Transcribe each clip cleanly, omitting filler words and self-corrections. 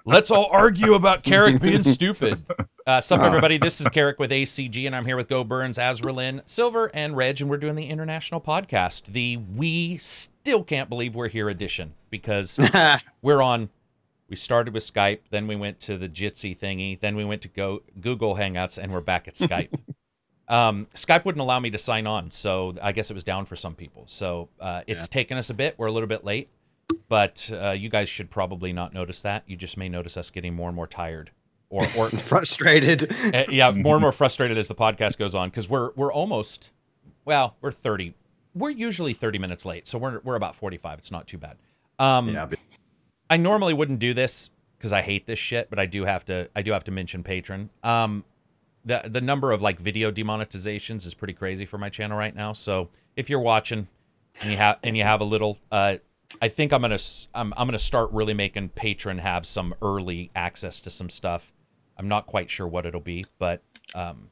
Let's all argue about Karak being stupid. Sup, everybody? This is Karak with ACG, and I'm here with Go Burns, Azralynn, Silver, and Reg, and we're doing the international podcast, the We Still Can't Believe We're Here edition, because we started with Skype, then we went to the Jitsi thingy, then we went to Google Hangouts, and we're back at Skype. Skype wouldn't allow me to sign on, so I guess it was down for some people. So it's taken us a bit. We're a little bit late, but you guys should probably not notice that. You just may notice us getting more and more tired. Or frustrated. Yeah, more and more frustrated as the podcast goes on, because we're almost, well, we're 30. We're usually 30 minutes late, so we're about 45. It's not too bad. I normally wouldn't do this because I hate this shit, but I do have to mention Patron. The number of like video demonetizations is pretty crazy for my channel right now. So if you're watching and you have a little, I think I'm gonna start really making Patron have some early access to some stuff. I'm not quite sure what it'll be, but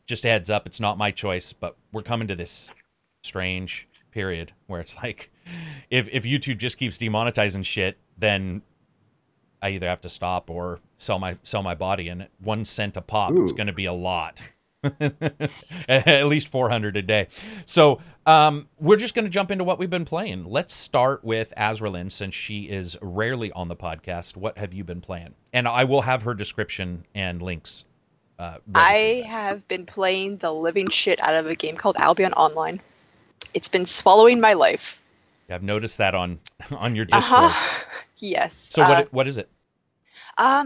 just a heads up, it's not my choice. But we're coming to this strange period where it's like, if YouTube just keeps demonetizing shit, then I either have to stop or sell my body, and at 1 cent a pop, it's going to be a lot. At least 400 a day. So we're just going to jump into what we've been playing. Let's start with Azralynn, since she is rarely on the podcast. What have you been playing? And I will have her description and links. I have been playing the living shit out of a game called Albion Online. It's been swallowing my life. I've noticed that on your Discord. Yes. So what is it?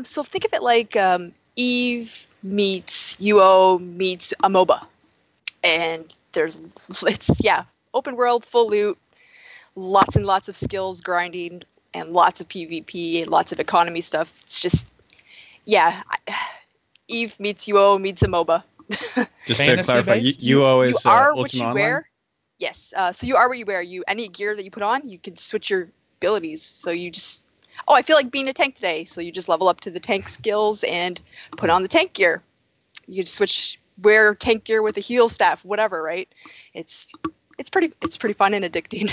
So think of it like Eve meets UO meets a MOBA, and it's open world, full loot, lots and lots of skills grinding, and lots of PvP and lots of economy stuff. It's just Eve meets UO meets a MOBA. Just to clarify, UO is you are Ultimate what you Online? wear. Yes. So you are what you wear. Any gear that you put on, you can switch your abilities. So you just, I feel like being a tank today. So you just level up to the tank skills and put on the tank gear. You just wear tank gear with a heal staff, whatever, right? It's pretty fun and addicting.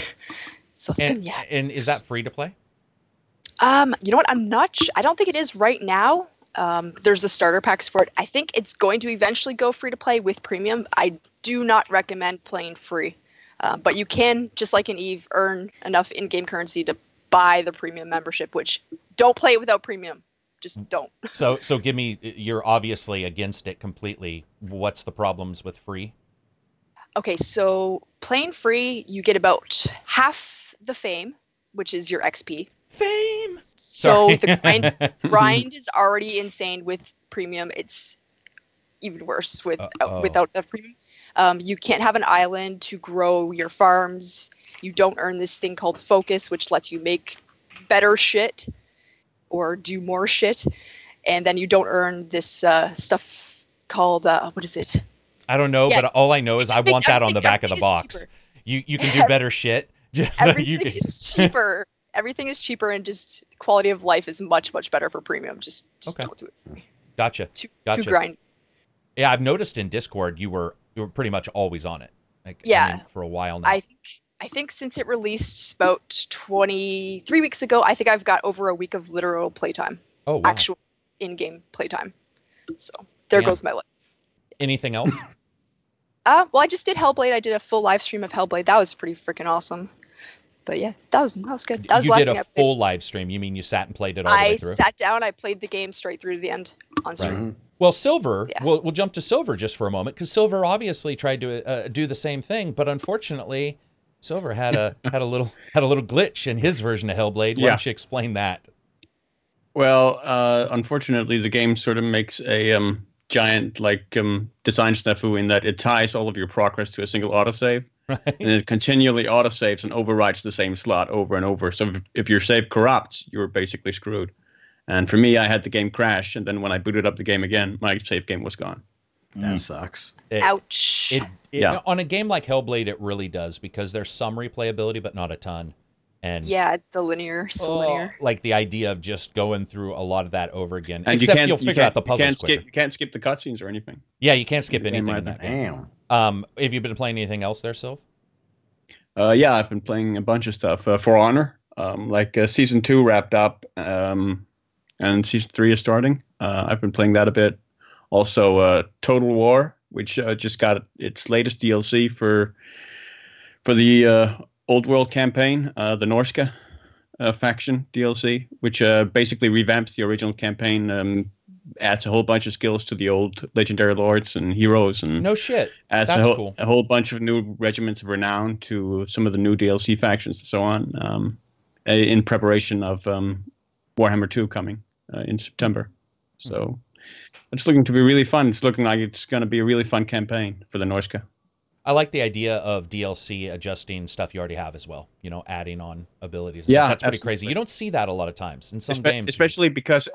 So it's good, yeah. And is that free to play? You know what? I don't think it is right now. There's the starter packs for it. I think it's going to eventually go free to play with premium. I do not recommend playing free. But you can, just like in Eve, earn enough in-game currency to buy the premium membership, which don't play it without premium. Just don't. So give me, you're obviously against it completely. What's the problems with free? Okay, so playing free, you get about half the fame, which is your XP. Fame! So Sorry. the grind is already insane with premium. It's even worse without the premium. You can't have an island to grow your farms. You don't earn this thing called focus, which lets you make better shit or do more shit. And then you don't earn this stuff called, what is it? I don't know, but all I know is I want that on the back of the box. Cheaper. You can do better shit. Everything is cheaper. Everything is cheaper, and just quality of life is much, much better for premium. Just don't do it. Gotcha. Too grind. Yeah, I've noticed in Discord you were pretty much always on it. For a while now. I think since it released about 23 weeks ago, I think I've got over a week of literal playtime. Oh, wow. Actual in-game playtime. So there goes my life. Anything else? Well, I just did Hellblade. I did a full live stream of Hellblade. That was pretty freaking awesome. But yeah, that was good. That was you did a full live stream. You mean you sat and played it all the way through? I sat down. I played the game straight through to the end on stream. Right. Well, Silver, we'll jump to Silver just for a moment, because Silver obviously tried to do the same thing, but unfortunately, Silver had a little glitch in his version of Hellblade. Why don't you explain that? Well, unfortunately, the game sort of makes a giant design snafu in that it ties all of your progress to a single autosave. Right. And it continually autosaves and overwrites the same slot over and over. So if your save corrupts, you're basically screwed. And for me, I had the game crash, and then when I booted up the game again, my save game was gone. That sucks. Ouch. On a game like Hellblade, it really does, because there's some replayability, but not a ton. And the linear, linear. Like the idea of just going through a lot of that over again. And Except you'll figure out the puzzles quicker. You can't skip the cutscenes or anything. Yeah, you can't skip anything in that game. Have you been playing anything else there, Sylv? I've been playing a bunch of stuff. For Honor, Season 2 wrapped up. and Season 3 is starting. I've been playing that a bit. Also, Total War, which just got its latest DLC for the Old World campaign, the Norska faction DLC, which basically revamps the original campaign, adds a whole bunch of skills to the old legendary lords and heroes, and no shit. Adds That's cool. A whole bunch of new regiments of renown to some of the new DLC factions and so on, in preparation of Warhammer 2 coming in September. So it's looking to be really fun. It's looking like it's going to be a really fun campaign for the Norska. I like the idea of DLC adjusting stuff you already have as well. You know, adding on abilities. Yeah, that's pretty absolutely. Crazy. You don't see that a lot of times in some games. Especially because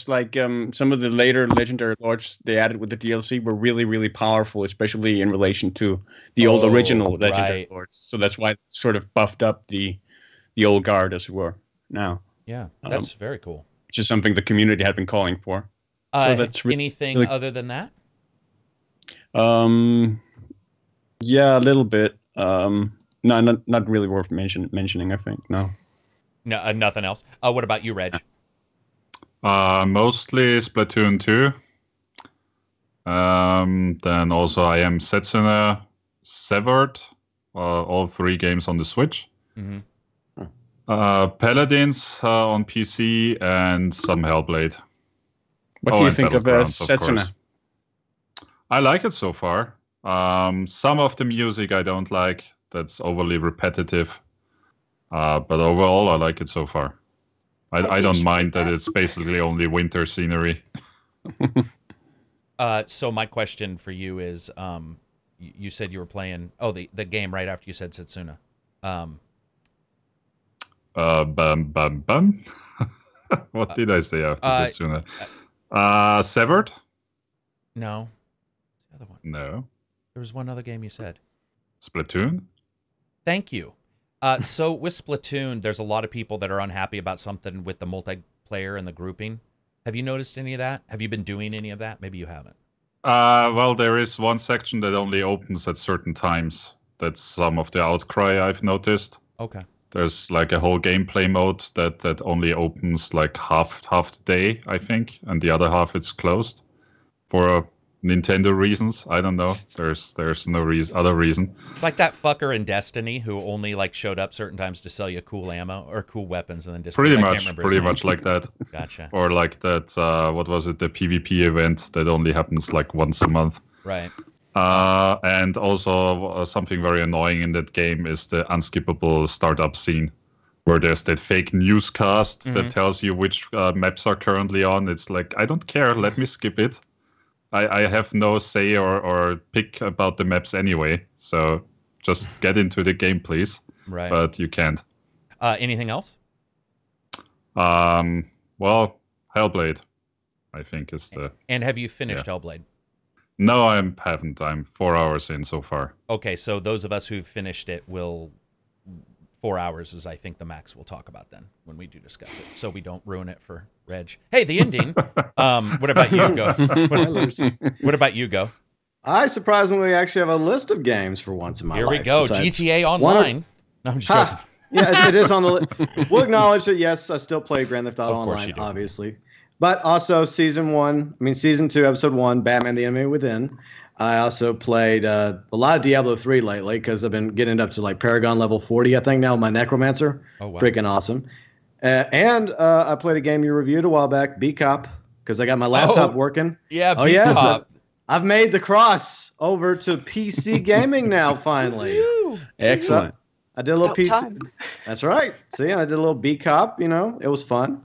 like some of the later legendary lords they added with the DLC were really, really powerful, especially in relation to the old original legendary lords. So that's why it's sort of buffed up the old guard, as it were. Now. Yeah, that's very cool. Which is something the community had been calling for. So that's anything really, other than that? Yeah, a little bit. No, not really worth mentioning. I think no. No, nothing else. What about you, Reg? Mostly Splatoon 2. Then also I am Setsuna Severed. All 3 games on the Switch. Mm-hmm. Paladins on PC and some Hellblade. What do you think of Setsuna? I like it so far. Some of the music I don't like. That's overly repetitive. But overall, I like it so far. I don't mind that it's basically only winter scenery. So my question for you is, you said you were playing the game right after you said Setsuna. What did I say after Setsuna? Severed? No. The other one. No. There was one other game you said. Splatoon? Thank you. So with Splatoon, there's a lot of people that are unhappy about something with the multiplayer and the grouping. Have you noticed any of that? Have you been doing any of that? Maybe you haven't. Well, there is one section that only opens at certain times. That's some of the outcry I've noticed. Okay. There's like a whole gameplay mode that only opens like half the day, I think, and the other half it's closed for Nintendo reasons. I don't know. There's no other reason. It's like that fucker in Destiny who only like showed up certain times to sell you cool ammo or cool weapons and then just pretty much like that. Gotcha. Or like that. What was it? The PvP event that only happens like once a month. Right. And also something very annoying in that game is the unskippable startup scene, where there's that fake newscast that tells you which maps are currently on. It's like, I don't care. Let me skip it. I have no say or pick about the maps anyway. So just get into the game, please. Right. But you can't. Anything else? Well, Hellblade, I think is the... And have you finished Hellblade? No, I haven't. I'm 4 hours in so far. Okay, so those of us who've finished it will... 4 hours is, I think, the max we'll talk about then when we do discuss it, so we don't ruin it for Reg. Hey, the ending. What about you, Go? What about you, Go? I surprisingly actually have a list of games for once in my life. Here we go. GTA Online. No, I'm just joking. Yeah, it is on the list. We'll acknowledge that, yes, I still play Grand Theft Auto Online, obviously. But also Season 2, Episode 1, Batman the Enemy Within. I also played a lot of Diablo 3 lately because I've been getting up to like Paragon level 40, I think, now with my Necromancer. Oh, wow. Freaking awesome. And I played a game you reviewed a while back, B-Cop, because I got my laptop working. Yeah, B-Cop. Yes, I've made the cross over to PC gaming now, finally. Excellent. I did a little PC. That's right. See, I did a little B-Cop, it was fun.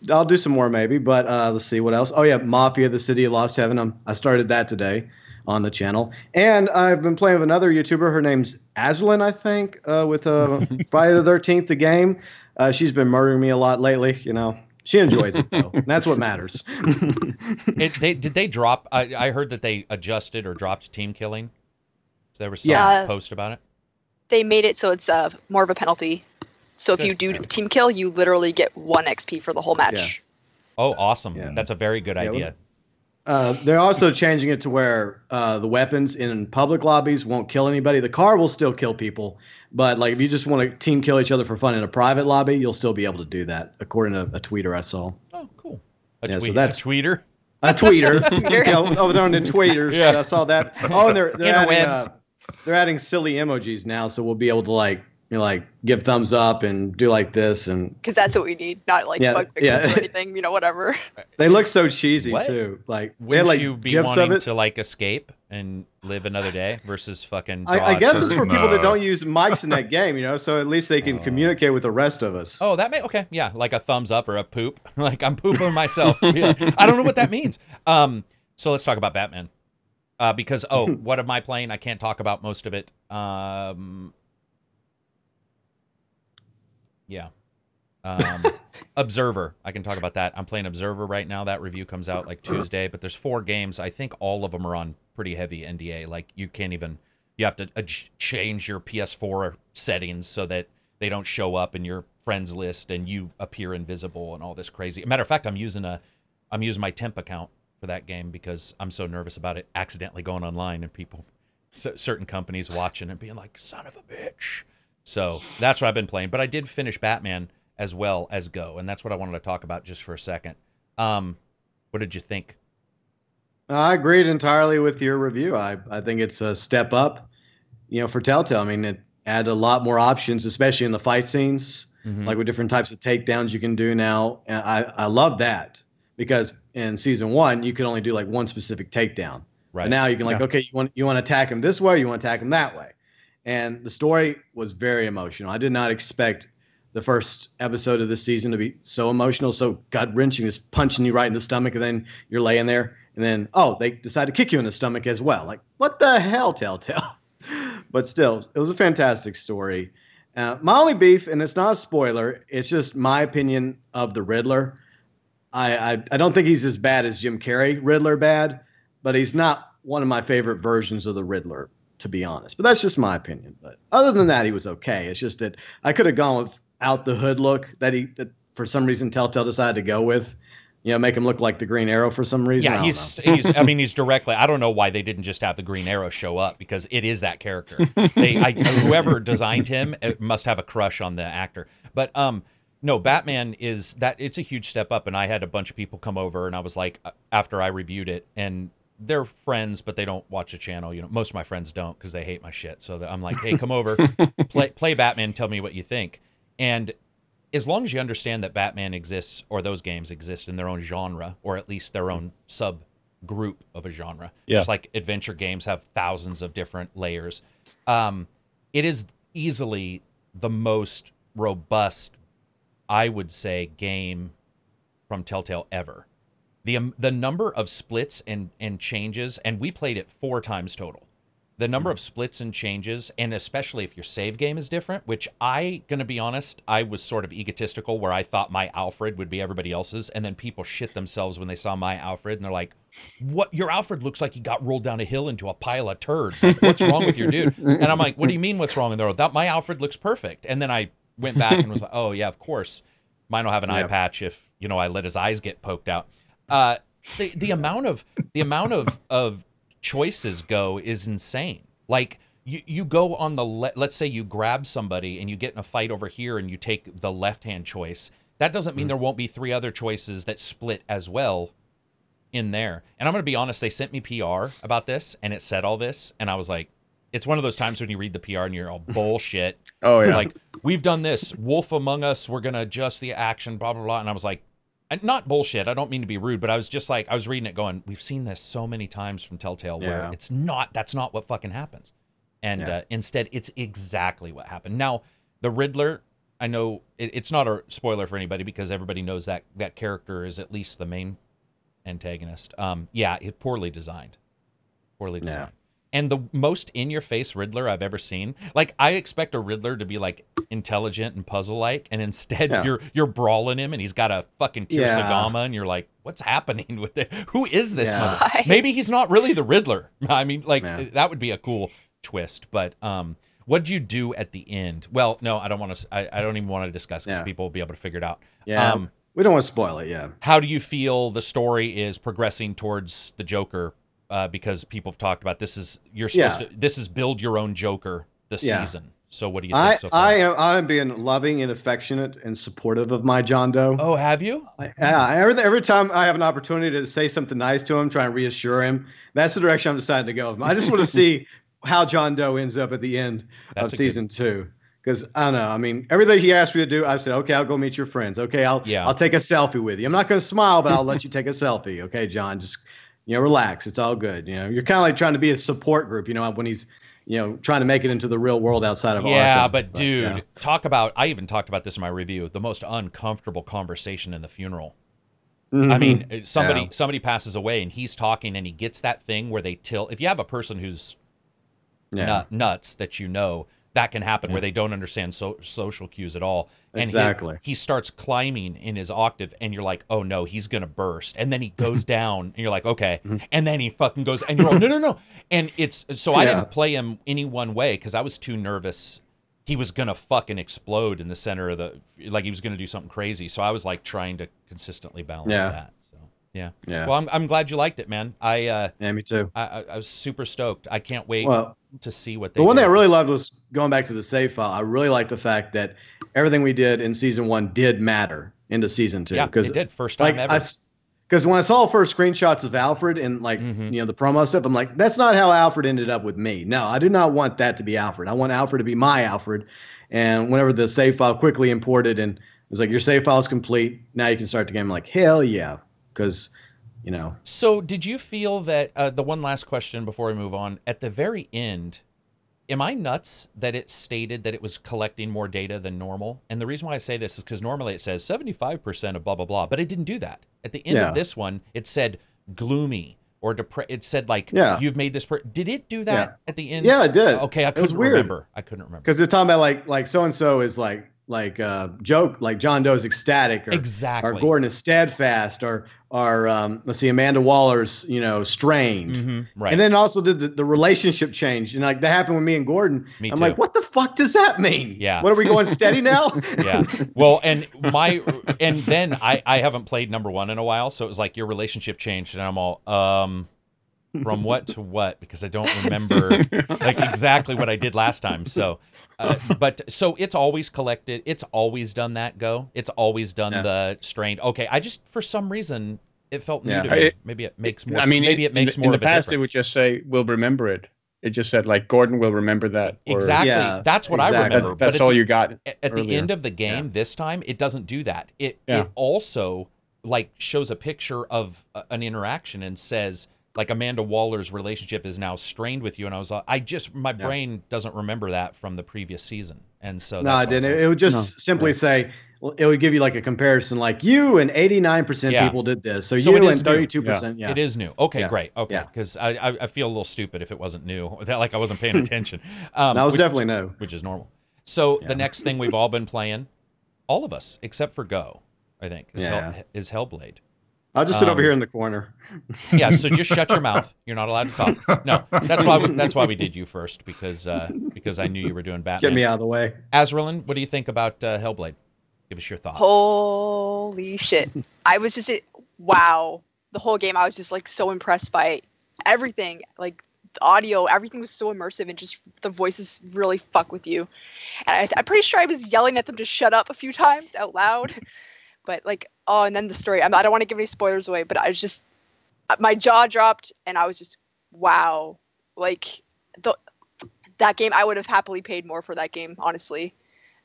I'll do some more maybe, but let's see what else. Oh, yeah, Mafia, the City of Lost Heaven. I started that today on the channel. And I've been playing with another YouTuber. Her name's Azralynn, I think, with Friday the 13th, the game. She's been murdering me a lot lately, She enjoys it, though. That's what matters. Did they drop... I heard that they adjusted or dropped team killing. So there was some post about it. They made it so it's more of a penalty. So if you do team kill, you literally get 1 XP for the whole match. Yeah. Oh, awesome. Yeah. That's a very good idea. They're also changing it to where the weapons in public lobbies won't kill anybody. The car will still kill people, but like if you just want to team kill each other for fun in a private lobby, you'll still be able to do that, according to a tweeter I saw. Oh, cool. So that's a tweeter. A tweeter. Yeah, over there on the tweeters. Yeah. I saw that. Oh, and they're adding silly emojis now, so we'll be able to like give thumbs up and do like this, and because that's what we need, not like bug fixes or anything, whatever. They look so cheesy too. Like, wouldn't you be wanting to like escape and live another day versus fucking? I guess it's for people that don't use mics in that game, so at least they can communicate with the rest of us. Oh, okay, yeah, like a thumbs up or a poop. Like I'm pooping myself. Yeah. I don't know what that means. So let's talk about Batman, because what am I playing? I can't talk about most of it. Yeah. Observer. I can talk about that. I'm playing Observer right now. That review comes out like Tuesday, but there's 4 games. I think all of them are on pretty heavy NDA. Like you have to change your PS4 settings so that they don't show up in your friends list and you appear invisible and all this crazy. Matter of fact, I'm using my temp account for that game because I'm so nervous about it accidentally going online and people, certain companies watching and being like, son of a bitch. So that's what I've been playing. But I did finish Batman as well as Go, and that's what I wanted to talk about just for a second. What did you think? I agreed entirely with your review. I think it's a step up, for Telltale. I mean, it added a lot more options, especially in the fight scenes, like with different types of takedowns you can do now. And I love that because in season 1, you could only do like one specific takedown. Right. But now you can okay, you want to attack him this way, you want to attack him that way. And the story was very emotional. I did not expect the first episode of this season to be so emotional, so gut-wrenching, just punching you right in the stomach, and then you're laying there, and then, they decide to kick you in the stomach as well. Like, what the hell, Telltale? But still, it was a fantastic story. My only beef, and it's not a spoiler, it's just my opinion of the Riddler. I don't think he's as bad as Jim Carrey Riddler bad, but he's not one of my favorite versions of the Riddler, to be honest. But that's just my opinion. But other than that, he was okay. It's just that I could have gone without the hood look that for some reason Telltale decided to go with. Make him look like the Green Arrow for some reason. Yeah, he's directly. I don't know why they didn't just have the Green Arrow show up because it is that character. Whoever designed him must have a crush on the actor. But no, Batman it's a huge step up. And I had a bunch of people come over, and I was like, after I reviewed it, and they're friends, but they don't watch the channel. Most of my friends don't because they hate my shit. So I'm like, hey, come over, play Batman, tell me what you think. And as long as you understand that Batman exists, or those games exist in their own genre, or at least their own subgroup of a genre, just like adventure games have thousands of different layers, it is easily the most robust, I would say, game from Telltale ever. The number of splits and changes, and we played it 4 times total. The number of splits and changes, and especially if your save game is different, which gonna be honest, I was sort of egotistical where I thought my Alfred would be everybody else's, and then people shit themselves when they saw my Alfred, and they're like, "What? Your Alfred looks like he got rolled down a hill into a pile of turds. Like, what's wrong with your dude?" And I'm like, "What do you mean what's wrong?" And they're like, "My Alfred looks perfect." And then I went back and was like, "Oh yeah, of course, mine will have an eye patch if I let his eyes get poked out." The amount of choices Go is insane. Like you go on the let's say you grab somebody and you get in a fight over here and you take the left-hand choice. That doesn't mean there won't be 3 other choices that split as well in there. And I'm going to be honest, they sent me PR about this and it said all this, and I was like, it's one of those times when you read the PR and you're all bullshit. Oh yeah. Like, we've done this, Wolf Among Us, we're going to adjust the action, blah blah blah. And I was like, not bullshit, I don't mean to be rude, but I was just like, I was reading it going, we've seen this so many times from Telltale where that's not what fucking happens. And instead, it's exactly what happened. Now, the Riddler, I know it's not a spoiler for anybody because everybody knows that character is at least the main antagonist. It's poorly designed. Poorly designed. Yeah. And the most in-your-face Riddler I've ever seen. Like, I expect a Riddler to be, like, intelligent and puzzle-like, and instead you're brawling him, and he's got a fucking Kirsagama, and you're like, what's happening with it? Who is this mother? Maybe he's not really the Riddler. I mean, like, that would be a cool twist. But what'd you do at the end? Well, no, I don't want to. I don't even want to discuss because people will be able to figure it out. Yeah. We don't want to spoil it, yeah. How do you feel the story is progressing towards the Joker? Because people have talked about this is this is build your own Joker this season. So what do you think so far? I'm being loving and affectionate and supportive of my John Doe. Oh, have you? Every time I have an opportunity to say something nice to him, try and reassure him, that's the direction I'm deciding to go. I just want to see how John Doe ends up at the end of season 2. Because I don't know. I mean, everything he asked me to do, I said, okay, I'll go meet your friends. Okay, I'll take a selfie with you. I'm not going to smile, but I'll let you take a selfie. Okay, John, just relax. It's all good. You're kind of like trying to be a support group. When he's trying to make it into the real world outside of Arkham. But dude, talk about. I even talked about this in my review. The most uncomfortable conversation in the funeral. I mean, somebody passes away and he's talking and he gets that thing where they tilt. If you have a person who's nuts that that can happen where they don't understand social cues at all. And exactly. He starts climbing in his octave, and you're like, oh no, he's gonna burst. And then he goes down, and you're like, okay. And then he fucking goes, and you're all, no. And it's so I didn't play him any one way because I was too nervous. He was gonna fucking explode in the center of he was gonna do something crazy. So I was like trying to consistently balance that. So yeah. Well, I'm glad you liked it, man. Me too. I was super stoked. I can't wait to see what they The one do. thing I really loved was going back to the save file. I really liked the fact that everything we did in season 1 did matter into season 2. Yeah, it did. First time ever. Because when I saw first screenshots of Alfred and the promo stuff, I'm like, that's not how Alfred ended up with me. No, I do not want that to be Alfred. I want Alfred to be my Alfred. And whenever the save file quickly imported and it was like, your save file is complete. Now you can start the game. I'm like, hell yeah. Because, So did you feel that, the one last question before we move on, at the very end, am I nuts that it stated that it was collecting more data than normal? And the reason why I say this is because normally it says 75% of blah, blah, blah, but it didn't do that. At the end of this one, it said gloomy or it said you've made this. Did it do that at the end? Yeah, it did. Okay, I couldn't remember. Because they're talking about like so-and-so is John Doe's ecstatic, or exactly, or Gordon is steadfast, or let's see, Amanda Waller's strained, right? And then also the relationship change, and that happened with me and Gordon. I'm like, what the fuck does that mean? Yeah, what are we going steady now? Yeah, well, and then I haven't played number 1 in a while, so it was like your relationship changed, and I'm all from what to what, because I don't remember exactly what I did last time. So. But so it's always collected. It's always done that It's always done the strained. Okay, I just for some reason it felt new to me. Maybe it makes more. Maybe it makes more. In the of a past, difference. it would just say, "We'll remember it." It just said Gordon will remember that. Exactly. That's what I remember. That's all you got. At the end of the game this time, it doesn't do that. It also shows a picture of an interaction and says. Amanda Waller's relationship is now strained with you, and I was my brain doesn't remember that from the previous season, and so no, I didn't. It would just simply say it would give you a comparison, you and 89% people did this, so you and 32%. It is new. Okay, great. Okay, because I feel a little stupid if it wasn't new, that I wasn't paying attention. That was definitely new, which is normal. So the next thing we've all been playing, all of us except for Go, I think, is Hellblade. I'll just sit over here in the corner. Yeah, so just shut your mouth. You're not allowed to talk. No, that's why we did you first, because I knew you were doing Batman. Get me out of the way. Azralynn, what do you think about Hellblade? Give us your thoughts. Holy shit. I was just, wow. The whole game, I was just so impressed by everything. The audio, everything was so immersive, and just the voices really fuck with you. And I'm pretty sure I was yelling at them to shut up a few times out loud. But and then the story. I don't want to give any spoilers away, but I was just, my jaw dropped, and I was just, wow. That game, I would have happily paid more for that game, honestly.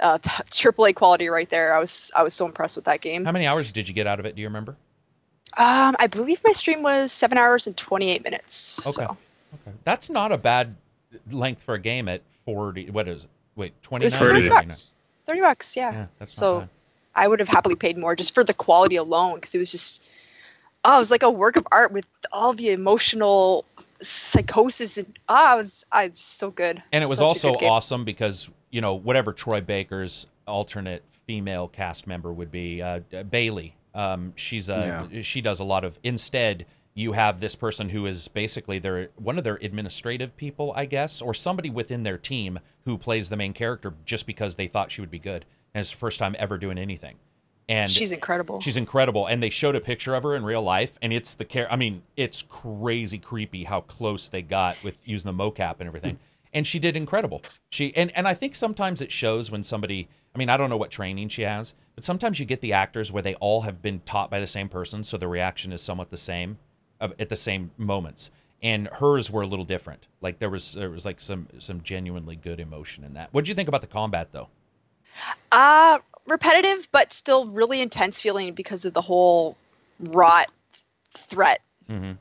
AAA quality right there. I was so impressed with that game. How many hours did you get out of it? Do you remember? I believe my stream was 7 hours and 28 minutes. Okay. So. Okay. That's not a bad length for a game at 40. What is it? Wait, 29? It was $30. $30, yeah. That's so not bad. I would have happily paid more just for the quality alone, because it was just, it was like a work of art with all the emotional psychosis, and it's so good. And it was also awesome because whatever Troy Baker's alternate female cast member would be, Bailey. She does a lot of. Instead, you have this person who is basically one of their administrative people, I guess, or somebody within their team who plays the main character just because they thought she would be good. And it's the first time ever doing anything. And she's incredible. She's incredible. And they showed a picture of her in real life, and it's I mean, it's crazy creepy how close they got with using the mocap and everything. And she did incredible. And I think sometimes it shows when somebody, I mean, I don't know what training she has, but sometimes you get the actors where they all have been taught by the same person, so the reaction is somewhat the same at the same moments. And hers were a little different. Like there was like some genuinely good emotion in that. What did you think about the combat though? Repetitive, but still really intense feeling because of the whole rot threat. Mm-hmm.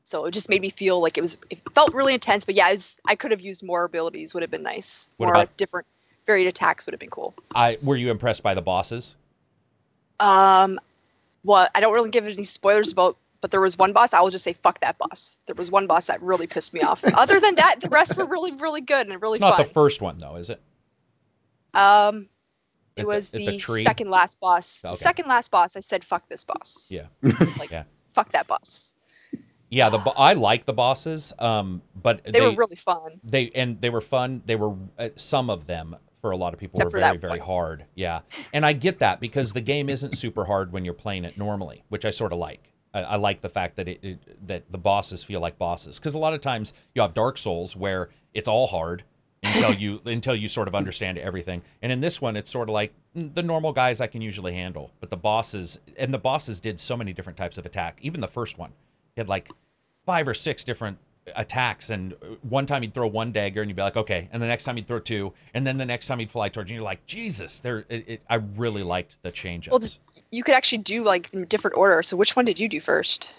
So it just made me feel like it felt really intense. But yeah, I could have used more abilities. Would have been nice. More different, varied attacks would have been cool. Were you impressed by the bosses? Well, I don't really give any spoilers about. But there was one boss, I will just say, fuck that boss. There was one boss that really pissed me off. Other than that, the rest were really, really good and really fun. It's not the first one, though, is it? It was the second last boss. Okay. The second last boss, I said, fuck this boss. Yeah. Fuck that boss. Yeah, I like the bosses, but they were really fun. They were fun. They were, some of them, for a lot of people, were very, very hard. Yeah. And I get that, because the game isn't super hard when you're playing it normally, which I sort of like. I like the fact that that the bosses feel like bosses, because a lot of times you have Dark Souls where it's all hard until you sort of understand everything, and in this one it's sort of like the normal guys I can usually handle, but the bosses did so many different types of attack. Even the first one, he had like 5 or 6 different attacks, and one time he'd throw one dagger and you'd be like, okay, and the next time he'd throw 2, and then the next time he'd fly towards you and you're like, Jesus. I really liked the change-ups. Well, you could actually do like in different order. So which one did you do first?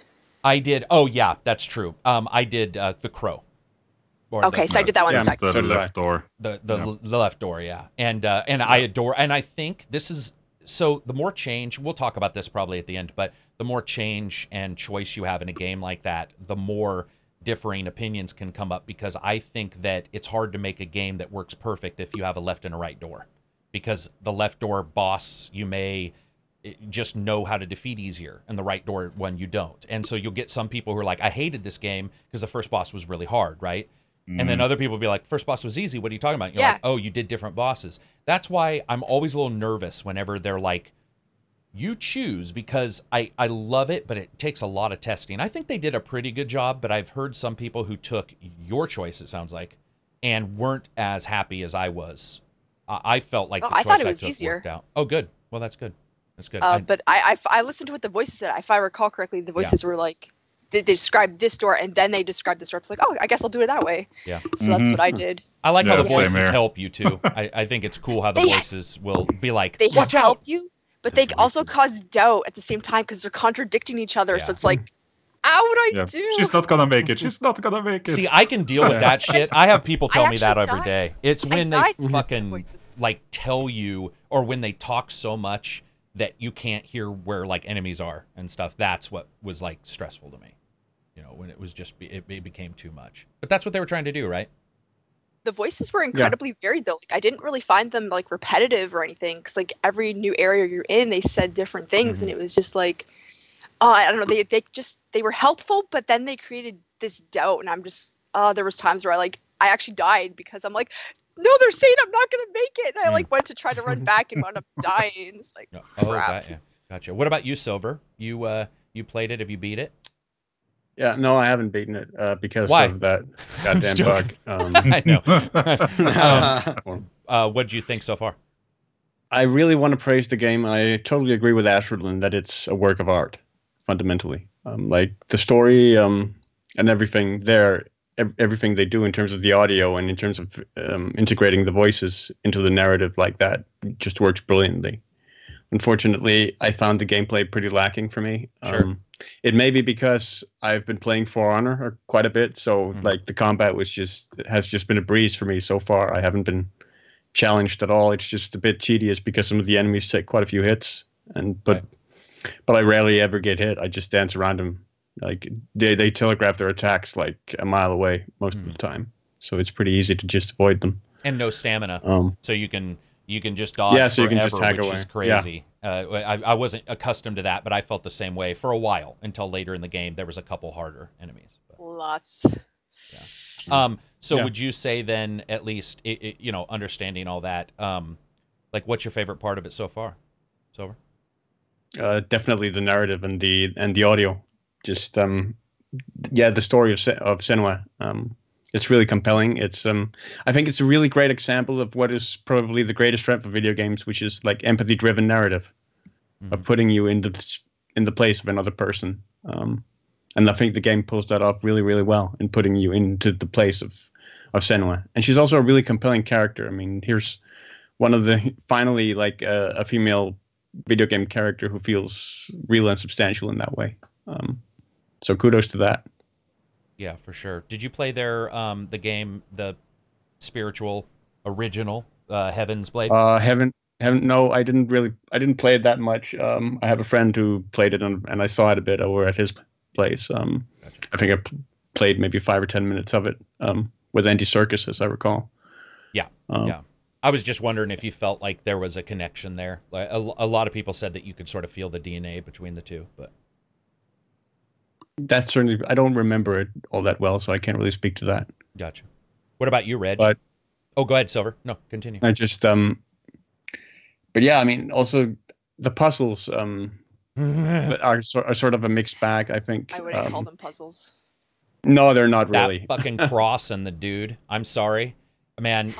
I did. Oh yeah, that's true. I did the crow. Okay, so I did that one second. The left door. The left door, yeah. And I adore, and I think this is, so the more change, we'll talk about this probably at the end, but the more change and choice you have in a game like that, the more differing opinions can come up, because I think that it's hard to make a game that works perfect if you have a left and a right door, because the left door boss you may just know how to defeat easier, and the right door one you don't. And so you'll get some people who are like, I hated this game because the first boss was really hard, right? And then other people will be like, first boss was easy, what are you talking about? And you're like, oh, you did different bosses. That's why I'm always a little nervous whenever they're like, you choose, because I love it, but it takes a lot of testing. I think they did a pretty good job, but I've heard some people who took your choice, it sounds like, and weren't as happy as I was. I felt like the choice I took worked out. Oh, good. Well, that's good. That's good. But I listened to what the voices said. If I recall correctly, the voices were like, they described this door, and then they described this door. It's like, oh, I guess I'll do it that way. Yeah. So that's what I did. I like how the voices help you, too. I think it's cool how the voices will be like, they watch out! Help you. But they also cause doubt at the same time, because they're contradicting each other. Yeah. So it's like, what do I do? She's not gonna make it. She's not gonna make it. See, I can deal with that shit. I have people tell me that every day. It's when they fucking like tell you, or when they talk so much that you can't hear where like enemies are and stuff. That's what was like stressful to me. You know, when it was just it became too much. But that's what they were trying to do, right? The voices were incredibly varied, though. Like, I didn't really find them like repetitive or anything, because like every new area you're in, they said different things, and it was just like, I don't know. They were helpful, but then they created this doubt, and I'm just, there was times where I actually died because I'm like, no, they're saying I'm not gonna make it, and I like went to try to run back and wound up dying. It's like, crap. Gotcha. What about you, Silver? You played it? Have you beat it? Yeah, no, I haven't beaten it because of that goddamn bug. I know. What did you think so far? I really want to praise the game. I totally agree with Azralynn that it's a work of art, fundamentally. Like the story and everything there, everything they do in terms of the audio and in terms of integrating the voices into the narrative like that just works brilliantly. Unfortunately, I found the gameplay pretty lacking for me. Sure. It may be because I've been playing For Honor quite a bit, so like the combat has just been a breeze for me so far. I haven't been challenged at all. It's just a bit tedious because some of the enemies take quite a few hits, but I rarely ever get hit. I just dance around them. Like they telegraph their attacks like a mile away most of the time, so it's pretty easy to just avoid them. And no stamina, so you can just dodge so you can just forever, tag which away. is crazy. I wasn't accustomed to that, but I felt the same way for a while until later in the game. There was a couple harder enemies. Lots. Yeah. So would you say then, at least, understanding all that, like, what's your favorite part of it so far? Silver? Definitely the narrative and the audio. Just the story of Senua. It's really compelling. It's I think it's a really great example of what is probably the greatest strength of video games, which is like empathy-driven narrative, of putting you in the place of another person. And I think the game pulls that off really, really well in putting you into the place of Senua. And she's also a really compelling character. I mean, here's one of the finally like a female video game character who feels real and substantial in that way. So kudos to that. Yeah, for sure. Did you play the game, the spiritual original Heaven's Blade? Haven't. No, I didn't play it that much. I have a friend who played it, and I saw it a bit over at his place. Gotcha. I think I played maybe 5 or 10 minutes of it with Andy Serkis, as I recall. Yeah, yeah. I was just wondering if you felt like there was a connection there. Like, a lot of people said that you could sort of feel the DNA between the two, but that's certainly, I don't remember it all that well, so I can't really speak to that. Gotcha. What about you, Reg? But go ahead, Silver. No, continue. I just but yeah, I mean, also the puzzles are sort of a mixed bag, I think. I wouldn't call them puzzles. No, they're not really. That fucking cross and the dude. I'm sorry, man.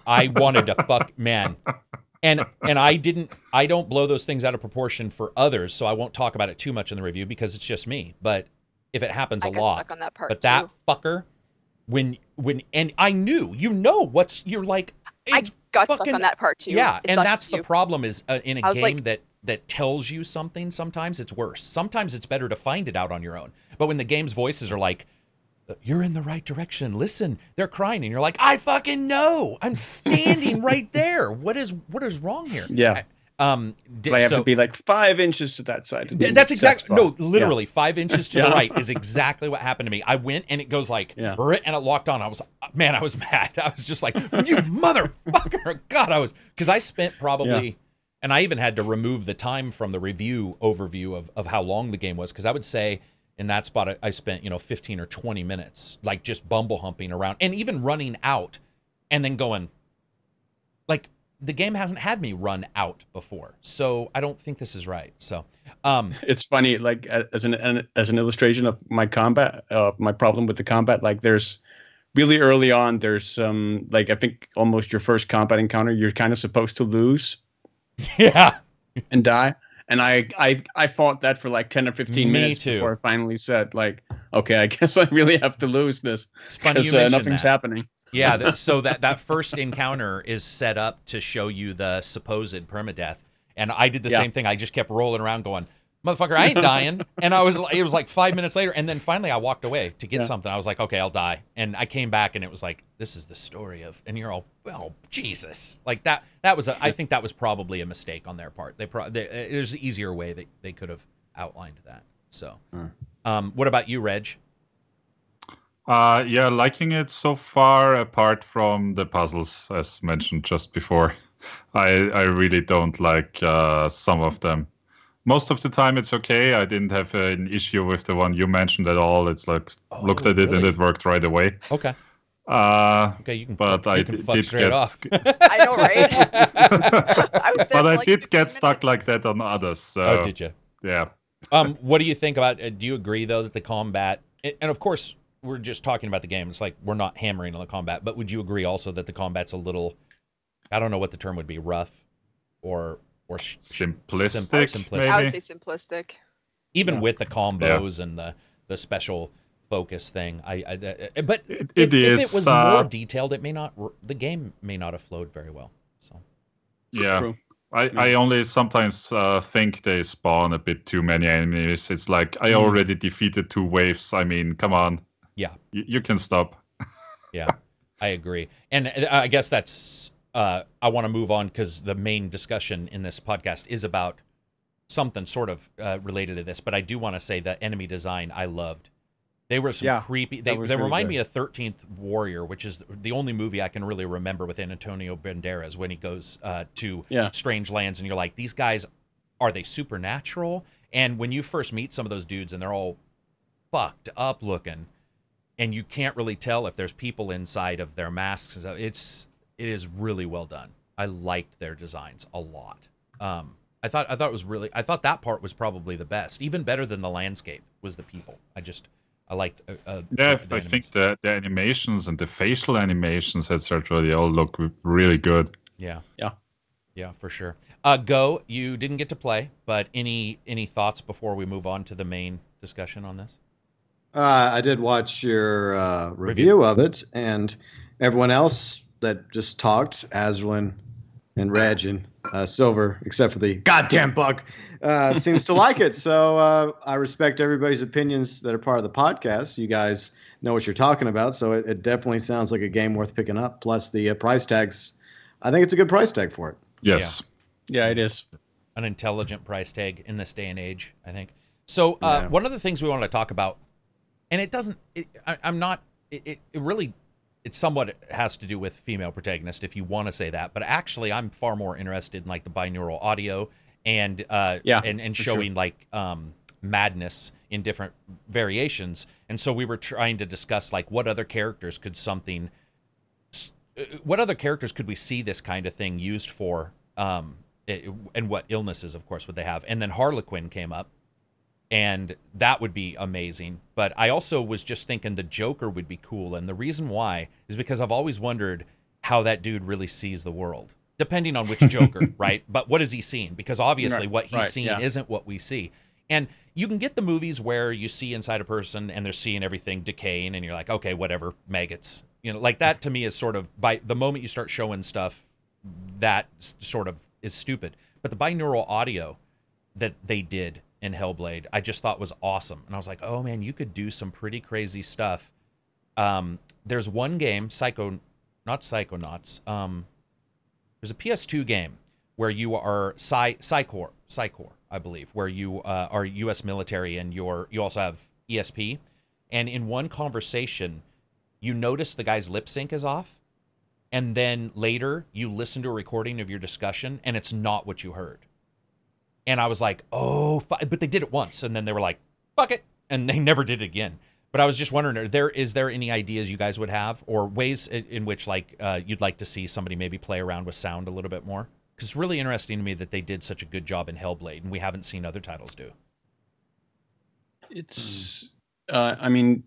I wanted to fuck, man. And I don't blow those things out of proportion for others, so I won't talk about it too much in the review because it's just me. But if it happens a lot, stuck on that part but too. that fucker, when and I knew, you're like. I got stuck on that part too. Yeah, and that's the problem is in a game that tells you something, sometimes it's worse. Sometimes it's better to find it out on your own. But when the game's voices are like, you're in the right direction, listen, they're crying, and you're like, I fucking know. I'm standing right there. What is wrong here? Yeah. I have to be like 5 inches to that side. That's exactly, no, literally 5 inches to the right is exactly what happened to me. I went and it goes like, and it locked on. I was mad. I was just like, you motherfucker. God, because I spent probably, and I even had to remove the time from the review overview of how long the game was. Because I would say in that spot, I spent, 15 or 20 minutes, like just bumble humping around and even running out and then going like, the game hasn't had me run out before, so I don't think this is right. So, it's funny, like as an illustration of my combat, my problem with the combat. Like, there's really early on, there's like I think almost your first combat encounter, you're kind of supposed to lose, and die. And I fought that for like 10 or 15 minutes before I finally said, like, okay, I guess I really have to lose this because nothing's happening. Yeah, so that first encounter is set up to show you the supposed permadeath, and I did the same thing. I just kept rolling around going, motherfucker, I ain't dying. And it was like 5 minutes later, and then finally I walked away to get something. I was like, okay, I'll die. And I came back, and it was like, this is the story of, and you're all, oh, Jesus. Like that was, I think that was probably a mistake on their part. There's an easier way that they could have outlined that. So, what about you, Reg? Liking it so far, apart from the puzzles, as mentioned just before. I really don't like some of them. Most of the time it's okay. I didn't have an issue with the one you mentioned at all. It's like, looked at it and it worked right away. Okay. Okay, you can. But I did get off. I know, right? But I did get stuck like that on others. So, oh, did you? Yeah. What do you think about? Do you agree though that the combat, and of course, we're just talking about the game. It's like we're not hammering on the combat, but would you agree also that the combat's a little, I don't know what the term would be, rough or simplistic? Maybe? I would say simplistic. Even with the combos and the special focus thing, but if it was more detailed, the game may not have flowed very well. So yeah. True. I only sometimes think they spawn a bit too many enemies. It's like I already defeated 2 waves. I mean, come on. Yeah. You can stop. Yeah, I agree. And I guess that's, I want to move on because the main discussion in this podcast is about something sort of related to this. But I do want to say the enemy design I loved. They were some creepy. They remind me of 13th Warrior, which is the only movie I can really remember with Antonio Banderas when he goes to strange lands. And you're like, these guys, are they supernatural? And when you first meet some of those dudes and they're all fucked up looking, and you can't really tell if there's people inside of their masks. It is really well done. I liked their designs a lot. I thought it was really. I thought that part was probably the best, even better than the landscape. Was the people. I liked. Yeah, I think the animations and the facial animations, etc. They all look really good. Yeah. Yeah. Yeah, for sure. Go. You didn't get to play, but any thoughts before we move on to the main discussion on this? I did watch your review of it, and everyone else that just talked, Azralynn and Reg and Silver, except for the goddamn bug, seems to like it. So I respect everybody's opinions that are part of the podcast. You guys know what you're talking about, so it definitely sounds like a game worth picking up. Plus the price tags, I think it's a good price tag for it. Yes. Yeah, it is. An intelligent price tag in this day and age, I think. So one of the things we wanted to talk about, and it doesn't, it really, it somewhat has to do with female protagonist, if you want to say that. But actually, I'm far more interested in like the binaural audio and showing sure. like madness in different variations. And so we were trying to discuss like what other characters could we see this kind of thing used for, and what illnesses, of course, would they have? And then Harlequin came up. And that would be amazing. But I also was just thinking the Joker would be cool. And the reason why is because I've always wondered how that dude really sees the world, depending on which Joker, right? But what is he seeing? Because obviously what he's seeing isn't what we see. And you can get the movies where you see inside a person and they're seeing everything decaying and you're like, okay, whatever, maggots. You know, like that to me is sort of, by the moment you start showing stuff, that sort of is stupid. But the binaural audio that they did in Hellblade, I just thought was awesome. And I was like, oh man, you could do some pretty crazy stuff. There's one game, not Psychonauts. There's a PS2 game where you are Psychor, I believe, where you are U.S. military and you also have ESP. And in one conversation, you notice the guy's lip sync is off. And then later, you listen to a recording of your discussion, and it's not what you heard. And I was like, oh, but they did it once, and then they were like, fuck it, and they never did it again. But I was just wondering, is there any ideas you guys would have, or ways in which like you'd like to see somebody maybe play around with sound a little bit more? Because it's really interesting to me that they did such a good job in Hellblade, and we haven't seen other titles do. It's, I mean,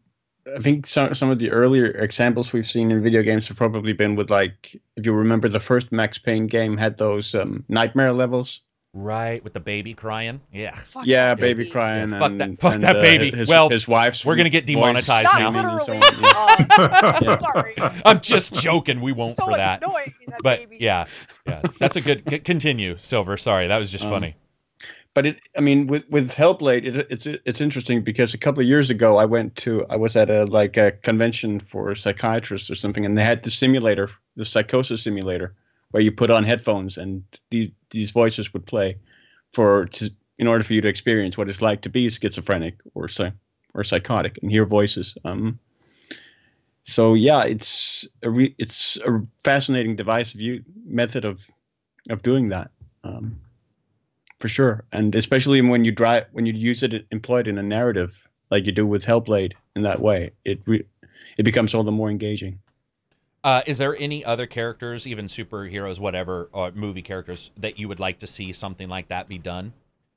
I think some of the earlier examples we've seen in video games have probably been with, like, if you remember, the first Max Payne game had those nightmare levels. Right, with the baby crying. Yeah. Fuck Yeah, that baby crying. Yeah, fuck that baby. His wife's we're gonna get demonetized Not now. literally. Yeah. Sorry. I'm just joking. We won't So for that. annoying, that But baby. yeah, that's a good. Continue, Silver. Sorry, that was just funny. But with Hellblade, it's interesting because a couple of years ago I was at a convention for psychiatrists or something, and they had the simulator, the psychosis simulator, where you put on headphones and these voices would play in order for you to experience what it's like to be schizophrenic or psychotic and hear voices. So yeah, it's a fascinating method of doing that. For sure, and especially when you use it employed in a narrative like you do with Hellblade in that way, it becomes all the more engaging. Is there any other characters, even superheroes, whatever, or movie characters, that you would like to see something like that be done?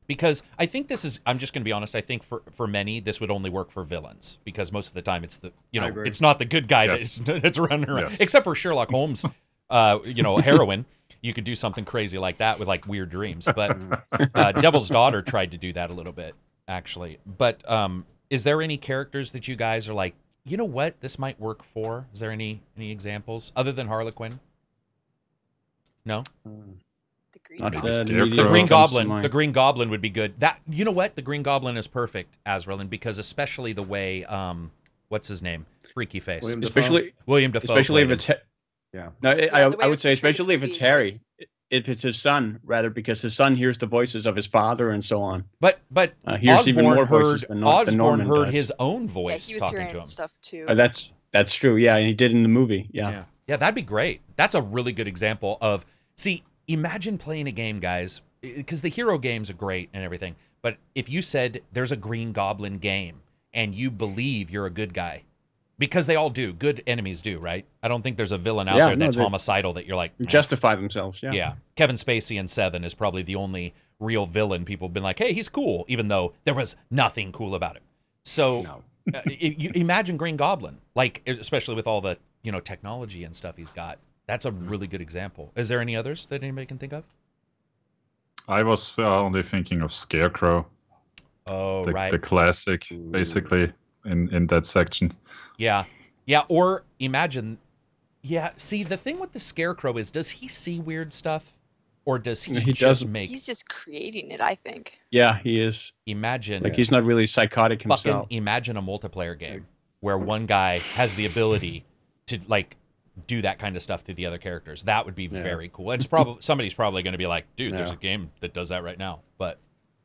Because I think I'm just going to be honest, I think for many, this would only work for villains, because most of the time it's it's not the good guy that's running around, except for Sherlock Holmes, heroine. You could do something crazy like that with like weird dreams. But Devil's Daughter tried to do that a little bit, actually. But is there any characters that you guys are like, you know what, this might work for? Is there any examples other than Harlequin? No? The Green Goblin. The Green Goblin would be good. You know what? The Green Goblin is perfect, Azralynn, because especially the way what's his name? Freaky Face. William Dafoe. Especially if it's Yeah. No, I would say especially if it's Harry, if it's his son, rather, because his son hears the voices of his father and so on. But hears even more voices than Norman heard does. his own voice he was talking hearing to him. stuff too. That's true. Yeah, and he did in the movie. Yeah, that'd be great. That's a really good example of. See, imagine playing a game, guys, because the hero games are great and everything. But if you said there's a Green Goblin game and you believe you're a good guy, Because they all do. Good enemies do, right? I don't think there's a villain out there that's homicidal that you're like... Justify themselves, yeah. Yeah. Kevin Spacey in Seven is probably the only real villain people have been like, hey, he's cool, even though there was nothing cool about him. So you imagine Green Goblin, like, especially with all the, technology and stuff he's got. That's a really good example. Is there any others that anybody can think of? I was only thinking of Scarecrow. Oh, right. The classic, basically, in that section. Yeah. Yeah, or imagine... Yeah, see, the thing with the Scarecrow is, does he see weird stuff? Or does he just make... He's just creating it, I think. Yeah, he is. Imagine... Like, he's not really psychotic himself. Imagine a multiplayer game where one guy has the ability to, like, do that kind of stuff to the other characters. That would be very cool. And it's probably somebody's probably going to be like, dude, there's a game that does that right now. But...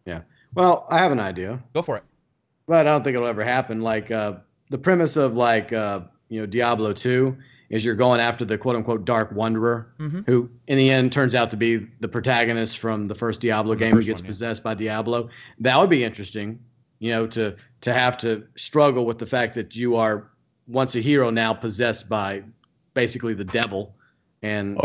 Yeah. Well, I have an idea. Go for it. But I don't think it'll ever happen. Like, the premise of, like, Diablo 2... is you're going after the quote-unquote Dark Wanderer, who in the end turns out to be the protagonist from the first Diablo game who gets possessed by Diablo. That would be interesting, to have to struggle with the fact that you are once a hero now possessed by basically the devil. And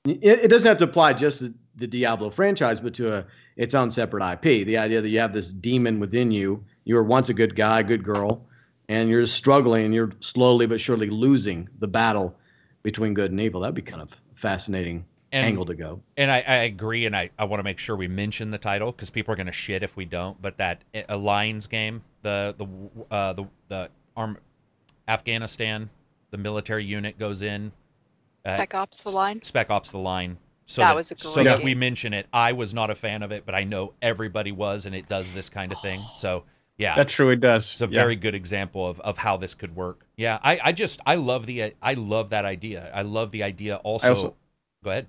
it doesn't have to apply just to the Diablo franchise, but to its own separate IP. The idea that you have this demon within you. You were once a good guy, good girl, and you're struggling, and you're slowly but surely losing the battle between good and evil. That'd be kind of a fascinating angle to go. And I agree, and I want to make sure we mention the title because people are going to shit if we don't. But that Alliance game, the Afghanistan, the military unit goes in. Spec Ops: The Line. Spec Ops: The Line. So that was a great so that game. we mention it. I was not a fan of it, but I know everybody was, and it does this kind of thing. So. Yeah, that's true. It does. It's a very good example of how this could work. Yeah, I love that idea. I love the idea. Also, go ahead.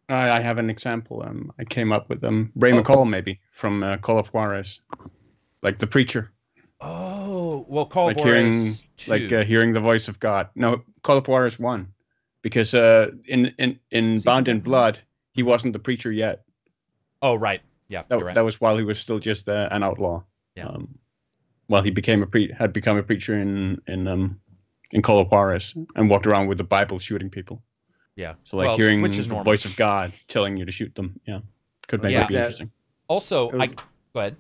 I have an example. I came up with Ray McCall maybe from Call of Juarez, like the preacher. Oh, well, Call of Juarez, hearing the voice of God. No, Call of Juarez 1, because in Bound in Blood he wasn't the preacher yet. Oh, right. Yeah, that was while he was still just an outlaw. Yeah. Well, he had become a preacher in Call of Juarez and walked around with the Bible shooting people. Yeah. So hearing the voice of God telling you to shoot them, could make it be interesting. Also, go ahead.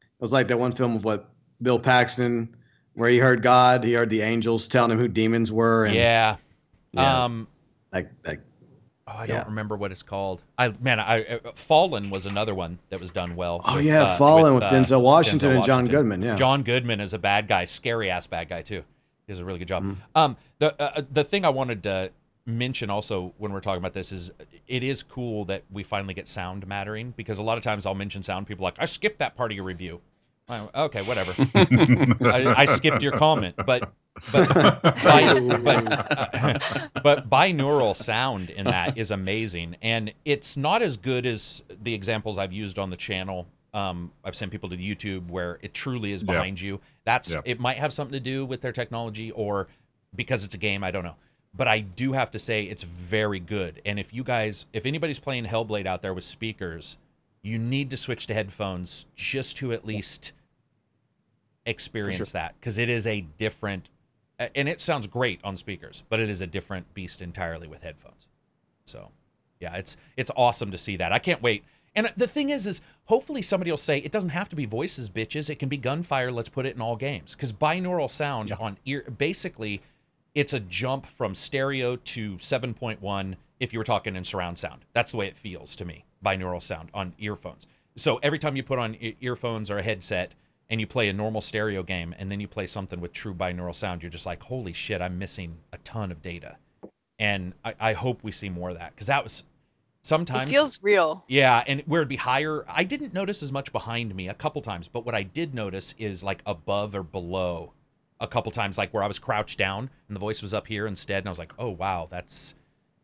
It was like that one film of Bill Paxton, where he heard God, he heard the angels telling him who demons were. And, I don't remember what it's called. Fallen was another one that was done well. Fallen with Denzel Washington and John Goodman. Yeah, John Goodman is a bad guy, scary ass bad guy too. He does a really good job. The thing I wanted to mention also when we're talking about this is it is cool that we finally get sound mattering, because a lot of times I'll mention sound, people are like, I skipped that part of your review. Okay, whatever. I skipped your comment, but binaural sound in that is amazing, and it's not as good as the examples I've used on the channel. I've sent people to YouTube where it truly is behind you. It might have something to do with their technology or because it's a game, I don't know. But I do have to say it's very good. And if anybody's playing Hellblade out there with speakers, you need to switch to headphones just to at least experience that, because it is a different, and it sounds great on speakers, but it is a different beast entirely with headphones. So yeah, it's awesome to see that. I can't wait. And the thing is hopefully somebody will say, it doesn't have to be voices, bitches. It can be gunfire. Let's put it in all games. Because binaural sound on ear, basically, it's a jump from stereo to 7.1 if you were talking in surround sound. That's the way it feels to me, binaural sound on earphones. So every time you put on earphones or a headset and you play a normal stereo game and then you play something with true binaural sound, you're just like, holy shit, I'm missing a ton of data. And I hope we see more of that, because that was sometimes... It feels real. Yeah, and where it'd be higher, I didn't notice as much behind me a couple times, but what I did notice is like above or below a couple times, like where I was crouched down and the voice was up here instead, and I was like, oh, wow, that's...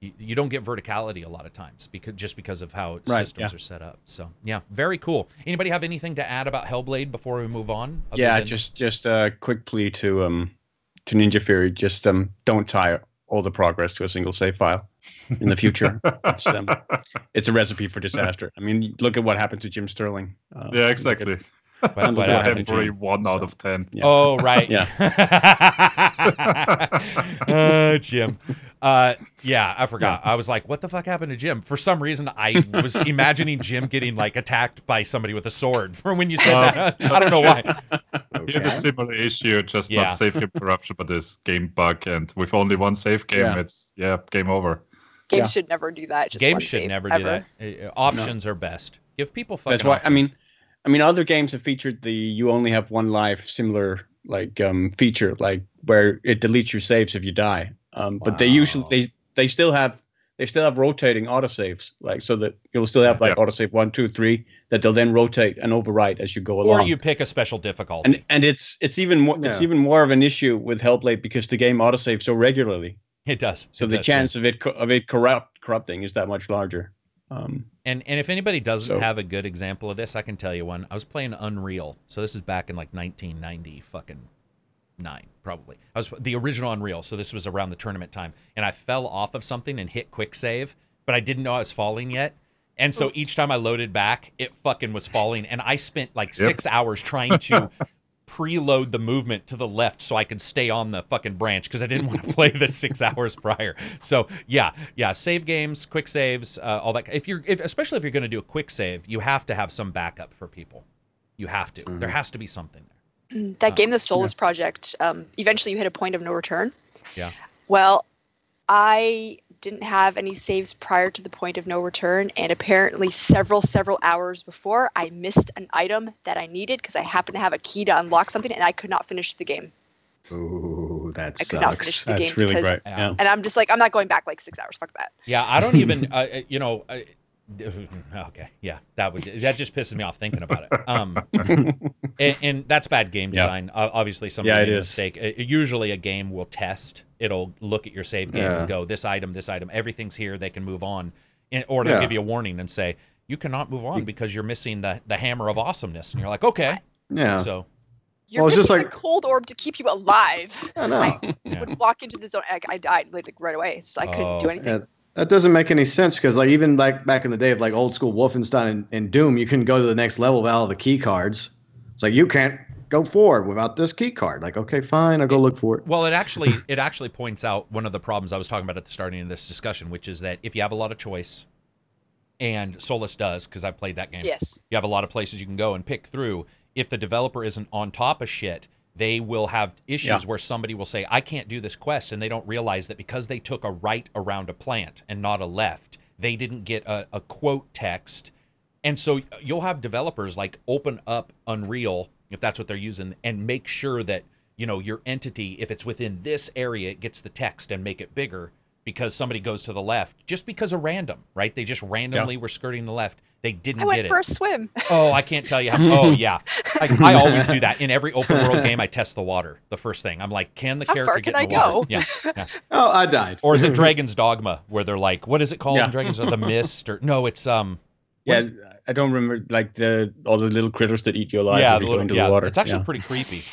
You don't get verticality a lot of times because of how systems are set up. So yeah, very cool. Anybody have anything to add about Hellblade before we move on? Just a quick plea to Ninja Fury. Just don't tie all the progress to a single save file in the future. It's a recipe for disaster. I mean, look at what happened to Jim Sterling. Yeah, exactly. What happened to temporary Jim? 1 out of 10. Yeah. Oh, right. Yeah. Jim. Yeah, I forgot. I was like, what the fuck happened to Jim? For some reason, I was imagining Jim getting like attacked by somebody with a sword for when you said that. I don't know why. He had a similar issue, just not save game corruption, but this game bug. And with only one save game, it's game over. Games should never do that. Just Games should never do that. Options are best. Give people fucking That's why options. I mean, other games have featured the you only have one life similar feature, like where it deletes your saves if you die. But they usually they still have rotating autosaves, like so that you'll still have autosave 1, 2, 3 that they'll then rotate and overwrite as you go along. Or you pick a special difficulty. And it's even more of an issue with Hellblade because the game autosaves so regularly. It does. So the chance of it corrupting is that much larger. And if anybody doesn't have a good example of this, I can tell you one. I was playing Unreal, so this is back in like 1999, probably. I was the original Unreal, so this was around the tournament time, and I fell off of something and hit quick save, but I didn't know I was falling yet, and so each time I loaded back, it fucking was falling, and I spent like 6 hours trying to preload the movement to the left so I could stay on the fucking branch because I didn't want to play the 6 hours prior. So yeah, save games, quick saves, all that. Especially if you're going to do a quick save, you have to have some backup for people. You have to. There has to be something there. That game, the Solus Project, eventually you hit a point of no return. Yeah. Well, I didn't have any saves prior to the point of no return, and apparently several hours before, I missed an item that I needed because I happened to have a key to unlock something, and I could not finish the game. Ooh, that sucks. I could not finish the game. That's really great. Yeah. And I'm just like, I'm not going back like 6 hours. Fuck that. Yeah, I don't even, okay, yeah, that just pisses me off thinking about it. And that's bad game design. Obviously, somebody made a mistake. Usually, a game will test. It'll look at your save game and go, this item, everything's here. They can move on, or they'll give you a warning and say you cannot move on because you're missing the hammer of awesomeness. And you're like, okay, so. You're missing a cold orb to keep you alive. I know. I would walk into the zone. I died like right away. So I couldn't do anything. That doesn't make any sense because like even back in the day of like old school Wolfenstein and Doom, you can go to the next level without all the key cards. It's like you can't go forward without this key card. Like, okay, fine, I'll go look for it. Well, it actually points out one of the problems I was talking about at the starting of this discussion, which is that if you have a lot of choice, and Solus does, because I've played that game. Yes. You have a lot of places you can go and pick through. If the developer isn't on top of shit, they will have issues where somebody will say, I can't do this quest, and they don't realize that because they took a right around a plant and not a left, they didn't get a quote text. And so you'll have developers like open up Unreal, if that's what they're using, and make sure that, your entity, if it's within this area, it gets the text and make it bigger because somebody goes to the left, just because of random, right? They just randomly were skirting the left. They didn't get it. I went for a swim. Oh, I can't tell you how. Oh, yeah. I always do that. In every open world game, I test the water the first thing. I'm like, can the character get in the water? Yeah. Oh, I died. Or is it Dragon's Dogma, where they're like, what is it called in Dragon's Dogma? The Mist? Or no, it's I don't remember like all the little critters that eat you alive when you go into the water. It's actually pretty creepy.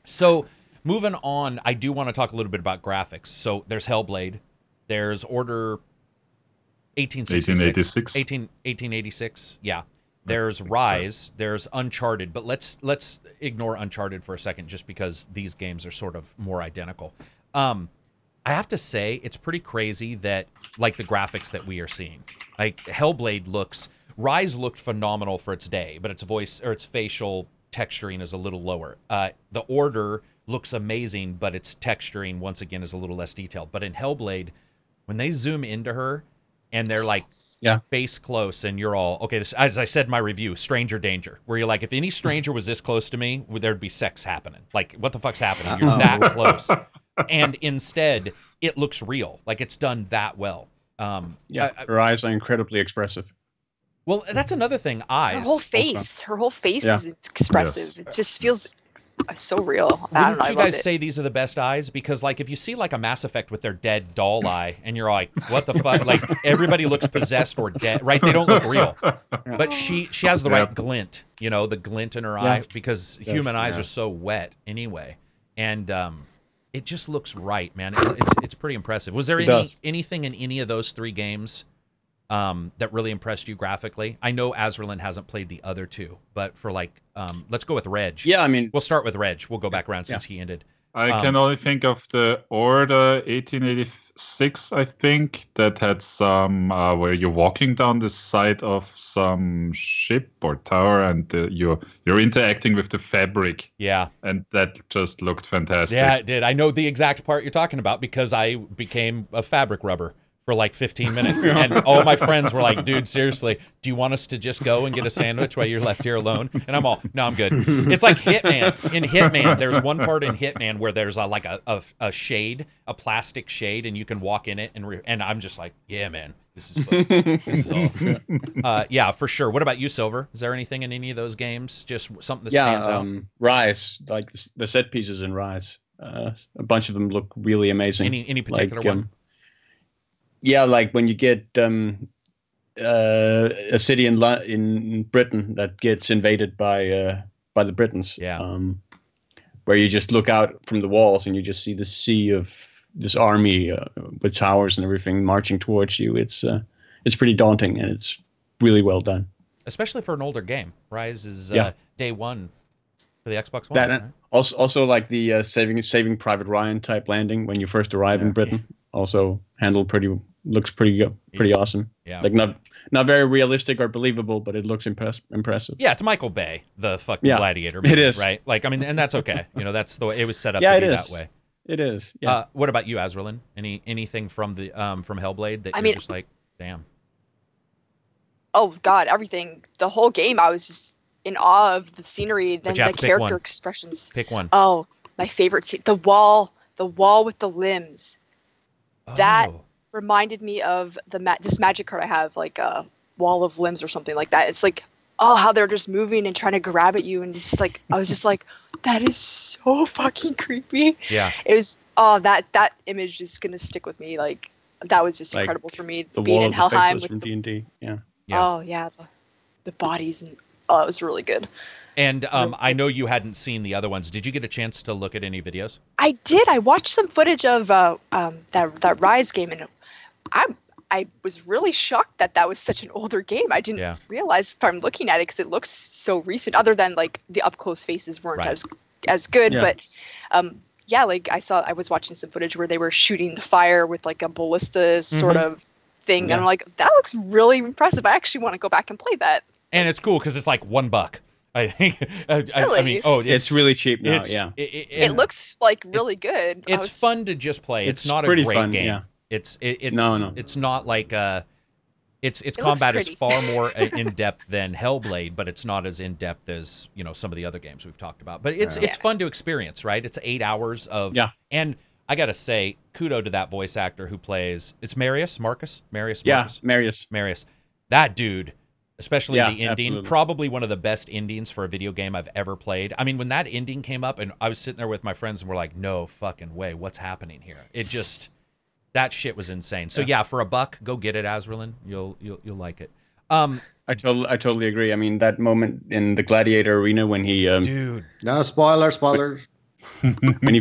So moving on, I do want to talk a little bit about graphics. So there's Hellblade, there's Order 1886. Yeah. There's Rise, there's Uncharted, but let's ignore Uncharted for a second just because these games are sort of more identical. I have to say it's pretty crazy that like the graphics that we are seeing. Like Hellblade Rise looked phenomenal for its day, but its voice or its facial texturing is a little lower. The Order looks amazing, but its texturing once again is a little less detailed. But in Hellblade, when they zoom into her and they're like face close and you're all, okay, this, as I said in my review, stranger danger, where you're like, if any stranger was this close to me, there'd be sex happening. Like, what the fuck's happening? You're that close. And instead, it looks real. Like, it's done that well. Her eyes are incredibly expressive. Well, that's another thing, eyes. Her whole face is expressive. Yes. It just feels so real. Wouldn't you guys say these are the best eyes? Because like if you see like a Mass Effect with their dead doll eye and you're like, what the fuck? Like everybody looks possessed or dead, right? They don't look real. But she has the right glint, the glint in her eye because human eyes are so wet anyway. And it just looks right, man. It's pretty impressive. Was there anything in any of those three games that really impressed you graphically? I know Azralynn hasn't played the other two, but for like, let's go with Reg. Yeah, I mean, we'll start with Reg. We'll go back around since he ended. I can only think of the Order 1886, I think, that had some where you're walking down the side of some ship or tower, and you're interacting with the fabric. Yeah, and that just looked fantastic. Yeah, it did. I know the exact part you're talking about because I became a fabric rubber for like 15 minutes, and all my friends were like, "Dude, seriously, do you want us to just go and get a sandwich while you're left here alone?" And I'm all, "No, I'm good." It's like Hitman. In Hitman, there's one part in Hitman where there's like a shade, a plastic shade, and you can walk in it, and I'm just like, "Yeah, man, this is fun. This is awesome." Yeah, for sure. What about you, Silver? Is there anything in any of those games, just something that stands out? Rise, like the set pieces in Rise, a bunch of them look really amazing. Any particular one? Yeah, like when you get a city in Britain that gets invaded by the Britons. Yeah. Where you just look out from the walls and you just see the sea of this army with towers and everything marching towards you. It's pretty daunting, and it's really well done. Especially for an older game. Rise is day one for the Xbox One. That, right? Also like the Saving Private Ryan type landing when you first arrive in Britain. Also handled looks pretty awesome. Yeah. Like not very realistic or believable, but it looks impressive. Yeah, it's Michael Bay, the fucking Gladiator movie, it is. Right? Like, I mean, and that's okay. You know, that's the way it was set up to be that way. It is. Yeah. What about you, Azralynn? Anything from the from Hellblade that you're just like, damn? Oh God, everything. The whole game, I was just in awe of the scenery, then the character expressions. Pick one. Oh, my favorite scene, the wall with the limbs. That reminded me of this magic card I have, like a wall of limbs or something like that. It's like, oh, how they're just moving and trying to grab at you, and it's like, I was just like, that is so fucking creepy. Yeah. It was. That image is gonna stick with me. Like, that was just incredible for me. The being wall in of Helheim the from D&D. Yeah. Oh yeah, the bodies, and it was really good. And I know you hadn't seen the other ones. Did you get a chance to look at any videos? I did. I watched some footage of that Rise game, and I was really shocked that was such an older game. I didn't realize from looking at it, because it looks so recent. Other than like the up close faces weren't as good, but like I was watching some footage where they were shooting the fire with like a ballista sort of thing, and I'm like, that looks really impressive. I actually want to go back and play that. And it's cool because it's like $1. I think. Really? I mean, it's really cheap now. It looks like really good. It's fun to just play. It's not a great game. Yeah. It's not like its combat is far more in depth than Hellblade, but it's not as in depth as some of the other games we've talked about. But it's fun to experience, right? It's 8 hours of and I gotta say, kudo to that voice actor who plays. It's Marcus. Marius. That dude. Especially the ending, absolutely. Probably one of the best endings for a video game I've ever played. I mean, when that ending came up, and I was sitting there with my friends, and we're like, "No fucking way, what's happening here?" It just, that shit was insane. So yeah, for $1, go get it, Azralynn. You'll like it. I totally agree. I mean, that moment in the Gladiator arena when he dude, no spoilers. when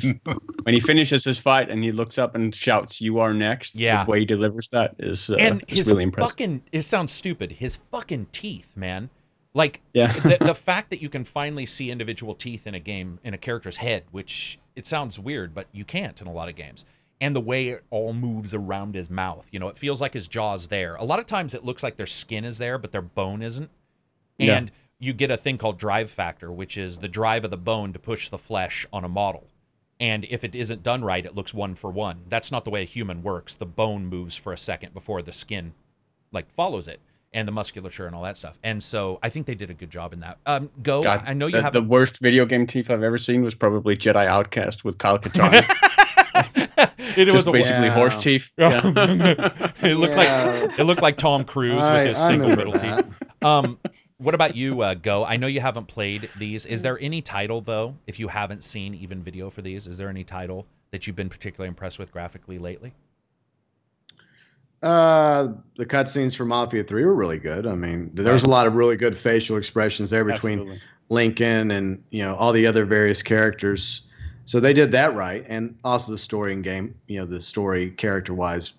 he finishes his fight and he looks up and shouts, "You are next." Yeah. The way he delivers that is fucking really impressive. It sounds stupid. His fucking teeth, man. Like the fact that you can finally see individual teeth in a game in a character's head, which it sounds weird, but you can't in a lot of games. And the way it all moves around his mouth, it feels like his jaw's there. A lot of times it looks like their skin is there, but their bone isn't. And you get a thing called drive factor, which is the drive of the bone to push the flesh on a model. And if it isn't done right, it looks 1 for 1. That's not the way a human works. The bone moves for a second before the skin follows it, and the musculature and all that stuff. And so I think they did a good job in that. God, I know you have the worst video game teeth I've ever seen was probably Jedi Outcast with Kyle Katarn. It was basically horse teeth. Yeah. It looked like Tom Cruise with his single middle teeth. What about you, Go? I know you haven't played these. Is there any title, though, if you haven't seen even video for these, is there any title that you've been particularly impressed with graphically lately? The cutscenes for Mafia 3 were really good. I mean, there was a lot of really good facial expressions there between Lincoln and all the other various characters. So they did that right, and also the story in game. The story character-wise,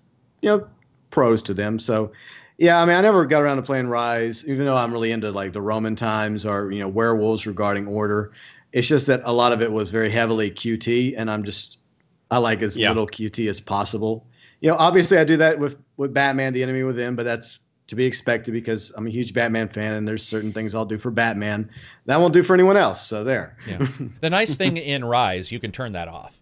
pros to them. So. Yeah, I mean, I never got around to playing Rise, even though I'm really into like the Roman times or werewolves regarding order. It's just that a lot of it was very heavily QT, and I like as little QT as possible. Obviously I do that with Batman, The Enemy Within, but that's to be expected because I'm a huge Batman fan, and there's certain things I'll do for Batman that I won't do for anyone else. So there. Yeah. The nice thing in Rise, you can turn that off.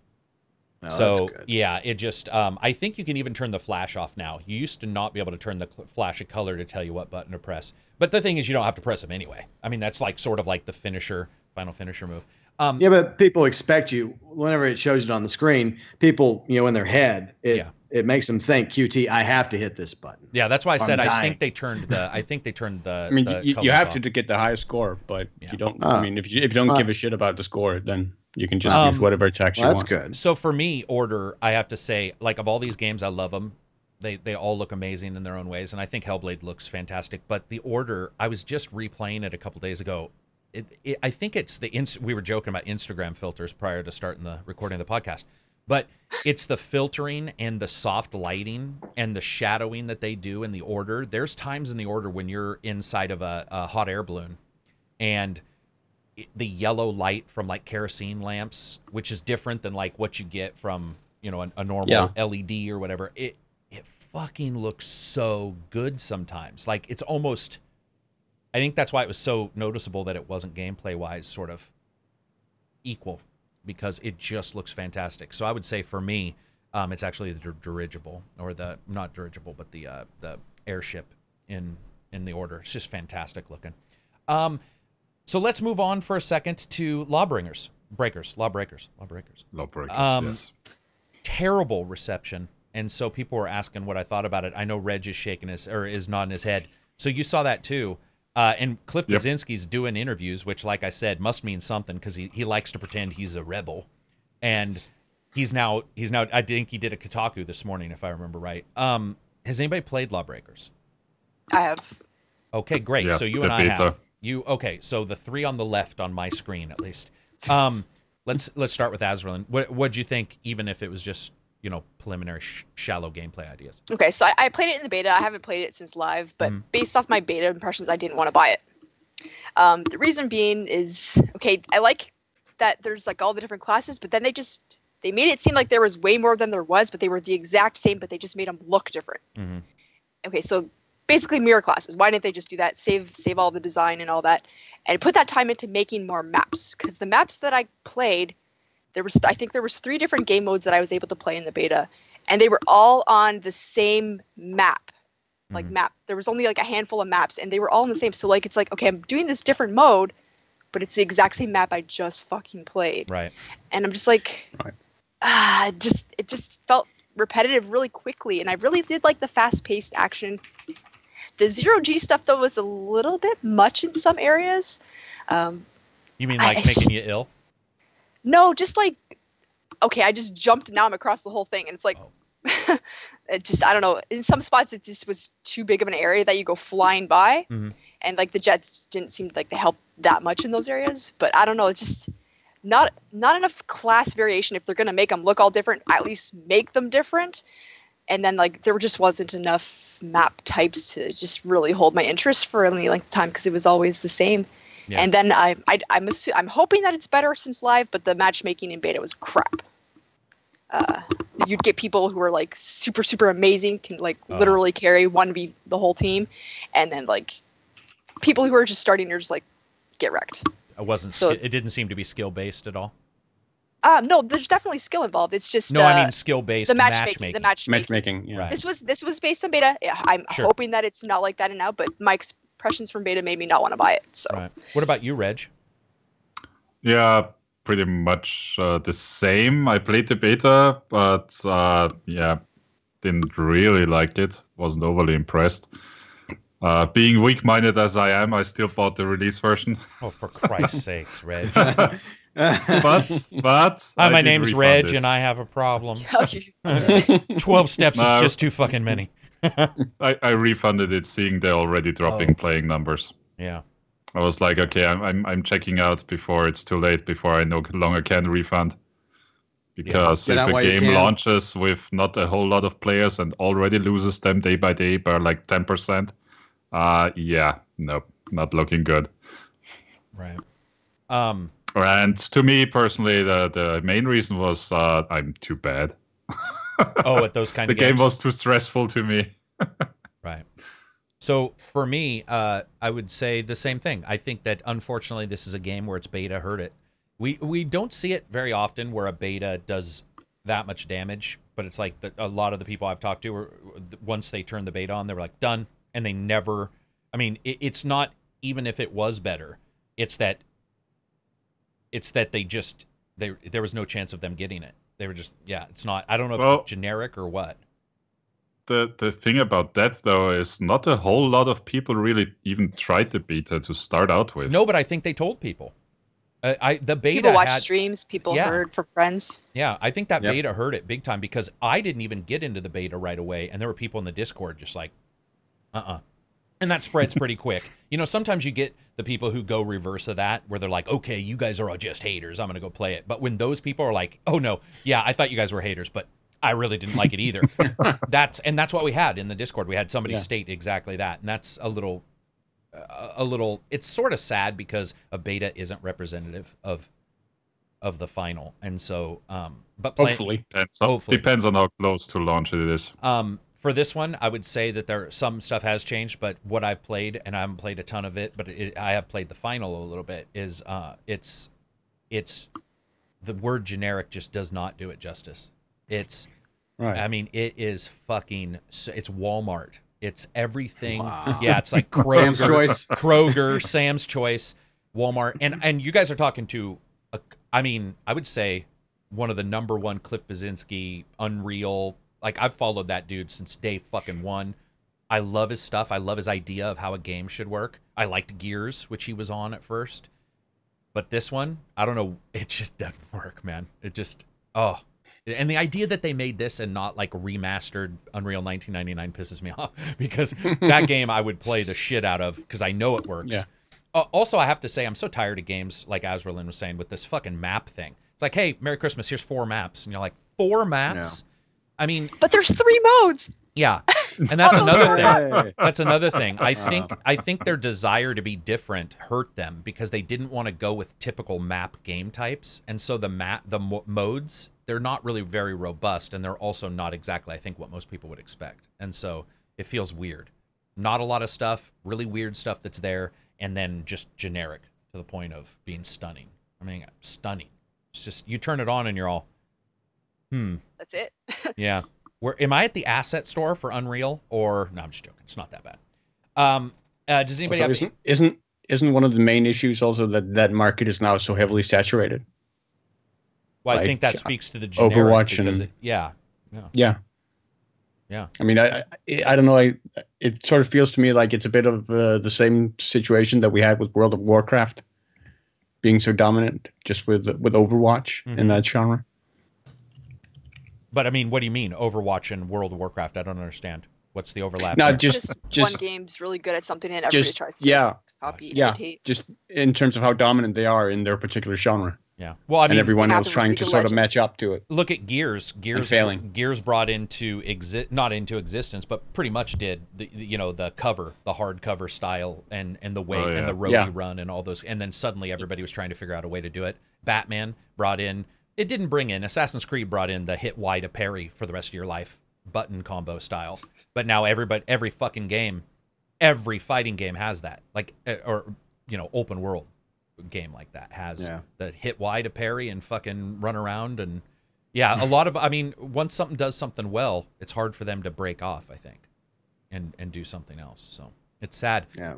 Oh, so yeah, it just I think you can even turn the flash off now. You used to not be able to turn the flash of color to tell you what button to press. But the thing is, you don't have to press them anyway. I mean, that's like sort of like the final finisher move. Yeah, but people expect you whenever it shows it on the screen. People, in their head, it makes them think QT. I have to hit this button. Yeah, that's why I said I think they turned the. I mean, you have to get the highest score, but you don't. I mean, if you don't give a shit about the score, then you can just use whatever attacks you want. That's good. So for me, Order, I have to say, like of all these games, I love them. They all look amazing in their own ways, and I think Hellblade looks fantastic. But the Order, I was just replaying it a couple days ago. I think it's we were joking about Instagram filters prior to starting the recording of the podcast, but it's the filtering and the soft lighting and the shadowing that they do in the Order. There's times in the Order when you're inside of a hot air balloon, and the yellow light from like kerosene lamps, which is different than like what you get from a normal LED or whatever. It fucking looks so good sometimes. Like it's almost. I think that's why it was so noticeable that it wasn't gameplay-wise sort of equal, because it just looks fantastic. So I would say for me, it's actually the dirigible, or not dirigible, but the airship in the Order. It's just fantastic looking. So let's move on for a second to Lawbreakers. Yes. Terrible reception, and so people were asking what I thought about it. I know Reg is is nodding his head. So you saw that too. And Cliff Blazinski's doing interviews, which, like I said, must mean something because he likes to pretend he's a rebel. And he's now I think he did a Kotaku this morning, if I remember right. Has anybody played Lawbreakers? I have. Okay, great. Yeah, so you and I have. Okay, so the three on the left on my screen at least. Let's start with Azralynn. What'd you think, even if it was just preliminary shallow gameplay ideas? Okay, so I played it in the beta. I haven't played it since live, but based off my beta impressions, I didn't want to buy it. The reason being is, okay, I like that there's like all the different classes, but then they made it seem like there was way more than there was, but they were the exact same, but they just made them look different. Mm-hmm. Okay, so basically mirror classes. Why didn't they just do that? Save all the design and all that, and put that time into making more maps? Because the maps that I played, I think there was 3 different game modes that I was able to play in the beta, and they were all on the same map. Map. There was only like a handful of maps, and they were all in the same. So like it's like, okay, I'm doing this different mode, but it's the exact same map I just fucking played. Right. And I'm just like, it just felt repetitive really quickly, and I really did like the fast-paced action. The zero-G stuff though was a little bit much in some areas. You mean like making you ill? No, just like, okay, I just jumped, now I'm across the whole thing, and it's like, I don't know, in some spots it just was too big of an area that you go flying by, and like the jets didn't seem like to help that much in those areas, but I don't know, it's just not enough class variation. If they're going to make them look all different, at least make them different, and then like there just wasn't enough map types to just really hold my interest for any length of time, because it was always the same. Yeah. And then I'm hoping that it's better since live, but the matchmaking in beta was crap. You'd get people who are like super, super amazing, can like literally carry 1v the whole team, and then like people who are just starting, you're just like, get wrecked. It didn't seem to be skill based at all. No, there's definitely skill involved. It's just I mean skill based. The matchmaking. The matchmaking. Yeah. Right. This was based on beta. Yeah, I'm hoping that it's not like that now, but my impressions from beta made me not want to buy it. So. Right. What about you, Reg? Yeah, pretty much the same. I played the beta, but didn't really like it. Wasn't overly impressed. Being weak-minded as I am, I still bought the release version. Oh, for Christ's sakes, Reg. but my name's Reg, and I have a problem. 12 steps is just too fucking many. I refunded it, seeing they're already dropping playing numbers. Yeah. I was like, okay, I'm checking out before it's too late, before I no longer can refund. Because if a game launches with not a whole lot of players and already loses them day by day by like 10%, nope, not looking good. Right. And to me personally, the main reason was I'm too bad. At those kind of games? The game was too stressful to me. Right. So for me, I would say the same thing. I think that unfortunately this is a game where its beta hurt it. We don't see it very often where a beta does that much damage, but it's like a lot of the people I've talked to, once they turn the beta on, they were like, done. And they never, I mean, it's not even if it was better. It's that they just, there was no chance of them getting it. They were just, it's not, I don't know if it's generic or what. The thing about that, though, is not a whole lot of people really even tried the beta to start out with. No, but I think they told people. The beta people watched streams, people heard from friends. Yeah, I think that beta hurt it big time because I didn't even get into the beta right away, and there were people in the Discord just like, and that spreads pretty quick. You know, sometimes you get the people who go reverse of that, where they're like, okay, you guys are all just haters, I'm going to go play it. But when those people are like, oh no, yeah, I thought you guys were haters, but I really didn't like it either. That's what we had in the Discord. We had somebody state exactly that, and that's a little. It's sort of sad because a beta isn't representative of the final, and so but hopefully depends on how close to launch it is. For this one, I would say that some stuff has changed, but what I've played, and I haven't played a ton of it, but I have played the final a little bit, is it's the word generic just does not do it justice. It's right. I mean, it is fucking, it's Walmart. It's everything. Wow. Yeah, it's like Kroger, Sam's Choice, Walmart. And you guys are talking to, I would say one of the #1 Cliff Basinski, Unreal. Like, I've followed that dude since day fucking one. I love his stuff. I love his idea of how a game should work. I liked Gears, which he was on at first. But this one, I don't know. It just doesn't work, man. It just, And the idea that they made this and not like remastered Unreal 1999 pisses me off, because that game I would play the shit out of because I know it works. Yeah. Also, I have to say, I'm so tired of games like Azralynn was saying with this fucking map thing. It's like, hey, Merry Christmas, here's 4 maps. And you're like, 4 maps? Yeah. I mean... But there's 3 modes! Yeah. And that's another thing. That's another thing. I think their desire to be different hurt them because they didn't want to go with typical map game types. And so the modes... they're not really very robust, and they're also not exactly, I think, what most people would expect. And so it feels weird. Not a lot of stuff, really weird stuff that's there, and then just generic to the point of being stunning. I mean, stunning. It's just, you turn it on and you're all, That's it. Yeah. Am I at the asset store for Unreal? Or, no, I'm just joking. It's not that bad. Does anybody have... Isn't one of the main issues also that market is now so heavily saturated? Well, I think that speaks to the generic. Overwatch and yeah. I mean, I don't know. It sort of feels to me like it's a bit of the same situation that we had with World of Warcraft being so dominant, just with Overwatch in that genre. But I mean, what do you mean, Overwatch and World of Warcraft? I don't understand. What's the overlap? No, just one game's really good at something and everybody tries to copy, imitate. Just in terms of how dominant they are in their particular genre. Yeah. Well, I mean, and everyone else trying to sort of match up to it. Look at Gears. Gears brought into not into existence, but pretty much did the cover, the hardcover style, and the way and the roadie run and all those. And then suddenly everybody was trying to figure out a way to do it. Batman brought in. It didn't bring in. Assassin's Creed brought in the hit Y to parry for the rest of your life button combo style. But now every fucking game, every fighting game has that. Like open world game like that has the hit Y to parry and fucking run around. And a lot of, I mean, once something does something well, it's hard for them to break off, I think, and do something else. So it's sad. Yeah.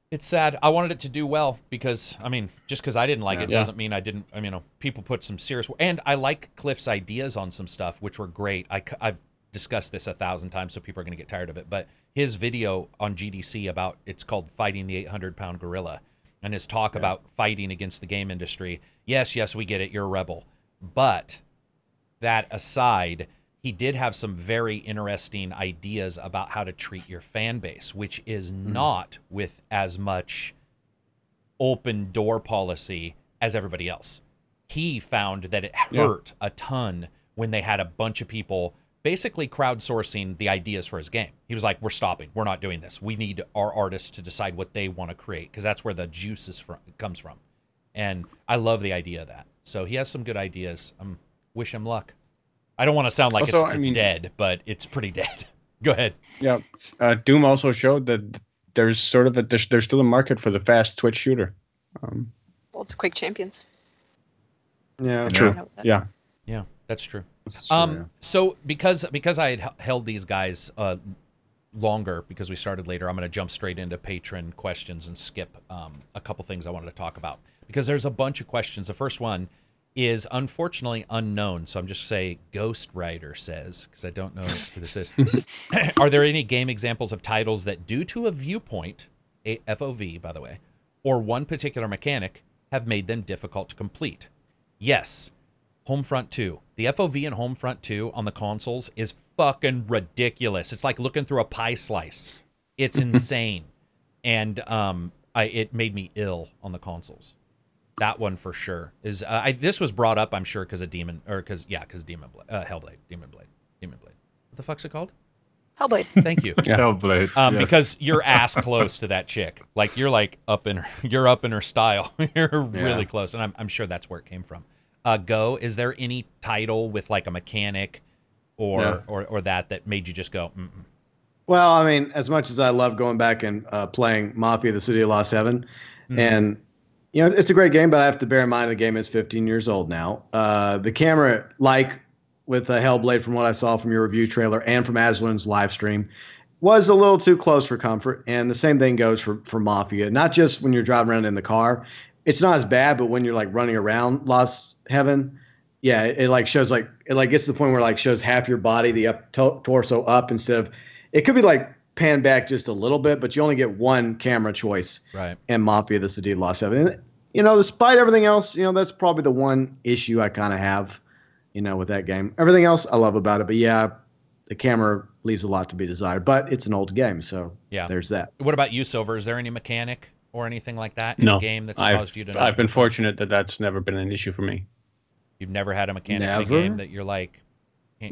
It's sad. I wanted it to do well because, I mean, just because I didn't like it doesn't mean I didn't. I mean, people put some serious, and I like Cliff's ideas on some stuff, which were great. I've discussed this 1,000 times, so people are going to get tired of it. But his video on GDC about, it's called Fighting the 800-Pound Gorilla, and his talk about fighting against the game industry. Yes, we get it. You're a rebel. But that aside, he did have some very interesting ideas about how to treat your fan base, which is not with as much open door policy as everybody else. he found that it hurt a ton when they had a bunch of people basically crowdsourcing the ideas for his game. He was like, we're stopping. We're not doing this. We need our artists to decide what they want to create, because that's where the juice comes from. And I love the idea of that. So he has some good ideas. Wish him luck. I don't want to sound like it's dead, but it's pretty dead. Go ahead. Yeah. Doom also showed that there's sort of there's still a market for the fast Twitch shooter. Well, it's Quake Champions. Yeah. True. Yeah. Yeah, that's true. True. So because I had held these guys longer because we started later, I'm going to jump straight into patron questions and skip a couple things I wanted to talk about, because there's a bunch of questions. The first one is unfortunately unknown, so I'm just say Ghost Rider says, because I don't know who this is. Are there any game examples of titles that, due to a viewpoint, a FOV by the way, or one particular mechanic, have made them difficult to complete? Yes. Homefront 2. The FOV in Homefront 2 on the consoles is fucking ridiculous. It's like looking through a pie slice. It's insane. And it made me ill on the consoles. That one for sure is. This was brought up, I'm sure, because of Hellblade. Demon Blade. What the fuck's it called? Hellblade. Thank you. Hellblade. Yes. Because you're ass close to that chick. Like you're up in her style. You're really close, and I'm sure that's where it came from. Go. Is there any title with like a mechanic or that made you just go? Mm-mm. Well, I mean, as much as I love going back and playing Mafia: The City of Lost Heaven, and you know, it's a great game, but I have to bear in mind the game is 15 years old now. The camera, like with Hellblade, from what I saw from your review trailer and from Azralynn's live stream, was a little too close for comfort. And the same thing goes for Mafia. Not just when you're driving around in the car. It's not as bad, but when you're like running around Lost Heaven, yeah, it like shows like it like gets to the point where it like shows half your body, the torso up, instead of, it could be like pan back just a little bit, but you only get one camera choice. Right. And Mafia: The City of Lost Heaven. And, you know, despite everything else, you know, that's probably the one issue I kind of have, you know, with that game. Everything else I love about it, but yeah, the camera leaves a lot to be desired. But it's an old game, so yeah, there's that. What about you, Silver? Is there any mechanic or anything like that in a game that's caused you to? I've been fortunate that that's never been an issue for me. You've never had a mechanic in a game that you're like.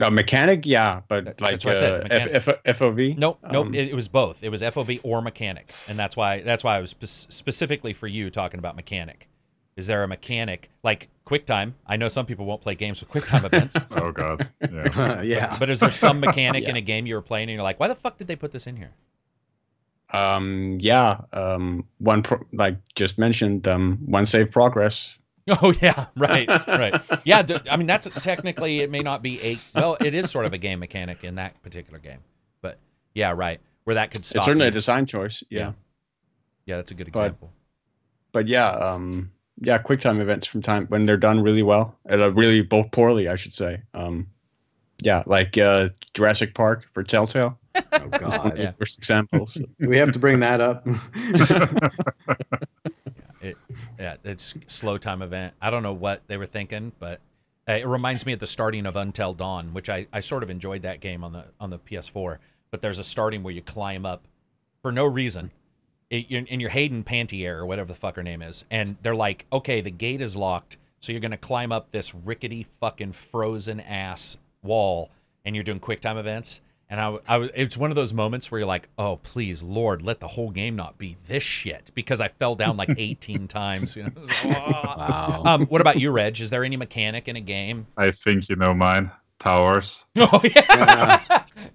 A mechanic, yeah, but like FOV. Nope. It was both. It was FOV or mechanic, and that's why I was specifically for you talking about mechanic. Is there a mechanic like QuickTime? I know some people won't play games with QuickTime events. So. Oh god, yeah. Yeah. But is there some mechanic in a game you were playing and you're like, why the fuck did they put this in here? Like just mentioned, one save progress. Oh yeah, right. Yeah, I mean that's technically, it may not be it is sort of a game mechanic in that particular game, but yeah, right, where that could stop. It's certainly a design choice. Yeah, that's a good example. But QuickTime events from time when they're done really well, really both poorly, I should say. Like Jurassic Park for Telltale. Oh god, worst examples. We have to bring that up. It's slow time event. I don't know what they were thinking, but it reminds me of the starting of Until Dawn, which I sort of enjoyed that game on the PS4. But there's a starting where you climb up for no reason, in your Hayden Pantier or whatever the fuck her name is, and they're like, okay, the gate is locked, so you're gonna climb up this rickety fucking frozen ass wall, and you're doing QuickTime events. And it's one of those moments where you're like, oh, please, Lord, let the whole game not be this shit, because I fell down like 18 times. You know? Wow. What about you, Reg? Is there any mechanic in a game? I think you know mine. Towers. Oh,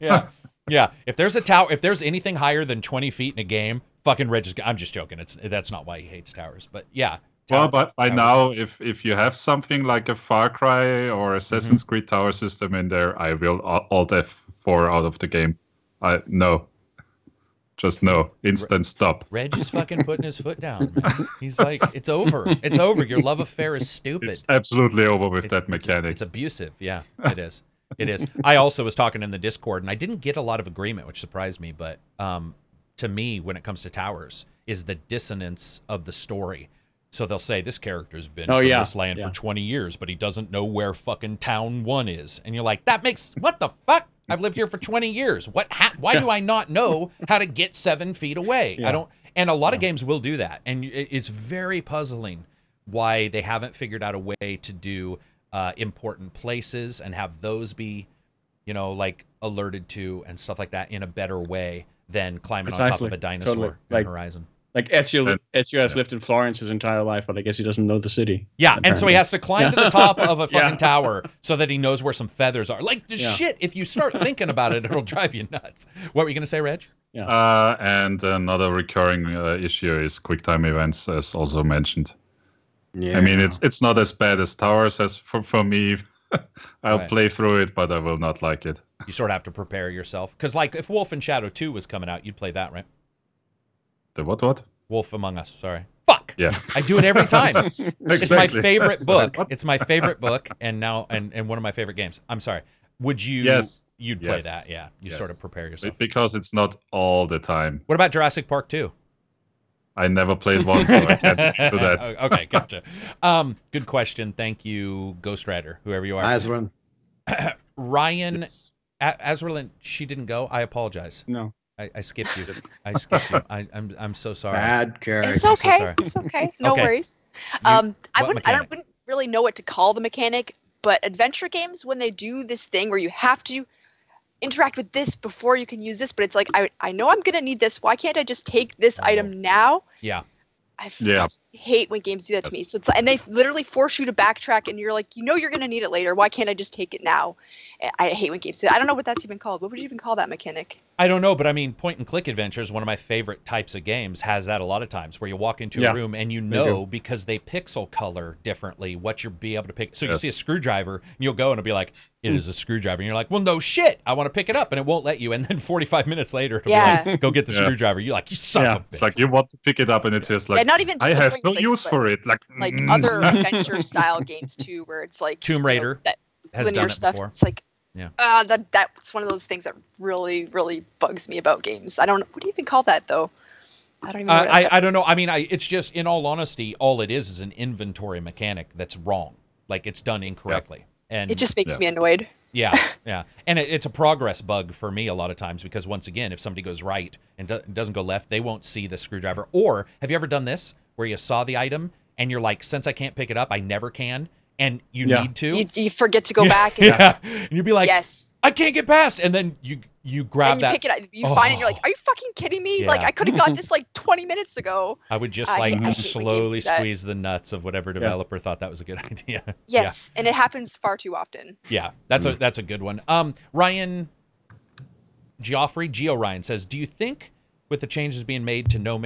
yeah. Yeah. If there's a tower, if there's anything higher than 20 feet in a game, fucking Reg is, I'm just joking. That's not why he hates towers. But yeah. Well, but by now, if you have something like a Far Cry or Assassin's Creed tower system in there, I will alt F4 out of the game. No. Just no. Instant stop. Reg is fucking putting his foot down, man. He's like, it's over. It's over. Your love affair is stupid. It's absolutely over with that mechanic. It's abusive. Yeah, it is. It is. I also was talking in the Discord, and I didn't get a lot of agreement, which surprised me. But to me, when it comes to towers, is the dissonance of the story. So they'll say, this character's been in this land for 20 years, but he doesn't know where fucking town 1 is. And you're like, what the fuck? I've lived here for 20 years. Why do I not know how to get 7 feet away? I don't. And a lot of games will do that. And it's very puzzling why they haven't figured out a way to do important places and have those be, like alerted to and stuff like that in a better way than climbing on top of a dinosaur in Horizon. Like Ezio has lived in Florence his entire life, but I guess he doesn't know the city. Yeah, apparently. And so he has to climb to the top of a fucking tower so that he knows where some feathers are. Like, shit, if you start thinking about it, it'll drive you nuts. What were you going to say, Reg? Yeah. And another recurring issue is QuickTime events, as also mentioned. Yeah. I mean, it's not as bad as Towers as for me. I'll play through it, but I will not like it. You sort of have to prepare yourself. Because, like, if Wolf and Shadow 2 was coming out, you'd play that, right? The what? Wolf Among Us, sorry. Fuck! Yeah. I do it every time. Exactly. It's my favorite book. It's my favorite book, and now and one of my favorite games. I'm sorry. Would you... Yes. You'd play that, yeah. You sort of prepare yourself. Because it's not all the time. What about Jurassic Park 2? I never played one, so I can't speak to that. Okay, gotcha. Good question. Thank you, Ghost Rider, whoever you are. Azralynn. Ryan, yes. Azralynn, she didn't go. I apologize. No. I skipped you. I'm so sorry. Bad character. It's okay. So it's okay. No worries. I wouldn't really know what to call the mechanic, but adventure games, when they do this thing where you have to interact with this before you can use this, but it's like, I know I'm gonna need this. Why can't I just take this item now? Yeah. I hate when games do that to me. So and they literally force you to backtrack, and you're like, you're gonna need it later. Why can't I just take it now? I hate when games do that. I don't know what that's even called. What would you even call that mechanic? I don't know, but I mean, point and click adventures, one of my favorite types of games, has that a lot of times, where you walk into a room and because they pixel color differently what you'll be able to pick. So you see a screwdriver, and you'll go and it'll be like, it is a screwdriver, and you're like, well, no shit, I want to pick it up, and it won't let you. And then 45 minutes later, it'll be like, go get the screwdriver. You're like, you son of a bitch. It's like you want to pick it up, and it's just like, not even I have no use for it. Like other adventure style games too, where it's like Tomb Raider has linear done it stuff. before. It's like, that's one of those things that really, really bugs me about games. I don't know. What do you even call that though? I don't even know. I don't know. I mean, it's just, in all honesty, all it is an inventory mechanic that's wrong. Like, it's done incorrectly. And it just makes me annoyed. Yeah. And it's a progress bug for me a lot of times, because once again, if somebody goes right and doesn't go left, they won't see the screwdriver. Or have you ever done this where you saw the item and you're like, since I can't pick it up, I never can, and you need to. You forget to go back. And, and you'd be like, I can't get past, and then you grab and that. Pick it up. You find it, and you're like, are you fucking kidding me? Yeah. Like, I could have got this like 20 minutes ago. I would just slowly squeeze the nuts of whatever developer thought that was a good idea. Yes, and it happens far too often. Yeah, that's a good one. Ryan Geo Ryan says, do you think with the changes being made to No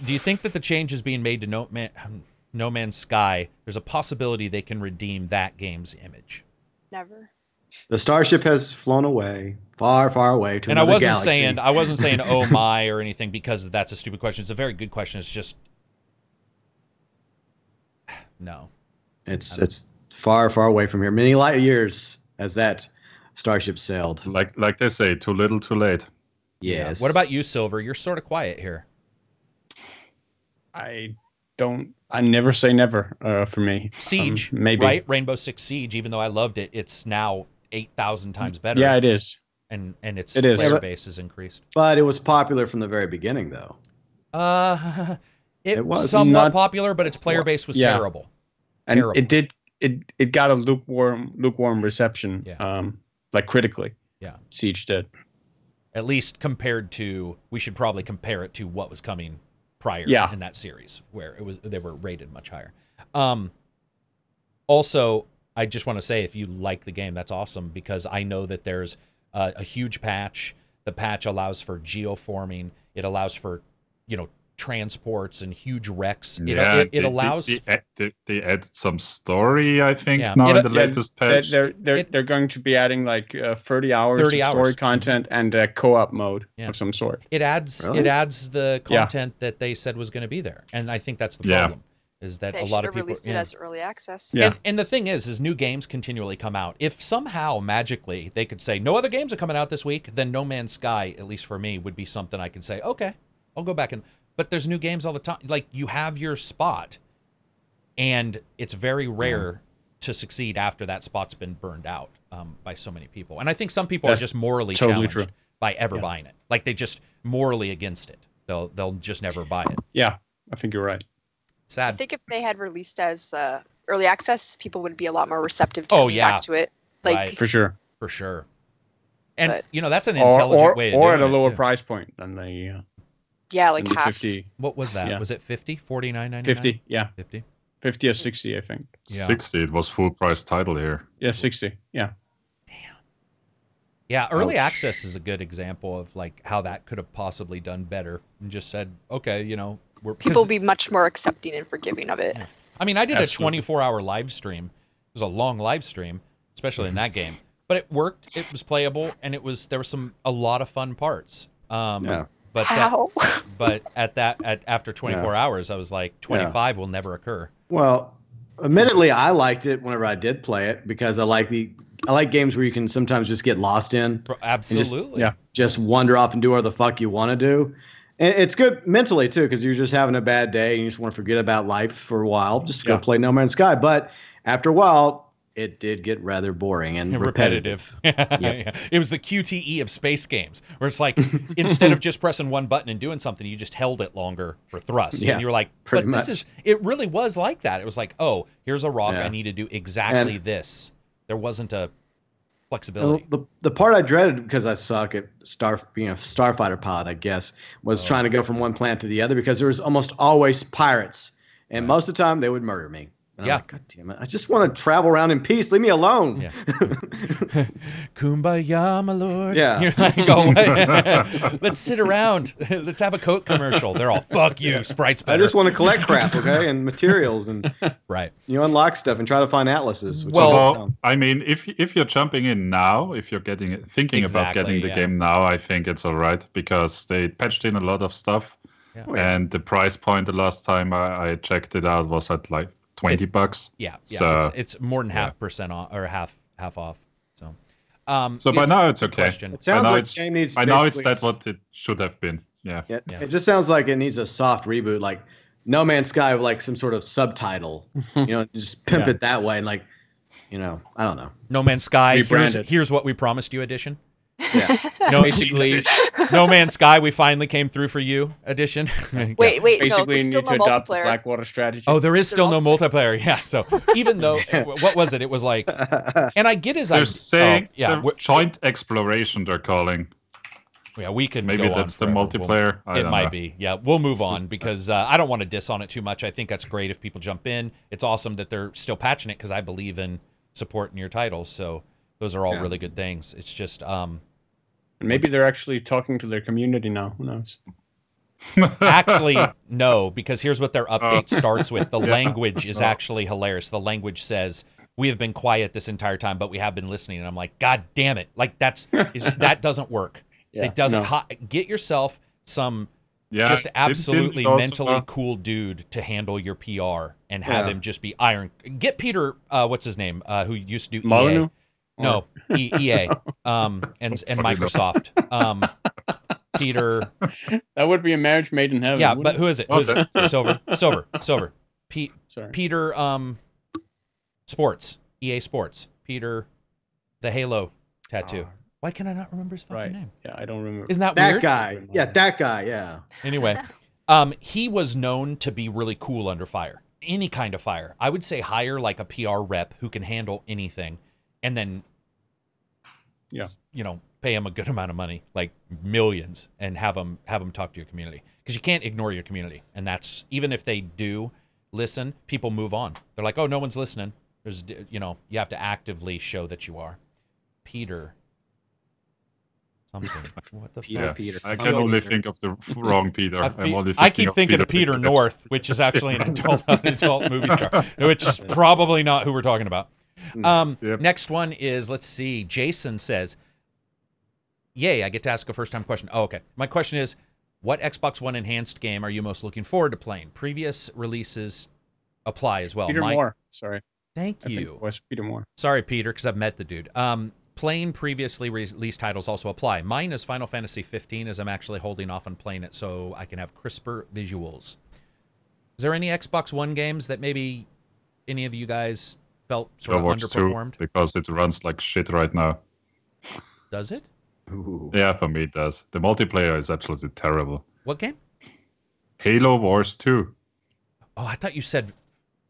Do you think that the changes being made to No Man's Sky, there's a possibility they can redeem that game's image? Never. The starship has flown away, far, far away to another galaxy. I wasn't saying oh my or anything because that's a stupid question. It's a very good question. It's just no. It's far, far away from here. Many light years as that starship sailed. Like they say, too little, too late. Yes. What about you, Silver? You're sort of quiet here. I never say never for me. Siege, maybe. Right? Rainbow Six Siege, even though I loved it, it's now 8,000 times better. Yeah, it is. And its player base has increased. But it was popular from the very beginning, though. It was somewhat popular, but its player base was terrible. And it got a lukewarm reception, like critically. Yeah. Siege did. At least we should probably compare it to what was coming prior in that series, where they were rated much higher. Also, I just want to say, if you like the game, that's awesome, because I know that there's a huge patch. The patch allows for geoforming. It allows for, transports and huge wrecks. It allows. They add some story, I think, now in the latest patch. They're going to be adding like 30 hours of story content and a co-op mode of some sort. It adds the content that they said was going to be there, and I think that's the problem. Is that they a lot of people released it as early access. Yeah. And the thing is new games continually come out. If somehow magically they could say no other games are coming out this week, then No Man's Sky, at least for me, would be something I can say, okay, I'll go back and. But there's new games all the time. Like, you have your spot, and it's very rare to succeed after that spot's been burned out by so many people. And I think some people are just morally challenged by ever buying it. Like, they just morally against it. They'll just never buy it. Yeah. I think you're right. Sad. I think if they had released as early access, people would be a lot more receptive to coming back to it. Like right. for sure. And that's an intelligent way of doing it. Or at a lower price point than the like half. 50. What was that? Yeah. Was it 50? $49.99? 50, yeah. 50. 50 or 60, I think. Yeah. 60, it was full price title here. Yeah, 60. Yeah. Damn. Yeah, early access is a good example of like how that could have possibly done better and just said, okay, people will be much more accepting and forgiving of it. Yeah. I mean, I did a 24-hour live stream. It was a long live stream, especially in that game. But it worked. It was playable, and there were a lot of fun parts. But after 24 hours, I was like, 25 will never occur. Well, admittedly, I liked it whenever I did play it because I like games where you can sometimes just get lost in. Absolutely. Just wander off and do whatever the fuck you want to do. And it's good mentally, too, because you're just having a bad day and you just want to forget about life for a while. Just go play No Man's Sky. But after a while, it did get rather boring and repetitive. Yep. It was the QTE of space games, where it's like, instead of just pressing one button and doing something, you just held it longer for thrust. And you were like, it really was like that. It was like, oh, here's a rock. I need to do exactly this. There wasn't a flexibility. The part I dreaded because I suck at being a starfighter pilot, I guess, was trying to go from one planet to the other because there was almost always pirates, and most of the time they would murder me. And I'm like, God damn it! I just want to travel around in peace. Leave me alone. Yeah. Kumbaya, my lord. Yeah. You're like, oh, let's sit around. Let's have a Coke commercial. They're all, fuck you, Sprite's better. I just want to collect crap, okay, and materials, and right. You unlock stuff and try to find atlases. Well, I mean, if you're jumping in now, if you're thinking about getting the game now, I think it's all right because they patched in a lot of stuff, and the price point the last time I checked it out was at like $20. Yeah. So, it's more than half percent off or half off. So, by now it's okay. It sounds like the game needs. By now it's what it should have been. Yeah. It just sounds like it needs a soft reboot, like No Man's Sky, with like some sort of subtitle. Just pimp it that way, and like, I don't know. No Man's Sky. Here's what we promised you edition. Yeah. Basically, No Man's Sky, we finally came through for you edition. Wait. Basically, you need to adopt the Blackwater strategy. Oh, there is still no multiplayer. Yeah. So even though, what was it? It was like, and I get they're saying joint exploration. They're calling. Yeah, we can. Maybe that's the multiplayer. It might be. Yeah, we'll move on because I don't want to diss on it too much. I think that's great if people jump in. It's awesome that they're still patching it because I believe in supporting your titles. So those are all really good things. It's just. Maybe they're actually talking to their community now. Who knows? Actually, no, because here's what their update starts with. The language is actually hilarious. The language says, "We have been quiet this entire time, but we have been listening." And I'm like, God damn it! Like that doesn't work. It doesn't. Get yourself some just absolutely mentally cool dude to handle your PR and have him just be iron. Get Peter, what's his name, who used to do Molyneux? EA. No, EA, and Microsoft. Peter. That would be a marriage made in heaven. Yeah, but who is it? Who is it? Silver. Peter. Sports. EA Sports. Peter, the Halo tattoo. Why can I not remember his fucking name? Yeah, I don't remember. Isn't that weird? That guy. Yeah, that guy. Yeah. Anyway, he was known to be really cool under fire. Any kind of fire. I would say hire like a PR rep who can handle anything. And then, pay him a good amount of money, like millions, and have them talk to your community. Because you can't ignore your community. And that's, even if they do listen, people move on. They're like, oh, no one's listening. There's, you have to actively show that you are. Peter. Something. What the fuck? Peter. I can only think of the wrong Peter. I keep thinking of Peter North, which is actually an adult movie star, which is probably not who we're talking about. Next one is, let's see. Jason says, yay, I get to ask a first-time question. Oh, okay. My question is, what Xbox One enhanced game are you most looking forward to playing? Previous releases apply as well. Peter Moore. Sorry. Thank you. I think it was Peter Moore. Sorry, Peter, because I've met the dude. Playing previously released titles also apply. Mine is Final Fantasy 15, as I'm actually holding off on playing it so I can have crisper visuals. Is there any Xbox One games that maybe any of you guys felt sort of underperformed? 2, because it runs like shit right now. Does it? Ooh. Yeah, for me it does. The multiplayer is absolutely terrible. What game? Halo Wars 2. Oh, I thought you said.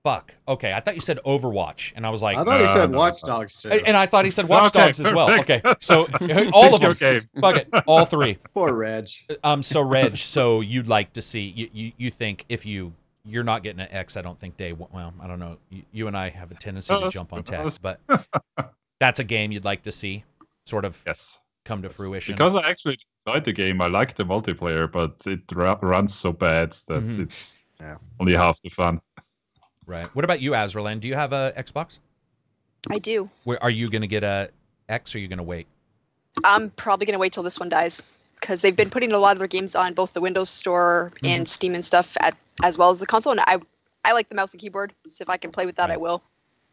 Fuck. Okay, I thought you said Overwatch, and I was like, I thought he said Watch Dogs too. And I thought he said Watch Dogs as well. Okay, so all of them. Okay. Fuck it, all three. Poor Reg. So Reg, so you'd like to see you think if you're not getting an X, I don't think day one. Well, I don't know. You and I have a tendency to jump on tech, but that's a game you'd like to see sort of come to fruition. Because I actually enjoyed the game. I like the multiplayer, but it runs so bad that it's only half the fun. Right. What about you, Azralynn? Do you have a Xbox? I do. Where are you going to get a X, or are you going to wait? I'm probably going to wait till this one dies, because they've been putting a lot of their games on both the Windows Store and Steam and stuff, as well as the console. And I like the mouse and keyboard, so if I can play with that, I will.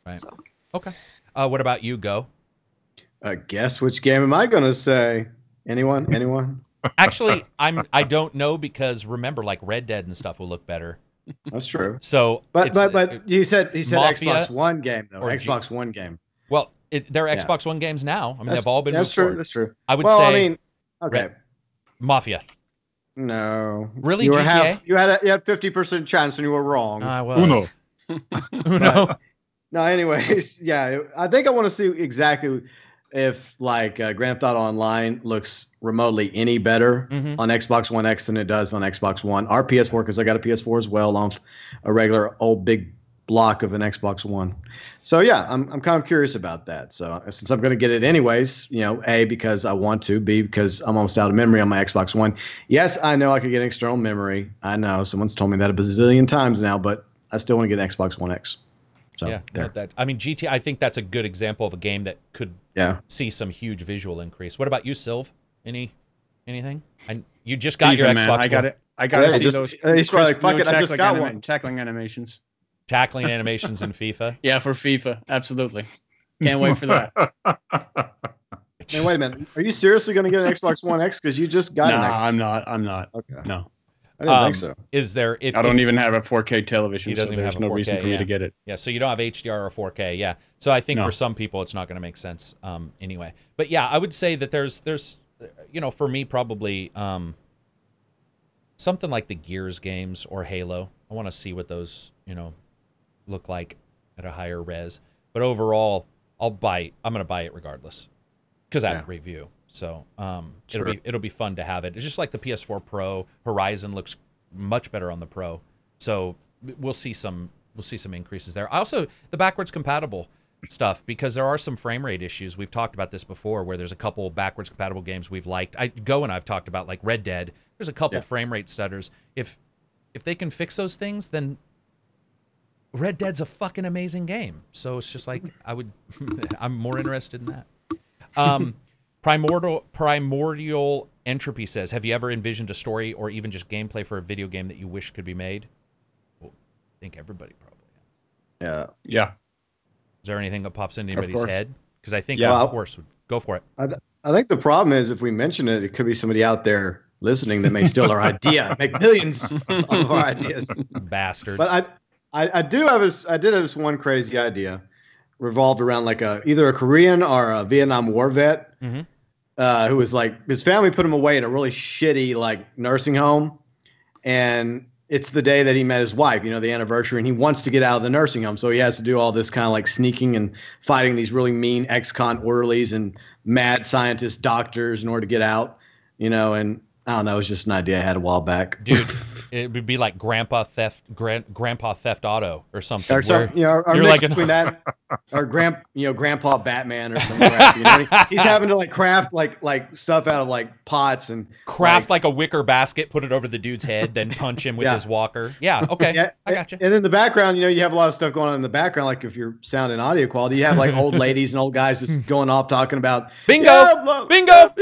Right. So. Okay. What about you, Go? Guess which game am I going to say? Anyone? Actually, I don't know, because remember, like Red Dead and stuff will look better. That's true. So, but he said Mafia, Xbox One game though. Xbox One game. Well, they're Xbox One games now. I mean, they've all been. That's true. That's true. I would say. Okay. Mafia. No. Really, GTA? You had 50% chance and you were wrong. I was. Uno. No. Anyways, yeah. I think I want to see exactly if like Grand Theft Auto Online looks remotely any better on Xbox One X than it does on Xbox One or PS4, because I got a PS4 as well on a regular old big block of an Xbox One. So yeah, I'm kind of curious about that. So since I'm going to get it anyways, A, because I want to, B, because I'm almost out of memory on my Xbox One. Yes, I know I could get external memory. I know someone's told me that a bazillion times now, but I still want to get an Xbox One X. So yeah, I mean, GTA, I think that's a good example of a game that could see some huge visual increase. What about you, Sylv? Anything? You just got your Xbox. Man. I got it. I got to see those. He's probably like, fuck it, I just got one. Tackling animations. Tackling animations in FIFA? Yeah, for FIFA. Absolutely. Can't wait for that. Man, wait a minute. Are you seriously going to get an Xbox One X? Because you just got an Xbox. I'm not. Okay. No. I didn't think so. Is there? I don't even have a 4K television, so there's no 4K, reason for me to get it. Yeah, so you don't have HDR or 4K. Yeah, so I think for some people it's not going to make sense anyway. But yeah, I would say that there's for me probably something like the Gears games or Halo. I want to see what those look like at a higher res. But overall, I'm going to buy it regardless because I have a review. So it'll be fun to have it. It's just like the PS4 Pro. Horizon looks much better on the Pro. So we'll see some increases there. Also, the backwards compatible stuff, because there are some frame rate issues. We've talked about this before, where there's a couple backwards compatible games we've liked. Go and I've talked about, like Red Dead. There's a couple frame rate stutters. If they can fix those things, then Red Dead's a fucking amazing game. So it's just like I'm more interested in that. Primordial Entropy says, have you ever envisioned a story or even just gameplay for a video game that you wish could be made? Well, I think everybody probably has. Yeah. Is there anything that pops into anybody's head? Because I think, of course, go for it. I think the problem is if we mention it, it could be somebody out there listening that may steal our idea, make millions of our ideas. Bastards. But I did have this one crazy idea revolved around like either a Korean or a Vietnam War vet who was like, his family put him away in a really shitty like nursing home, and it's the day that he met his wife, the anniversary, and he wants to get out of the nursing home, so he has to do all this kind of like sneaking and fighting these really mean ex-con orderlies and mad scientist doctors in order to get out, and I don't know, it was just an idea I had a while back. Dude, it would be like Grandpa Theft Auto or something. Or something, or you're mix between that or Grandpa Batman or something. He's having to like craft like stuff out of like pots and craft like a wicker basket, put it over the dude's head, then punch him with his walker. Yeah, okay, yeah, I gotcha. And in the background, you have a lot of stuff going on in the background. Like if you're sound and audio quality, you have like old ladies and old guys just going off talking about bingo. Bingo.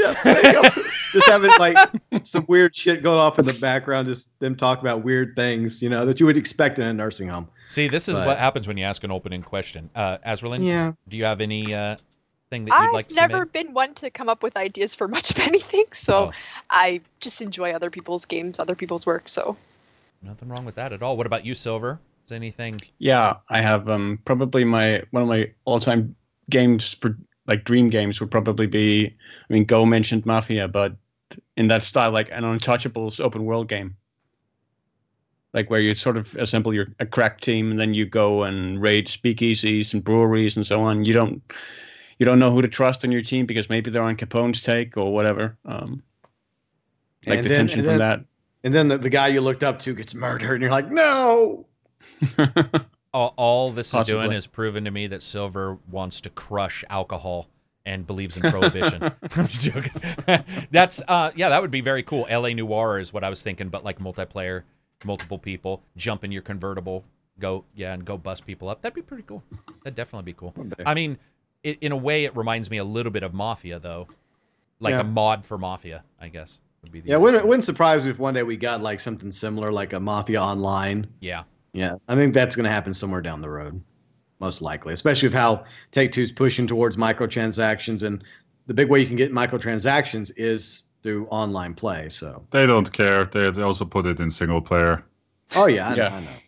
Just having like some weird shit going off in the background, just them talk about weird things, that you would expect in a nursing home. See, this is what happens when you ask an opening question. Azralynn, do you have any thing that you'd like to say? I've never been one to come up with ideas for much of anything, so I just enjoy other people's games, other people's work. So nothing wrong with that at all. What about you, Silver? Is anything? Yeah, I have probably one of my all-time games for like dream games would probably be. I mean, Go mentioned Mafia, but in that style, like an Untouchables open world game. like where you sort of assemble a crack team and then you go and raid speakeasies and breweries and so on. You don't know who to trust on your team because maybe they're on Capone's take or whatever. Like the tension from that. And then the guy you looked up to gets murdered, and you're like, no. All this is doing is proving to me that Silver wants to crush alcohol and believes in prohibition. I'm just joking. That's that would be very cool. LA Noire is what I was thinking, but like multiplayer, multiple people, jump in your convertible, go bust people up. That'd be pretty cool. That'd definitely be cool. I mean, in a way, it reminds me a little bit of Mafia, though, like a mod for Mafia, I guess. Would be it wouldn't surprise me if one day we got like something similar, like a Mafia Online. Yeah. I think that's going to happen somewhere down the road. Most likely, especially with how Take-Two's pushing towards microtransactions, and the big way you can get microtransactions is through online play. So they don't care. They also put it in single player. Oh yeah,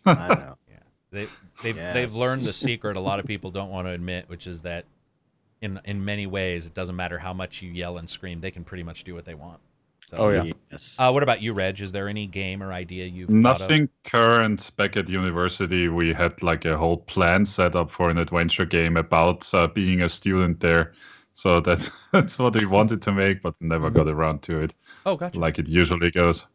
I know. They've learned the secret a lot of people don't want to admit, which is that in many ways it doesn't matter how much you yell and scream, they can pretty much do what they want. So, Yes. What about you, Reg? Is there any game or idea you've Nothing current. Back at university, we had like a whole plan set up for an adventure game about being a student there. So that's what we wanted to make, but never got around to it. Oh, gotcha. Like it usually goes.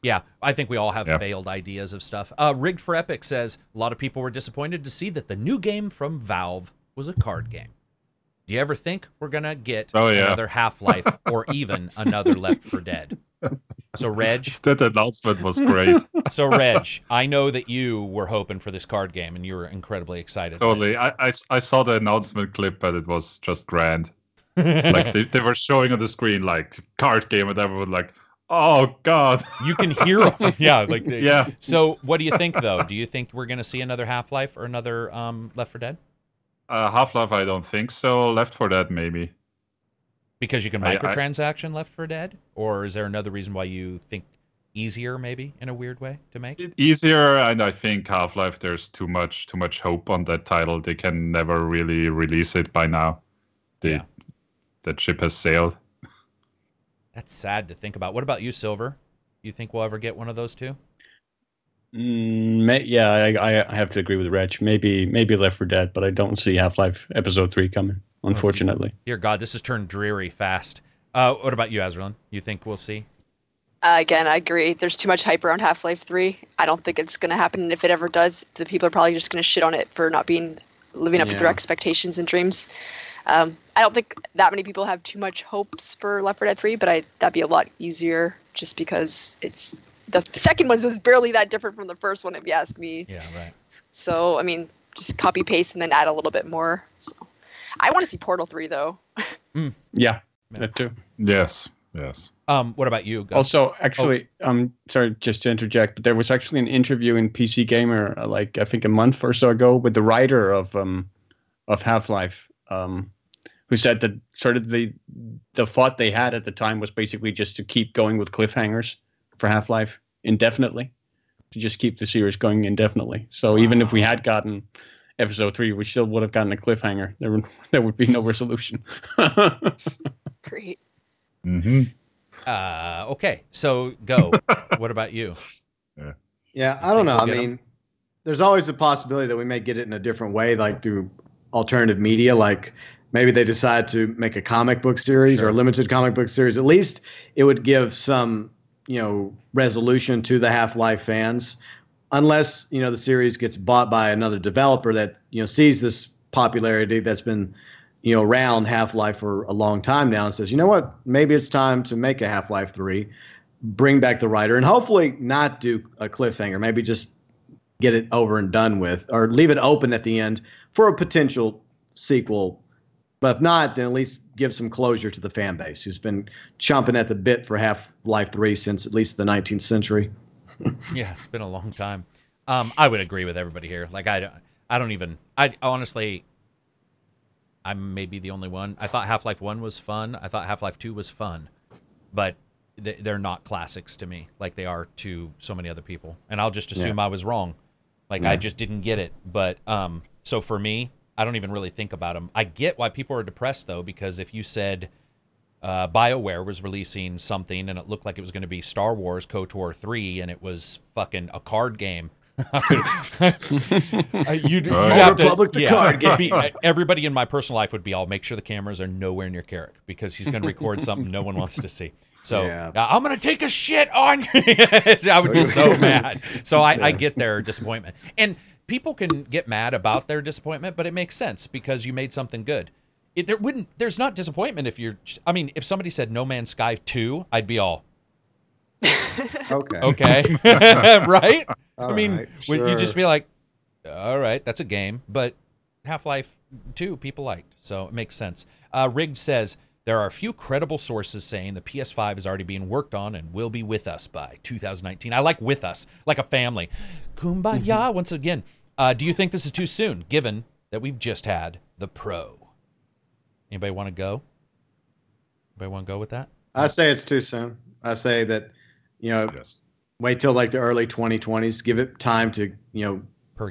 Yeah, I think we all have failed ideas of stuff. Rigged for Epic says, a lot of people were disappointed to see that the new game from Valve was a card game. Do you ever think we're going to get another Half-Life or even another Left 4 Dead? So, Reg... That announcement was great. So, Reg, I know that you were hoping for this card game, and you were incredibly excited. Totally. I saw the announcement clip, and it was just grand. Like, they were showing on the screen, like, card game, and everyone like, oh, God. You can hear them. Yeah. So, what do you think, though? Do you think we're going to see another Half-Life or another Left 4 Dead? Half-Life, I don't think so. Left 4 Dead, maybe. Because you can microtransaction Left 4 Dead? Or is there another reason why you think easier, maybe, in a weird way, to make? Easier, and I think Half-Life, there's too much hope on that title. They can never really release it by now. That ship has sailed. That's sad to think about. What about you, Silver? You think we'll ever get one of those two? I have to agree with Reg. Maybe Left 4 Dead, but I don't see Half-Life Episode 3 coming, unfortunately. Dear God, this has turned dreary fast. What about you, Azralynn? You think we'll see? Again, I agree. There's too much hype around Half-Life 3. I don't think it's going to happen, and if it ever does, the people are probably just going to shit on it for not living up to their expectations and dreams. I don't think that many people have too much hopes for Left 4 Dead 3, but that'd be a lot easier just because the second one was barely that different from the first one, if you ask me. Yeah, right. So, I mean, just copy paste and then add a little bit more. So, I want to see Portal 3 though. Yeah, that too. Yes. What about you? Also, actually, sorry, just to interject, but there was actually an interview in PC Gamer, like I think a month or so ago, with the writer of Half-Life, who said that sort of the thought they had at the time was basically just to keep going with cliffhangers for Half-Life indefinitely, to just keep the series going indefinitely. So even if we had gotten Episode 3, we still would have gotten a cliffhanger. There would be no resolution. Great. Mm-hmm. Okay, so go. What about you? Yeah, I don't know. I mean, there's always a possibility that we may get it in a different way, like through alternative media, like maybe they decide to make a comic book series or a limited comic book series. At least it would give some, resolution to the Half-Life fans, unless, the series gets bought by another developer that, sees this popularity that's been, around Half-Life for a long time now and says, you know what, maybe it's time to make a Half-Life 3, bring back the writer, and hopefully not do a cliffhanger, maybe just get it over and done with, or leave it open at the end for a potential sequel. But if not, then at least give some closure to the fan base who's been chomping at the bit for Half-Life 3 since at least the 19th century. Yeah, it's been a long time. I would agree with everybody here. Like, I honestly, I may be the only one. I thought Half-Life 1 was fun. I thought Half-Life 2 was fun. But they're not classics to me like they are to so many other people. And I'll just assume I was wrong. Like, I just didn't get it. But so for me, I don't even really think about them. I get why people are depressed, though, because if you said BioWare was releasing something, and it looked like it was going to be Star Wars KOTOR 3, and it was fucking a card game. You'd have to, card game. Everybody in my personal life would be, I'll make sure the cameras are nowhere near Karak, because he's going to record something no one wants to see. So I'm going to take a shit on you. I would be so mad. So I get their disappointment. And people can get mad about their disappointment, but it makes sense because you made something good. There's not disappointment if if somebody said No Man's Sky 2, I'd be all okay. Right? Sure. You'd just be like, all right, that's a game, but Half-Life 2 people liked, so it makes sense. Rigged says there are a few credible sources saying the PS5 is already being worked on and will be with us by 2019. I like with us, like a family. Kumbaya once again. Do you think this is too soon, given that we've just had the Pro? Anybody want to go? Anybody want to go with that? I say it's too soon. I say that, wait till like the early 2020s. Give it time to,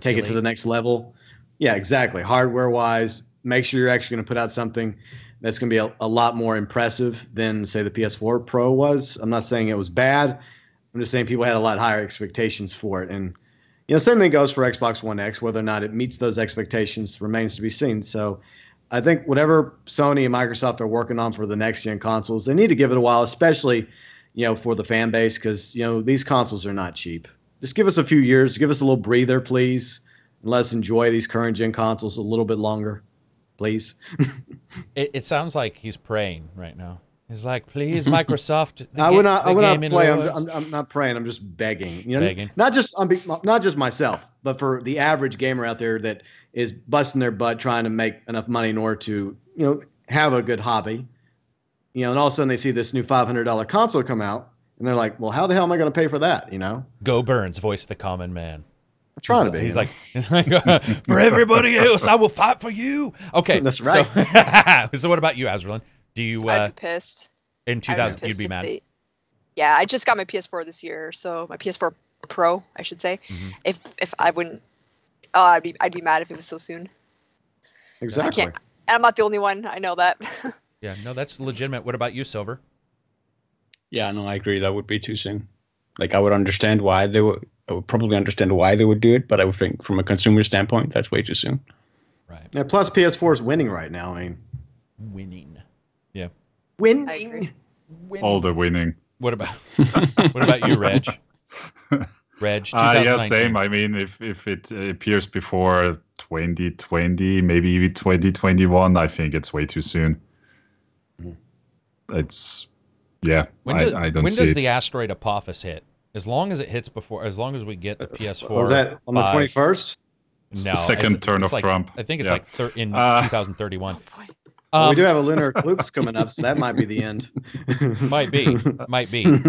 take it to the next level. Yeah, exactly. Hardware-wise, make sure you're actually going to put out something that's going to be a lot more impressive than, say, the PS4 Pro was. I'm not saying it was bad. I'm just saying people had a lot higher expectations for it. And, same thing goes for Xbox One X. Whether or not it meets those expectations remains to be seen. So I think whatever Sony and Microsoft are working on for the next-gen consoles, they need to give it a while, especially, for the fan base, because, these consoles are not cheap. Just give us a few years. Give us a little breather, please, and let us enjoy these current-gen consoles a little bit longer, please. It sounds like he's praying right now. He's like, please, Microsoft. I would not play. I'm not praying. I'm just begging. Begging. Not just myself, but for the average gamer out there that is busting their butt trying to make enough money in order to, have a good hobby. And all of a sudden they see this new $500 console come out, and they're like, well, how the hell am I going to pay for that? Go Burns, voice of the common man. I'm trying to be. He's like, for everybody else, I will fight for you. Okay, that's right. So what about you, Azralynn? Do you? I'd be pissed. In 2000, you'd be mad. Yeah, I just got my PS4 this year, so my PS4 Pro, I should say. Mm-hmm. If I wouldn't, I'd be mad if it was so soon. Exactly. And I'm not the only one. I know that. Yeah, no, that's legitimate. What about you, Silver? Yeah, no, I agree. That would be too soon. Like, I would understand why I would probably understand why they would do it, but I would think from a consumer standpoint, that's way too soon. Right. Yeah. Plus, PS4 is winning right now. Winning. Yeah. Winning. All the winning. What about you, Reg? Reg, 2019. Yeah, same. I mean, if it appears before 2020, maybe even 2021, I think it's way too soon. It's, I don't see it. When does the asteroid Apophis hit? As long as it hits before, as long as we get the PS4. Was that on the 21st? No. Second turn of like, Trump. I think it's in 2031. We do have a lunar eclipse coming up, so that might be the end. Might be.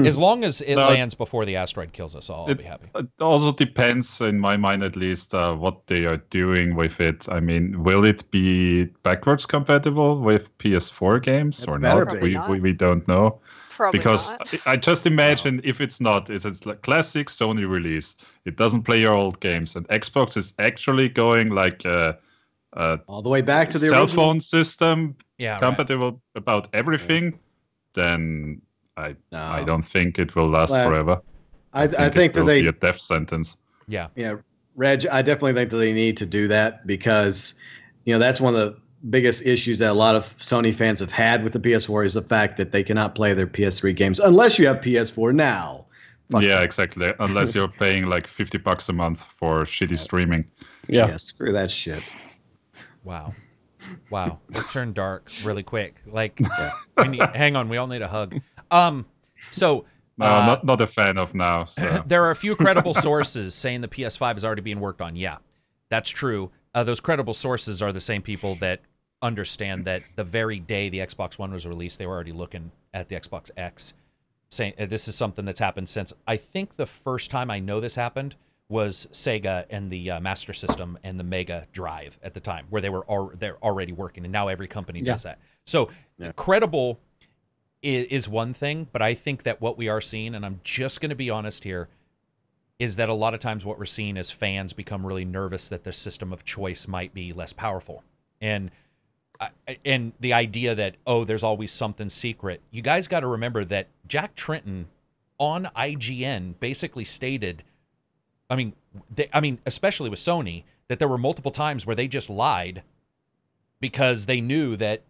As long as it lands before the asteroid kills us all, I'll be happy. It also depends, in my mind at least, what they are doing with it. I mean, will it be backwards compatible with PS4 games or not? We don't know. Probably because not. I just imagine if it's not, it's like classic Sony release. It doesn't play your old games, and Xbox is actually going like all the way back to the cell original phone system, compatible right. about everything, then I don't think it will last forever. I think that they be a death sentence. Yeah, Reg, I definitely think that they need to do that because that's one of the biggest issues that a lot of Sony fans have had with the PS4 is the fact that they cannot play their PS3 games unless you have PS4 now. Exactly. Unless you're paying like $50 a month for shitty streaming. Yeah, screw that shit. Wow, it turned dark really quick. Like, hang on, we all need a hug. So. No, not a fan of now. So. There are a few credible sources saying the PS5 is already being worked on. Yeah, that's true. Those credible sources are the same people that understand that the very day the Xbox One was released, they were already looking at the Xbox X, saying this is something that's happened since. I think the first time I know this happened was Sega and the Master System and the Mega Drive at the time, where they're already working, and now every company does that. So credible is one thing, but I think that what we are seeing, and I'm just going to be honest here, is that a lot of times what we're seeing is fans become really nervous that their system of choice might be less powerful. And and the idea that, oh, there's always something secret. You guys got to remember that Jack Tretton on IGN basically stated, I mean, especially with Sony, that there were multiple times where they just lied because they knew that,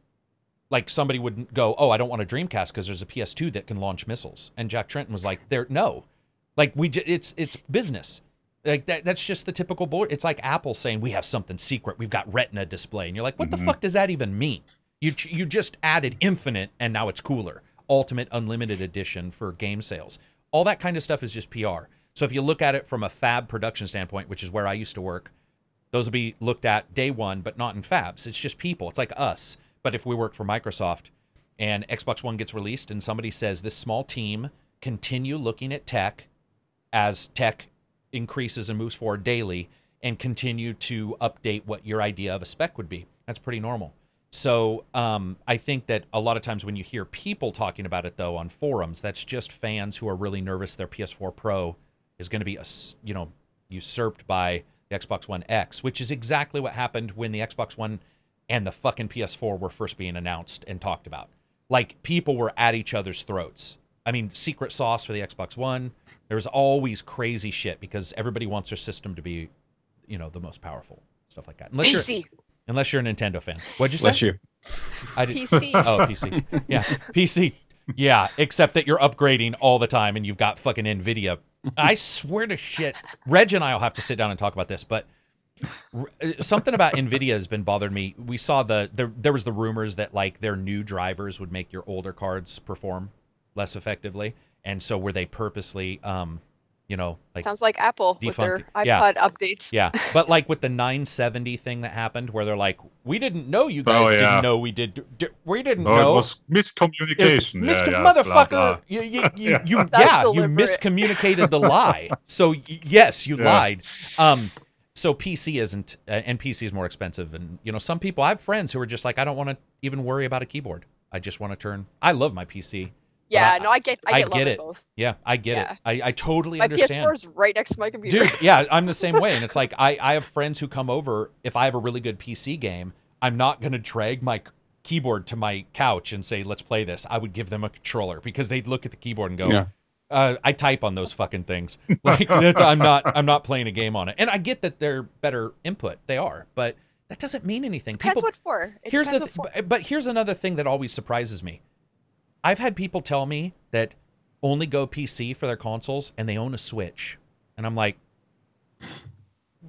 like, somebody wouldn't go, oh, I don't want a Dreamcast because there's a PS2 that can launch missiles. And Jack Tretton was like, no. Like, it's business. Like, that's just the typical board. It's like Apple saying, we have something secret. We've got Retina display. And you're like, what the fuck does that even mean? You just added Infinite, and now it's cooler. Ultimate Unlimited Edition for game sales. All that kind of stuff is just PR. So if you look at it from a fab production standpoint, which is where I used to work, those will be looked at day one, but not in fabs. It's just people. It's like us. But if we work for Microsoft and Xbox One gets released and somebody says this small team continue looking at tech as tech increases and moves forward daily and continue to update what your idea of a spec would be. That's pretty normal. So I think that a lot of times when you hear people talking about it, though, on forums, that's just fans who are really nervous their PS4 Pro is going to be, usurped by the Xbox One X, which is exactly what happened when the Xbox One and the fucking PS4 were first being announced and talked about. Like, people were at each other's throats. I mean, secret sauce for the Xbox One. There's always crazy shit because everybody wants their system to be, the most powerful. Stuff like that. Unless you're a Nintendo fan. What'd you say? Bless you. PC. Oh, PC. Yeah, PC. Yeah, except that you're upgrading all the time and you've got fucking NVIDIA. I swear to shit. Reg and I will have to sit down and talk about this, but something about NVIDIA has been bothering me. We saw there was the rumors that, like, their new drivers would make your older cards perform less effectively, and so were they purposely like, sounds like Apple with their iPod updates. Yeah, but like with the 970 thing that happened where they're like, we didn't know you guys didn't know we did. We didn't know. It was miscommunication. Motherfucker, blah, blah. you miscommunicated the lie. So yes, you lied. So PC isn't, and PC is more expensive. And, some people, I have friends who are just like, I don't want to even worry about a keyboard. I just want to turn. I love my PC. Yeah, I get it. Both. Yeah, I get it. I totally understand. My PS4 is right next to my computer. Dude, yeah, I'm the same way. And it's like, I have friends who come over. If I have a really good PC game, I'm not going to drag my keyboard to my couch and say, let's play this. I would give them a controller because they'd look at the keyboard and go, I type on those fucking things. Like, I'm not playing a game on it. And I get that they're better input. They are, but that doesn't mean anything. Depends what for. But here's another thing that always surprises me. I've had people tell me that only go PC for their consoles and they own a Switch. And I'm like,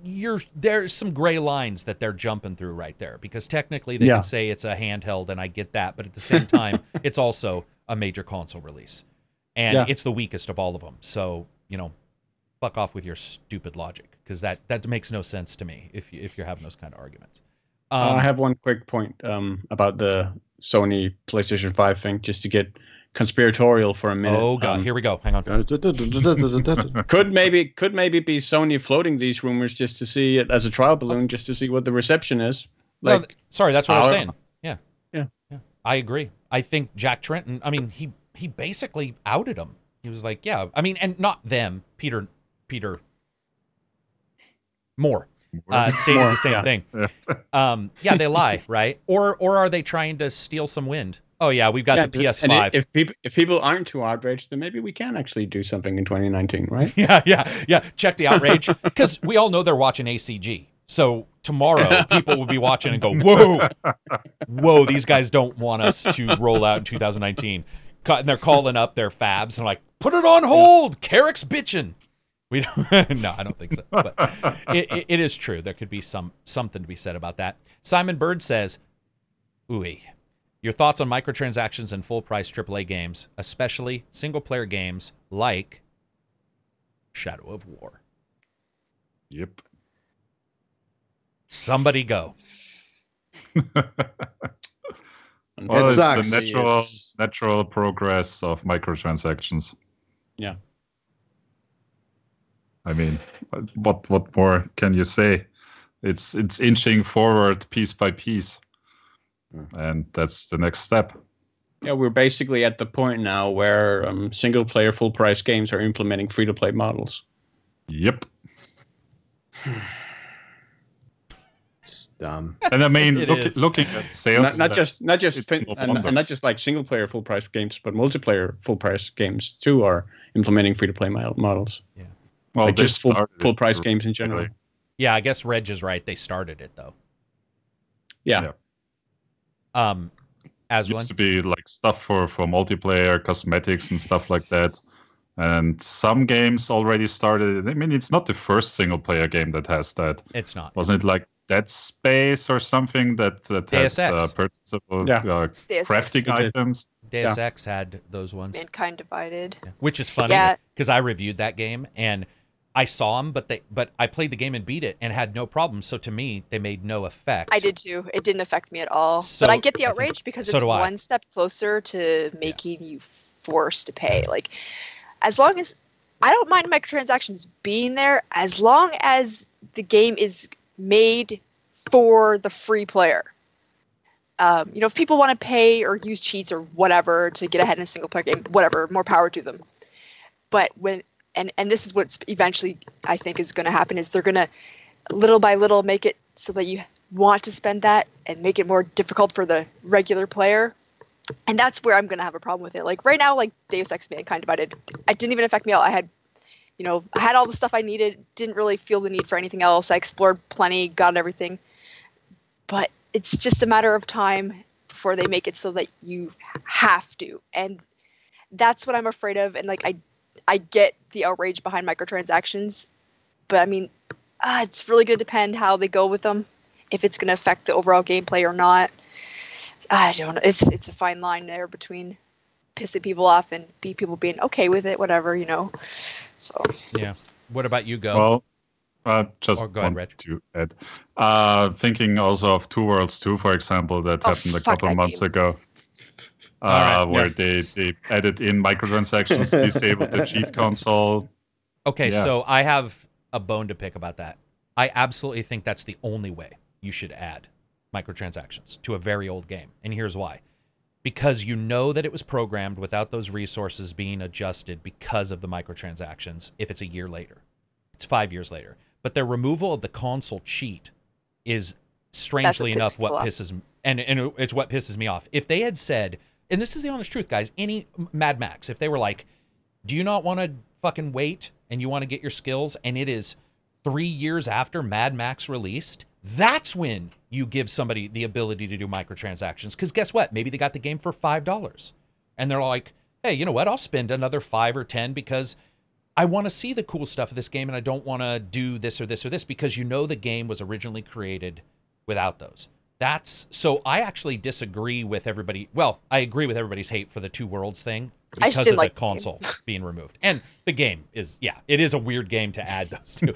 there's some gray lines that they're jumping through right there, because technically they can say it's a handheld, and I get that, but at the same time, it's also a major console release. And it's the weakest of all of them. So, fuck off with your stupid logic, because that makes no sense to me if you're having those kind of arguments. I have one quick point about the Sony PlayStation 5 thing, just to get conspiratorial for a minute. Oh god, here we go. Hang on. Could maybe be Sony floating these rumors just to see it as a trial balloon, just to see what the reception is. Like, no, sorry, that's what I was saying. Yeah. I agree. I think Jack Tretton, I mean, he basically outed them. He was like, yeah, I mean, and not them, Peter Moore. Stated the same thing. They lie, right? Or are they trying to steal some wind? Oh yeah, we've got the PS5. And if people aren't too outraged, then maybe we can actually do something in 2019, right? Yeah. Check the outrage, because we all know they're watching ACG. So tomorrow, people will be watching and go, whoa, these guys don't want us to roll out in 2019. And they're calling up their fabs and like, put it on hold. Karak's bitching. We don't. No, I don't think so. But it is true. There could be something to be said about that. Simon Bird says, "Ooh, your thoughts on microtransactions and full-price AAA games, especially single-player games like Shadow of War." Yep. Somebody go. Well, it's the natural progress of microtransactions. Yeah. I mean, what more can you say? It's inching forward piece by piece, and that's the next step. Yeah, we're basically at the point now where single-player full-price games are implementing free-to-play models. Yep. dumb. And I mean, looking at sales, not just like single player full price games, but multiplayer full price games too are implementing free to play models. Yeah, well, like just full price games in general. Really. Yeah, I guess Reg is right. They started it though. Yeah. As used to be like stuff for multiplayer, cosmetics and stuff like that. And some games already started. I mean, it's not the first single player game that has that. It's not. Wasn't it like Dead Space or something that Deus had purchasable crafting items? Deus Ex had those ones. Mankind Divided. Yeah. Which is funny because I reviewed that game and I saw them, but I played the game and beat it and had no problem. So to me, they made no effect. I did too. It didn't affect me at all. So, but I get the outrage because it's one step closer to making you forced to pay. Like, as long as I don't mind microtransactions being there, as long as the game is made for the free player. If people want to pay or use cheats or whatever to get ahead in a single player game, whatever, more power to them. But and this is what's eventually I think is going to happen is they're going to little by little make it so that you want to spend that and make it more difficult for the regular player. And that's where I'm going to have a problem with it. Like right now, like Deus Ex Mankind Divided, it didn't even affect me at all. I had all the stuff I needed, didn't really feel the need for anything else. I explored plenty, got everything. But it's just a matter of time before they make it so that you have to. And that's what I'm afraid of. And like I get the outrage behind microtransactions, but I mean, it's really going to depend how they go with them, if it's going to affect the overall gameplay or not. I don't know. It's a fine line there between pissing people off and people being okay with it, whatever, So yeah. What about you, Go? Well, just go ahead, want to add. Thinking also of Two Worlds 2, for example, that happened a couple of months ago. Where they added in microtransactions, disabled the cheat console. Okay, so I have a bone to pick about that. I absolutely think that's the only way you should add microtransactions to a very old game. And here's why. Because you know that it was programmed without those resources being adjusted because of the microtransactions if it's a year later. It's 5 years later. But their removal of the console cheat is strangely enough what pisses me, and it's what pisses me off. If they had said, and this is the honest truth, guys, any Mad Max, if they were like, do you not want to fucking wait and you want to get your skills and it is 3 years after Mad Max released, that's when you give somebody the ability to do microtransactions. Because guess what? Maybe they got the game for $5 and they're like, hey, you know what? I'll spend another 5 or 10 because I want to see the cool stuff of this game and I don't want to do this or this or this, because the game was originally created without those. So I actually disagree with everybody. Well, I agree with everybody's hate for the Two Worlds thing because of the console being removed. And the game is, it is a weird game to add those two.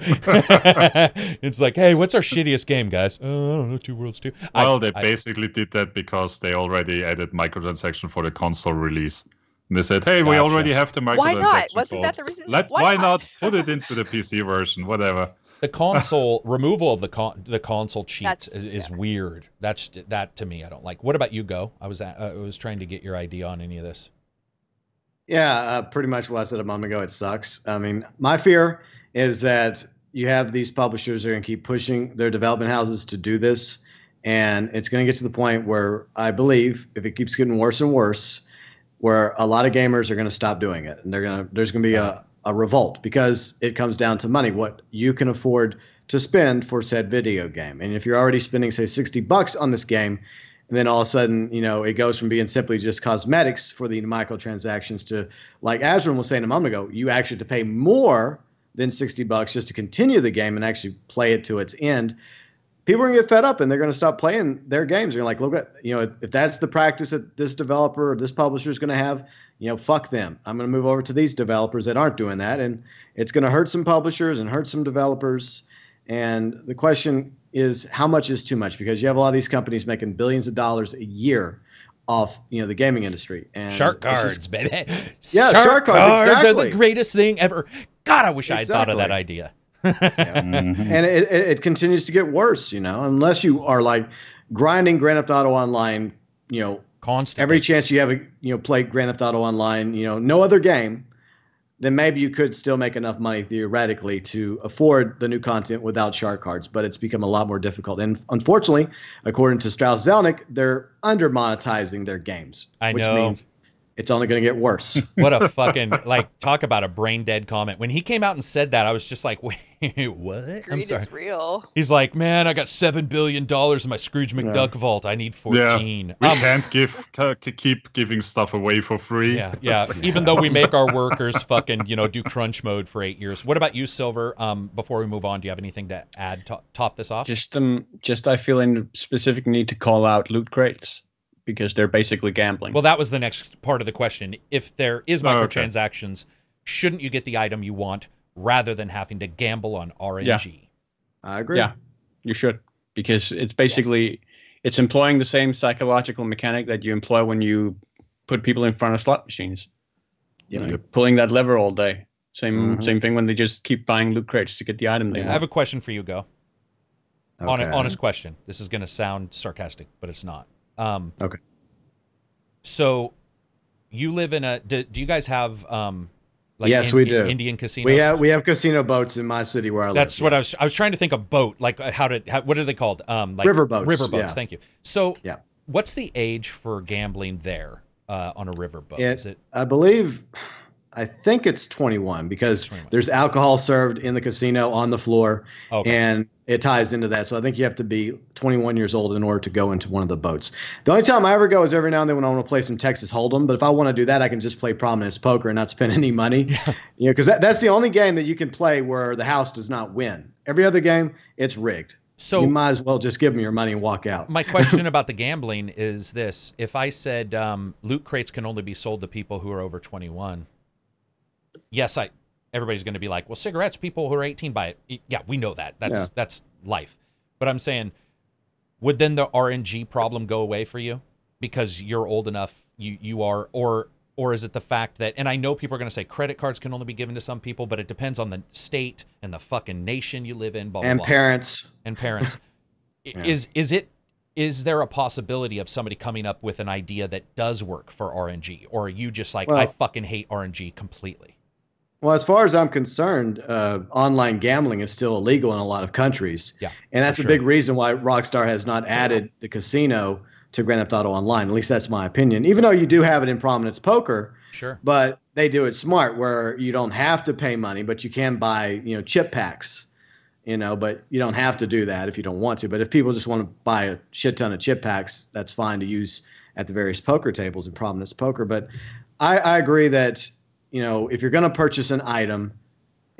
It's like, hey, what's our shittiest game, guys? I don't know, Two Worlds 2. Well, they basically did that because they already added microtransaction for the console release. And they said, hey, we already have the microtransaction. Why not? Wasn't that the reason? Why not put it into the PC version, whatever. The console removal of the console cheat is weird. That to me I don't like. What about you, Go? I was trying to get your idea on any of this. Yeah, pretty much what I said a moment ago. It sucks. I mean, my fear is that you have these publishers that are going to keep pushing their development houses to do this, and it's going to get to the point where I believe if it keeps getting worse and worse, where a lot of gamers are going to stop doing it, and there's going to be a revolt, because it comes down to money, what you can afford to spend for said video game. And if you're already spending, say, $60 on this game, and then all of a sudden, it goes from being simply just cosmetics for the microtransactions to, like Azralynn was saying a moment ago, you actually have to pay more than $60 just to continue the game and actually play it to its end. People are going to get fed up and they're going to stop playing their games. They're like, look at, if that's the practice that this developer or this publisher is going to have, fuck them. I'm going to move over to these developers that aren't doing that. And it's going to hurt some publishers and hurt some developers. And the question is, how much is too much? Because you have a lot of these companies making billions of dollars a year off, the gaming industry. And shark cards, baby. Yeah, shark cards exactly. are the greatest thing ever. God, I wish I had thought of that idea. And it continues to get worse, unless you are like grinding Grand Theft Auto Online, constantly. Every chance you have, play Grand Theft Auto Online, no other game. then maybe you could still make enough money theoretically to afford the new content without shark cards, but it's become a lot more difficult. And unfortunately, according to Strauss-Zelnick, they're under monetizing their games. Which means it's only going to get worse. What a fucking, talk about a brain dead comment. When he came out and said that, I was just like, wait, what? Greed I'm sorry. is real. He's like, man, I got $7 billion in my Scrooge McDuck vault. I need 14. Yeah, we can't keep giving stuff away for free. Yeah. Even though we make our workers fucking, do crunch mode for 8 years. What about you, Silver? Before we move on, do you have anything to add, top this off? Just I feel in specific need to call out loot crates, because they're basically gambling. Well, that was the next part of the question. If there is microtransactions, shouldn't you get the item you want rather than having to gamble on RNG? Yeah. I agree. Yeah, you should, because it's basically it's employing the same psychological mechanic that you employ when you put people in front of slot machines. You're pulling that lever all day. Same thing when they just keep buying loot crates to get the item they want. I have a question for you, Go. Okay. Honest question. This is going to sound sarcastic, but it's not. Okay. So, you live in a. Do you guys have yes, we do. Indian casinos? We have casino boats in my city where I live. That's what I was trying to think of. Boat, what are they called? River boats. River boats. Yeah. Thank you. So, what's the age for gambling there on a river boat? Is it? I think it's 21 because there's alcohol served in the casino on the floor, and it ties into that. So I think you have to be 21 years old in order to go into one of the boats. The only time I ever go is every now and then when I want to play some Texas Hold'em. But if I want to do that, I can just play Prominence Poker and not spend any money. Because that's the only game that you can play where the house does not win. Every other game, it's rigged. So you might as well just give them your money and walk out. My question about the gambling is this: if I said loot crates can only be sold to people who are over 21. Yes, everybody's going to be like, well, cigarettes, people who are 18 buy it. Yeah, we know that. That's life. But I'm saying, would then the RNG problem go away for you because you're old enough, you are, or is it the fact that, and I know people are going to say credit cards can only be given to some people, but it depends on the state and the fucking nation you live in, blah, blah, and blah. Parents. And parents. Is there a possibility of somebody coming up with an idea that does work for RNG? Or are you just like, I fucking hate RNG completely? Well, as far as I'm concerned, online gambling is still illegal in a lot of countries. Yeah, and that's a big reason why Rockstar has not added the casino to Grand Theft Auto Online. At least that's my opinion. Even though you do have it in Prominence Poker, but they do it smart where you don't have to pay money, but you can buy, chip packs, but you don't have to do that if you don't want to. But if people just want to buy a shit ton of chip packs, that's fine to use at the various poker tables in Prominence Poker. But I agree that, if you're going to purchase an item,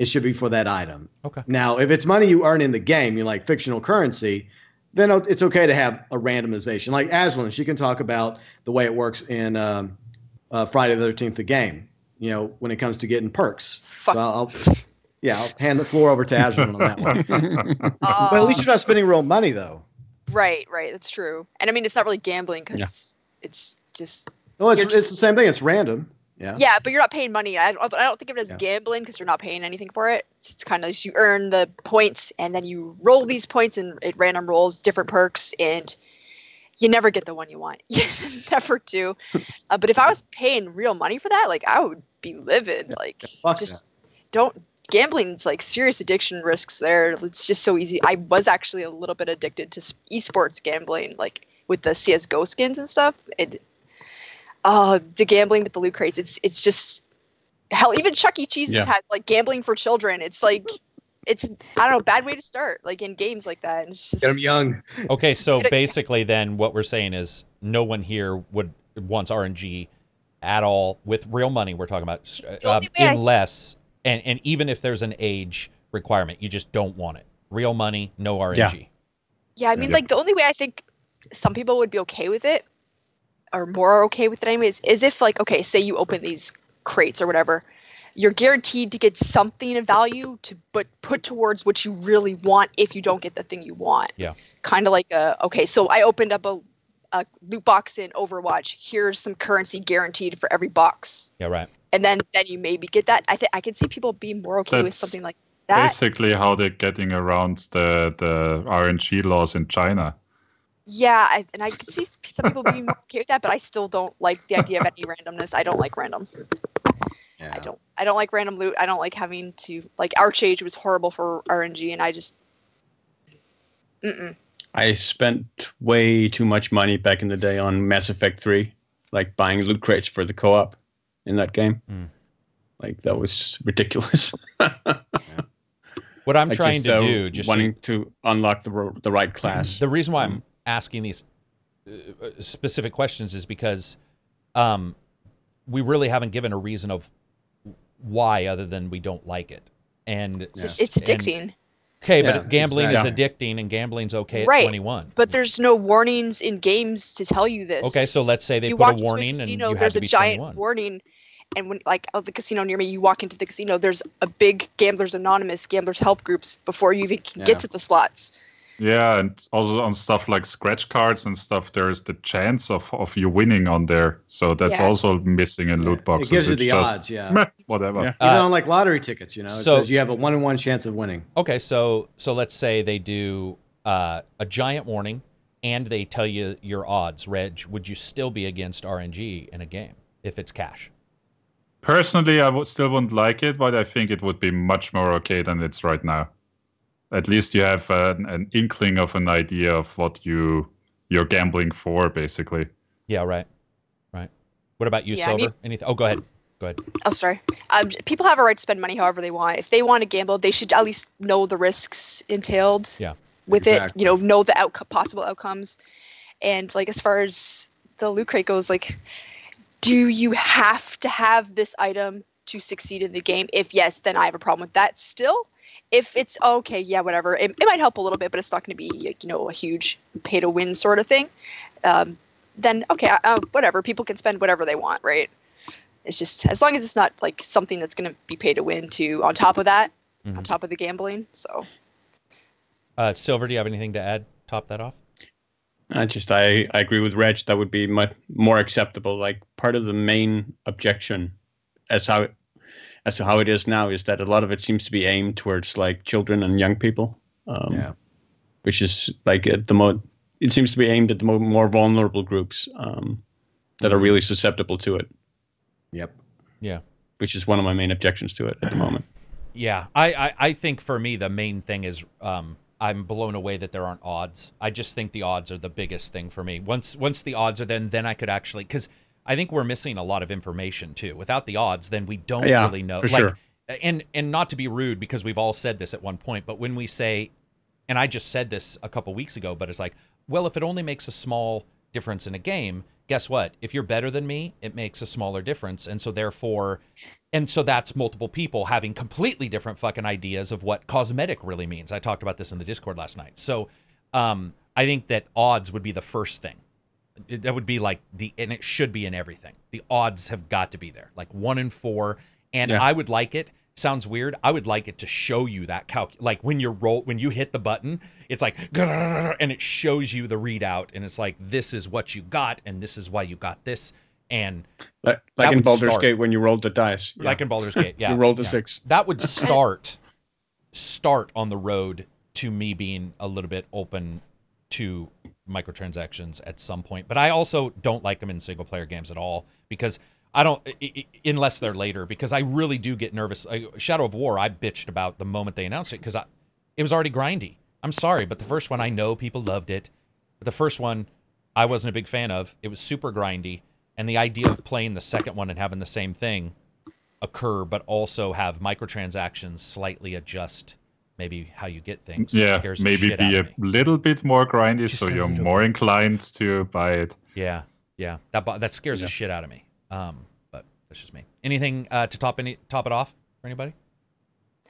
it should be for that item. Okay. Now, if it's money you earn in the game, you like fictional currency, then it's okay to have a randomization. Like Azralynn, she can talk about the way it works in Friday the 13th, the game, when it comes to getting perks. So I'll hand the floor over to Azralynn on that one. But at least you're not spending real money, though. Right. That's true. And I mean, it's not really gambling because it's just... Well, it's the same thing. It's random. Yeah, but you're not paying money. I don't think of it as gambling because you're not paying anything for it. It's kind of just you earn the points and then you roll these points and it random rolls different perks and you never get the one you want. You never do. But if I was paying real money for that, I would be livid. Gambling's serious addiction risks there. It's just so easy. I was actually a little bit addicted to esports gambling, with the CS:GO skins and stuff. The gambling with the loot crates, it's just hell. Even Chuck E. Cheese has gambling for children. It's it's I don't know, bad way to start in games like that. And it's just, get them young. Okay, so basically, then what we're saying is no one here wants RNG at all with real money. We're talking about unless and even if there's an age requirement, you just don't want it. Real money, no RNG. Yeah, I mean, the only way I think some people would be okay with it, or more okay with it anyways, is if say you open these crates or whatever, you're guaranteed to get something of value but put towards what you really want if you don't get the thing you want. Yeah. Kind of so I opened up a loot box in Overwatch. Here's some currency guaranteed for every box. Yeah, right. And then you maybe get that. I could see people being more okay with something like that. Basically how they're getting around the RNG laws in China. Yeah, I can see some people being more okay with that, but I still don't like the idea of any randomness. I don't like random. I don't like random loot. I don't like having to like Archage was horrible for RNG, and I just I spent way too much money back in the day on Mass Effect 3, like buying loot crates for the co-op in that game. Like that was ridiculous. What I'm trying to do, just wanting to unlock the right class. The reason why I'm asking these specific questions is because we really haven't given a reason of why other than we don't like it. And it's addicting. But gambling is addicting, and gambling's okay at 21. But there's no warnings in games to tell you this. Okay, so let's say they put a warning, and you have to be 21. There's a giant warning, and when the casino near me, you walk into the casino, there's a big Gamblers Anonymous, Gamblers Help groups before you even can get to the slots. Yeah, and also on stuff like scratch cards and stuff, there's the chance of you winning on there. So that's also missing in loot boxes. It gives you the odds, whatever. Even on like lottery tickets, it says you have a 1-in-1 chance of winning. Okay, so let's say they do a giant warning and they tell you your odds. Reg, would you still be against RNG in a game if it's cash? Personally, I still wouldn't like it, but I think it would be much more okay than it's right now. At least you have an inkling of an idea of what you're gambling for, basically. Yeah, right. What about you, Silver? Anything? Oh, go ahead. Oh, sorry. People have a right to spend money however they want. If they want to gamble, they should at least know the risks entailed with it. Know the possible outcomes. And like as far as the loot crate goes, like, do you have to have this item to succeed in the game? If yes, then I have a problem with that still. If it's okay, whatever. It might help a little bit, but it's not going to be a huge pay to win sort of thing. Then okay, whatever. People can spend whatever they want, right? It's just as long as it's not like something that's going to be pay to win on top of that, on top of the gambling. So, Silver, do you have anything to add? Top that off. I agree with Reg. That would be much more acceptable. Like part of the main objection as to how it is now is that a lot of it seems to be aimed towards like children and young people, which is like it seems to be aimed at the more vulnerable groups that are really susceptible to it. Yep. Yeah. Which is one of my main objections to it at the moment. Yeah, I think for me the main thing is I'm blown away that there aren't odds. I just think the odds are the biggest thing for me. Once the odds are then I could actually, because I think we're missing a lot of information too. Without the odds, then we don't really know. For sure. And not to be rude, because we've all said this at one point, but when we say, and I just said this a couple weeks ago, but it's like, well, if it only makes a small difference in a game, guess what? If you're better than me, it makes a smaller difference. And so that's multiple people having completely different fucking ideas of what cosmetic really means. I talked about this in the Discord last night. So I think that odds would be the first thing. That would be like and it should be in everything. The odds have got to be there, like 1 in 4. And I would like it. Sounds weird. I would like it to show you that like when you hit the button, it's like, and it shows you the readout, and it's like, this is what you got, and this is why you got this. And like in Baldur's Gate when you rolled the dice. Like in Baldur's Gate, you rolled a 6. That would start on the road to me being a little bit open to microtransactions at some point. But I also don't like them in single player games at all, because I don't, unless they're later, because I really do get nervous. Shadow of War, I bitched about the moment they announced it, because it was already grindy. I'm sorry, but the first one, I know people loved it. But the first one, I wasn't a big fan of. It was super grindy. And the idea of playing the second one and having the same thing occur, but also have microtransactions slightly adjust maybe how you get things. Yeah, maybe be a little bit more grindy, so you're more inclined to buy it. Yeah. That scares the shit out of me. But that's just me. Anything to top it off for anybody?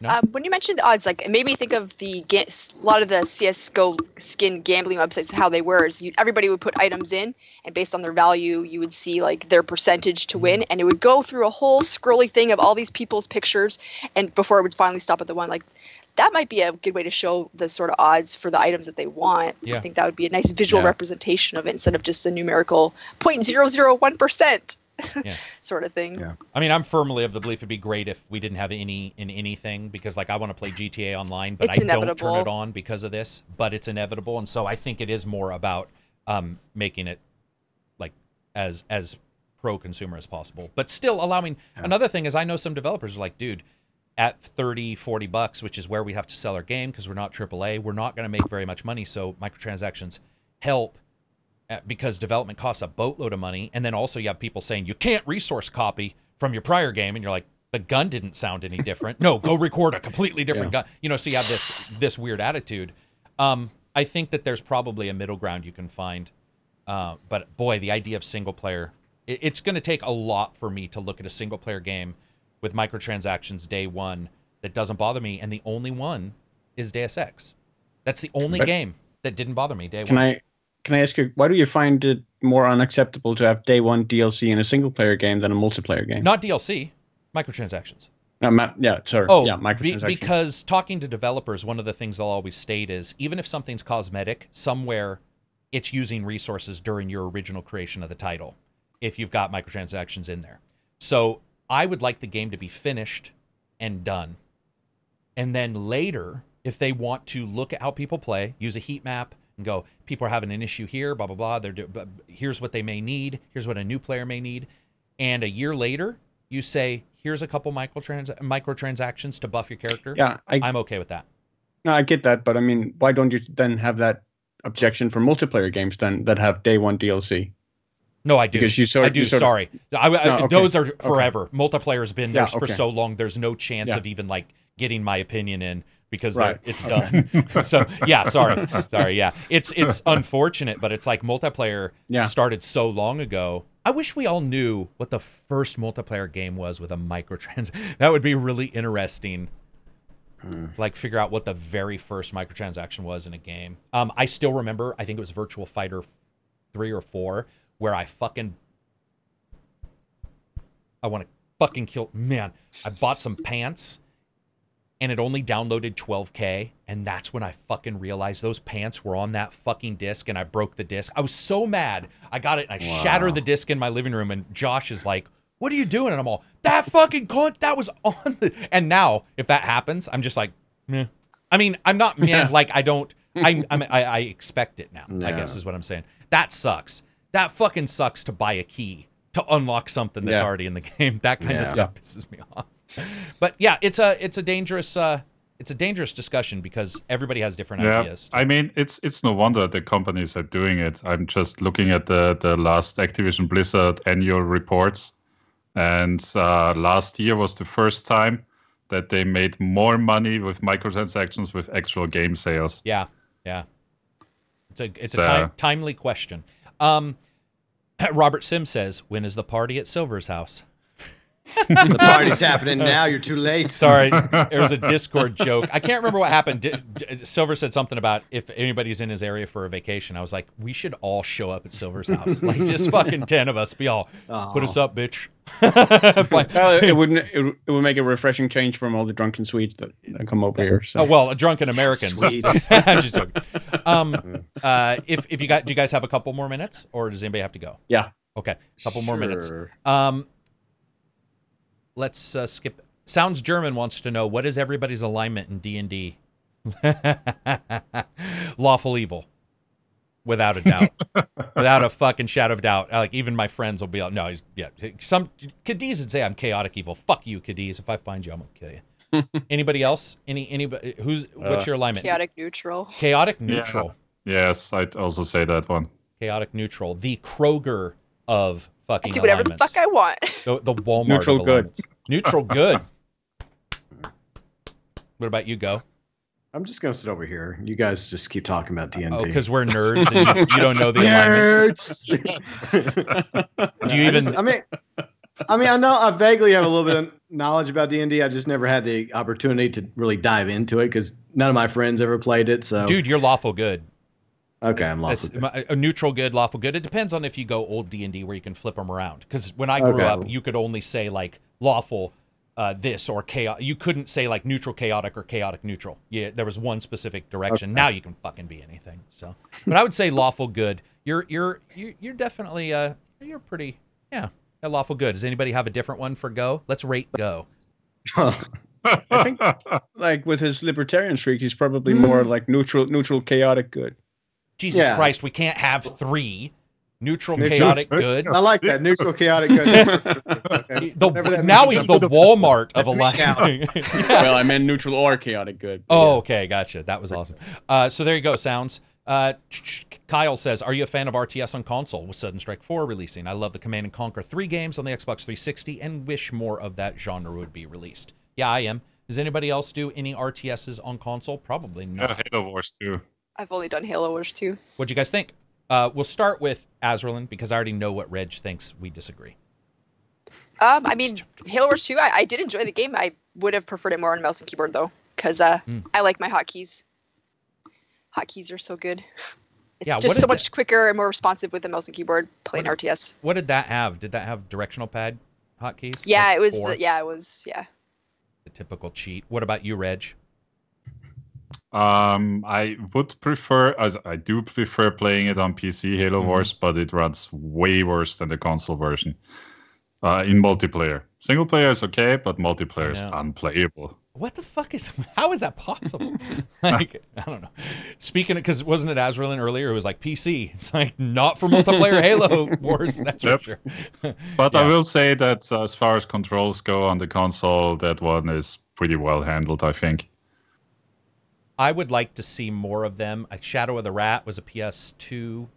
No? When you mentioned the odds, like it made me think of a lot of the CS:GO skin gambling websites. How they were is everybody would put items in, and based on their value, you would see like their percentage to win, and it would go through a whole scrolly thing of all these people's pictures, and before it would finally stop at the one. Like that might be a good way to show the sort of odds for the items that they want. Yeah. I think that would be a nice visual representation of it instead of just a numerical 0.001%. Sort of thing. Yeah. I mean, I'm firmly of the belief it'd be great if we didn't have any in anything, because like I want to play GTA Online, but I don't turn it on because of this, but it's inevitable. And so I think it is more about making it like as pro-consumer as possible, but still allowing. Another thing is, I know some developers are like, dude, at $30-$40, which is where we have to sell our game because we're not AAA, we're not going to make very much money. So microtransactions help because development costs a boatload of money. And then also you have people saying you can't resource copy from your prior game, and you're like, the gun didn't sound any different. No, go record a completely different gun. You know, so you have this weird attitude. I think that there's probably a middle ground you can find. But boy, the idea of single player, it's going to take a lot for me to look at a single player game with microtransactions day one that doesn't bother me. And the only one is Deus Ex. That's the only game that didn't bother me day one. Can I ask you, why do you find it more unacceptable to have day one DLC in a single player game than a multiplayer game? Not DLC, microtransactions. Microtransactions. Because talking to developers, one of the things they'll always state is, even if something's cosmetic, somewhere it's using resources during your original creation of the title, if you've got microtransactions in there. So I would like the game to be finished and done. And then later, if they want to look at how people play, use a heat map, and go, people are having an issue here, blah, blah, blah. Here's what they may need. Here's what a new player may need. And a year later, you say, here's a couple microtransactions to buff your character. Yeah, I'm okay with that. No, I get that. But I mean, why don't you then have that objection for multiplayer games then that have day one DLC? No, I do. Because sorry. Those are forever. Okay. Multiplayer has been there for so long. There's no chance of even like getting my opinion in. Because it's done. So sorry. Yeah, it's unfortunate, but it's like multiplayer started so long ago. I wish we all knew what the first multiplayer game was with a microtrans. That would be really interesting. Like figure out what the very first microtransaction was in a game. I still remember. I think it was Virtual Fighter 3 or 4, where I want to fucking kill. Man, I bought some pants. And it only downloaded 12K, and that's when I fucking realized those pants were on that fucking disc, and I broke the disc. I was so mad. I got it, and I shattered the disc in my living room, and Josh is like, what are you doing? And I'm all, that fucking cunt, that was on the... And now, if that happens, I'm just like, meh. I mean, I'm not, man, like, I expect it now, I guess is what I'm saying. That sucks. That fucking sucks to buy a key to unlock something that's already in the game. That kind of stuff pisses me off. But yeah, it's a dangerous discussion because everybody has different ideas. I mean, it's no wonder the companies are doing it. I'm just looking at the last Activision Blizzard annual reports, and last year was the first time that they made more money with microtransactions with actual game sales. Yeah. It's a timely question. Robert Sim says, when is the party at Silver's house? The party's happening now. You're too late. Sorry, there was a Discord joke. I can't remember what happened. Silver said something about if anybody's in his area for a vacation. I was like, we should all show up at Silver's house. Like, just fucking 10 of us. Be all, put us up, bitch. It would make a refreshing change from all the drunken Swedes that come over here. So. Oh well, drunken Americans. I'm just joking. Do you guys have a couple more minutes, or does anybody have to go? Yeah. Okay, a couple more minutes. Let's skip. Sounds German wants to know, what is everybody's alignment in D&D? Lawful evil. Without a doubt. Without a fucking shadow of doubt. Like, even my friends will be like, no, Cadiz would say I'm chaotic evil. Fuck you, Cadiz. If I find you, I'm going to kill you. Anybody else? Anybody? What's your alignment? Chaotic neutral. Chaotic neutral. Yeah. Yes, I'd also say that one. Chaotic neutral. The Kroger of fucking I do whatever the fuck I want. The Walmart neutral good. Neutral good. What about you, Go? I'm just gonna sit over here. You guys just keep talking about D&D. Oh, because we're nerds and you don't know the alignments. Do you even? I know I vaguely have a little bit of knowledge about D&D. I just never had the opportunity to really dive into it because none of my friends ever played it. So, dude, you're lawful good. Okay, I'm lawful good. A neutral good, lawful good. It depends on if you go old D&D where you can flip them around. Because when I grew up, you could only say like lawful this or chaos. You couldn't say like neutral chaotic or chaotic neutral. Yeah, there was one specific direction. Okay. Now you can fucking be anything. So, but I would say lawful good. You're definitely you're pretty lawful good. Does anybody have a different one for Go? Let's rate Go. I think like with his libertarian streak, he's probably more like neutral chaotic good. Jesus Christ, we can't have 3 Neutral, chaotic, good. I like that. Neutral, chaotic, good. Okay. Now he's the Walmart of Alliance. Well, I meant neutral or chaotic good. Oh, okay, gotcha. That was awesome. So there you go, Sounds. Kyle says, are you a fan of RTS on console with Sudden Strike 4 releasing? I love the Command & Conquer 3 games on the Xbox 360 and wish more of that genre would be released. Yeah, I am. Does anybody else do any RTSs on console? Probably not. Yeah, Halo Wars 2. I've only done Halo Wars 2. What'd you guys think? We'll start with Azralynn because I already know what Reg thinks. We disagree. I mean, Halo Wars 2, I did enjoy the game. I would have preferred it more on mouse and keyboard, though, because I like my hotkeys. Hotkeys are so good. It's just so much quicker and more responsive with the mouse and keyboard playing RTS. What did that have? Did that have directional pad hotkeys? Yeah, like it was. It was. The typical cheat. What about you, Reg? I would prefer, as I do prefer playing it on PC, Halo Wars, but it runs way worse than the console version. In multiplayer, single player is okay, but multiplayer is unplayable. What the fuck is? How is that possible? Like, I don't know. Speaking of, because wasn't it Azralynn earlier? It was like PC. It's like not for multiplayer Halo Wars. That's for sure. But I will say that as far as controls go on the console, that one is pretty well handled, I think. I would like to see more of them. Shadow of the Rat was a PS2.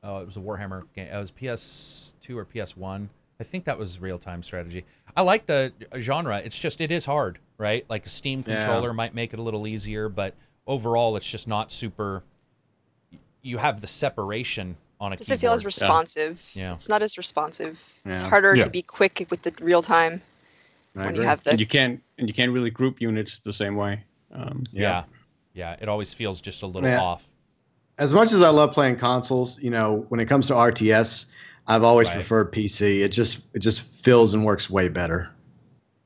It was a Warhammer game. It was PS2 or PS1. I think that was real-time strategy. I like the genre. It's just, it is hard, right? Like a Steam controller might make it a little easier, but overall it's just not super... You have the separation on a keyboard. Doesn't feel as responsive. Yeah. It's not as responsive. Yeah. It's harder to be quick with the real-time when you have the... And you can't really group units the same way. Yeah, it always feels just a little off. As much as I love playing consoles, you know, when it comes to RTS... I've always preferred PC. It just feels and works way better.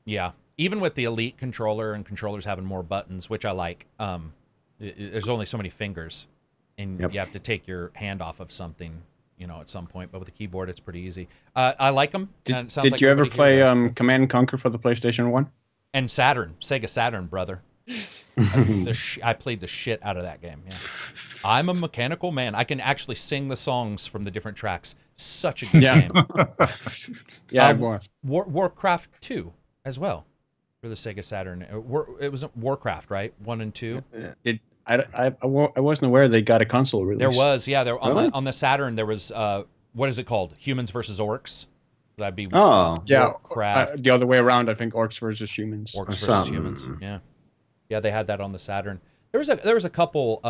Yeah, even with the Elite controller and controllers having more buttons, which I like. There's only so many fingers, and you have to take your hand off of something, you know, at some point. But with the keyboard, it's pretty easy. I like them. Did you ever play Command & Conquer for the PlayStation 1? And Saturn, Sega Saturn, brother. I played the shit out of that game. Yeah. I'm a mechanical man. I can actually sing the songs from the different tracks. Such a good game. It was. Warcraft 2 as well for the Sega Saturn. It was Warcraft, right? 1 and 2. I wasn't aware they got a console release. There was, There on the Saturn there was what is it called? Humans versus Orcs. That'd be Warcraft. The other way around. I think Orcs versus Humans. Orcs versus Humans. Yeah, they had that on the Saturn. There was a couple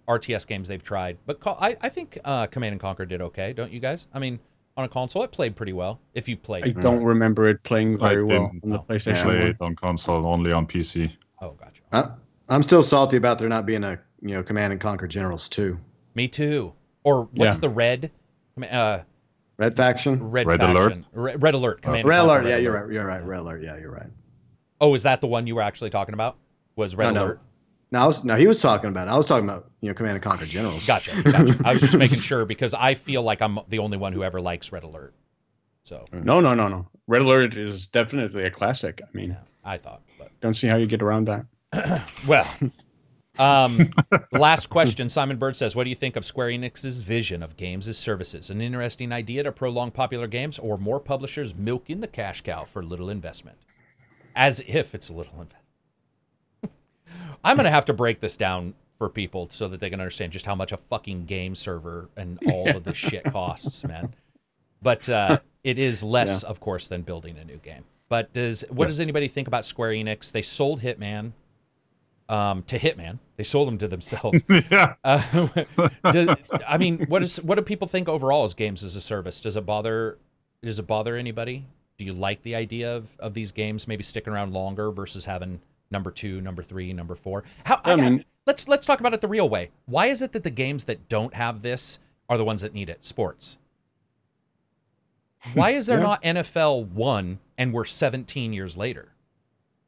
RTS games they've tried, but I think Command & Conquer did okay, don't you guys? I mean, on a console, it played pretty well. If you played, I don't remember it playing very well on the PlayStation. I played on console, only on PC. Oh, gotcha. I'm still salty about there not being a Command & Conquer Generals 2. Me too. Or what's the Red? Red Faction. Red Alert. Red Alert. Red Alert. Yeah, you're right. You're right. Red Alert. Yeah, you're right. Oh, is that the one you were actually talking about? Was Red Alert? No, he was talking about it. I was talking about, Command & Conquer Generals. Gotcha. I was just making sure because I feel like I'm the only one who ever likes Red Alert. So No. Red Alert is definitely a classic. I mean, I thought. But... Don't see how you get around that. Well, last question. Simon Bird says, what do you think of Square Enix's vision of games as services? An interesting idea to prolong popular games or more publishers milking the cash cow for little investment? As if it's a little investment. I'm going to have to break this down for people so that they can understand just how much a fucking game server and all of this shit costs, man. But it is less, of course, than building a new game. But what does anybody think about Square Enix? They sold Hitman to Hitman. They sold them to themselves. I mean, what do people think overall as games as a service? Does it bother anybody? Do you like the idea of these games maybe sticking around longer versus having number 2, number 3, number 4? Let's talk about it the real way. Why is it that the games that don't have this are the ones that need it? Sports. Why is there not NFL 1 and we're 17 years later?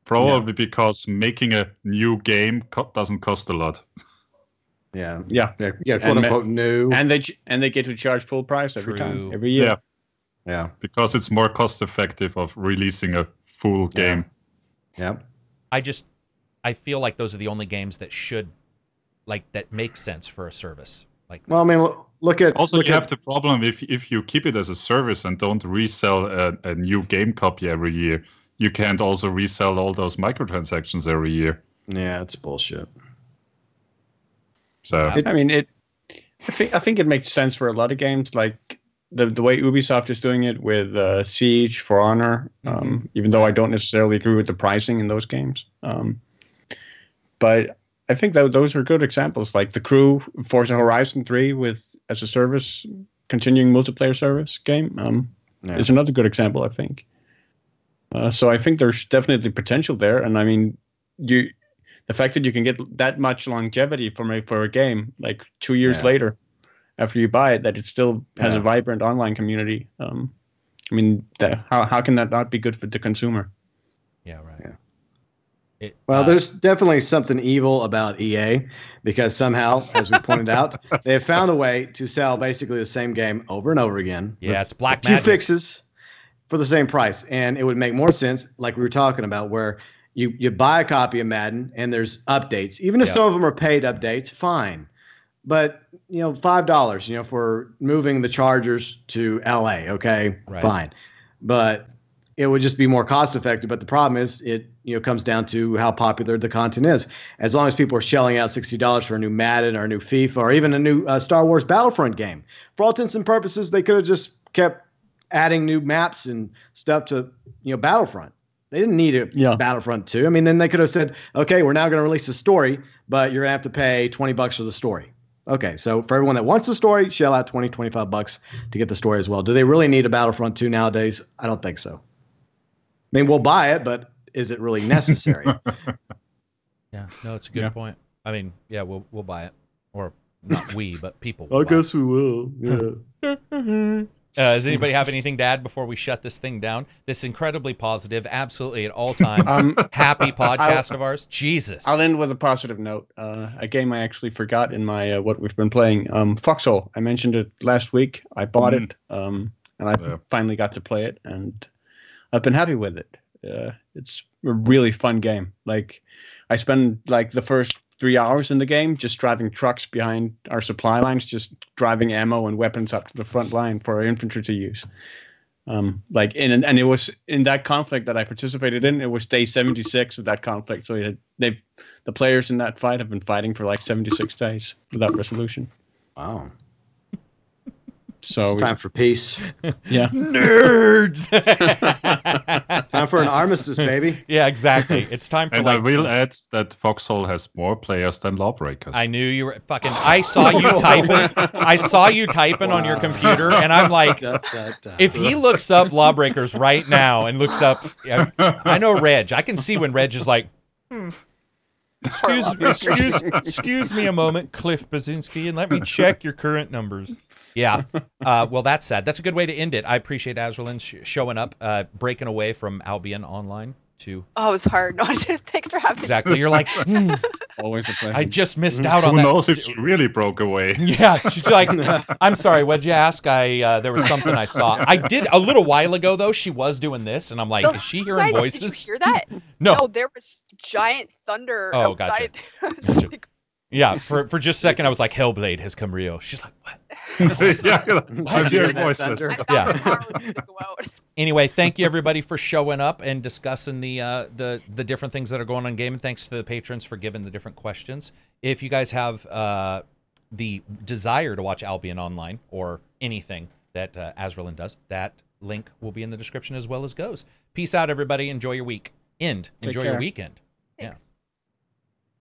Probably because making a new game doesn't cost a lot. Yeah, quote unquote new, and they get to charge full price every year. Yeah, because it's more cost effective of releasing a full game. Yeah. I feel like those are the only games that that make sense for a service. Like, well, I mean, look at also you have the problem if you keep it as a service and don't resell a new game copy every year, you can't also resell all those microtransactions every year. Yeah, it's bullshit. So I mean, I think it makes sense for a lot of games, like the way Ubisoft is doing it with Siege, For Honor. Even though I don't necessarily agree with the pricing in those games, but I think that those are good examples, like The Crew, Forza Horizon 3 with as a service, continuing multiplayer service game is another good example, I think. So I think there's definitely potential there, and I mean, the fact that you can get that much longevity for a game, like 2 years later after you buy it, that it still has a vibrant online community. I mean, how can that not be good for the consumer? Yeah, right. Yeah. Well, there's definitely something evil about EA because somehow, as we pointed out, they have found a way to sell basically the same game over and over again. Yeah, it's black magic. A few magic. fixes for the same price. And it would make more sense, like we were talking about, where you buy a copy of Madden and there's updates. Even if some of them are paid updates, fine. But, $5, for moving the Chargers to LA, okay, fine. But it would just be more cost effective. But the problem is it comes down to how popular the content is. As long as people are shelling out $60 for a new Madden or a new FIFA or even a new Star Wars Battlefront game, for all intents and purposes, they could have just kept adding new maps and stuff to Battlefront. They didn't need a Battlefront 2. I mean, then they could have said, okay, we're now going to release a story, but you're going to have to pay $20 for the story. Okay, so for everyone that wants the story, shell out $20, $25 to get the story as well. Do they really need a Battlefront 2 nowadays? I don't think so. I mean, we'll buy it, but is it really necessary? Yeah, no, it's a good point. I mean, yeah, we'll buy it, or not we, but people. I guess we will. Yeah. Does anybody have anything to add before we shut this thing down? This incredibly positive, absolutely at all times happy podcast of ours. Jesus. I'll end with a positive note. A game I actually forgot in my what we've been playing. Foxhole. I mentioned it last week. I bought it, and I finally got to play it, and I've been happy with it. It's a really fun game. Like, I spend like the first 3 hours in the game just driving trucks behind our supply lines, just driving ammo and weapons up to the front line for our infantry to use. And it was in that conflict that I participated in. It was day 76 of that conflict. So the players in that fight have been fighting for like 76 days without resolution. Wow. So it's time for peace. Yeah. Nerds. Time for an armistice, baby. Yeah, exactly. It's time for. And I will add that Foxhole has more players than Lawbreakers. I knew you were fucking. I saw you typing. I saw you typing on your computer, and I'm like, if he looks up Lawbreakers right now and looks up, I know Reg. I can see when Reg is like. Excuse me a moment, Cliff Basinski, and let me check your current numbers. Yeah. Well, that's sad. That's a good way to end it. I appreciate Azralynn showing up, breaking away from Albion Online to. Oh, it was hard not to. Thanks for having me. Exactly. You're like, always a pleasure. I just missed out on that. Who knows if she really broke away? Yeah. She's like, I'm sorry. What'd you ask? There was something I saw. I did a little while ago, though. She was doing this, and I'm like, is she hearing voices? Did you hear that? No. There was giant thunder outside. Gotcha. Yeah, for just a second, I was like, Hellblade has come real. She's like, what? I'm hearing voices. Yeah. Anyway, thank you, everybody, for showing up and discussing the different things that are going on in game. And thanks to the patrons for giving the different questions. If you guys have the desire to watch Albion Online or anything that Azralynn does, that link will be in the description as well as goes. Peace out, everybody. Enjoy your week. Enjoy your weekend. Thanks. Yeah.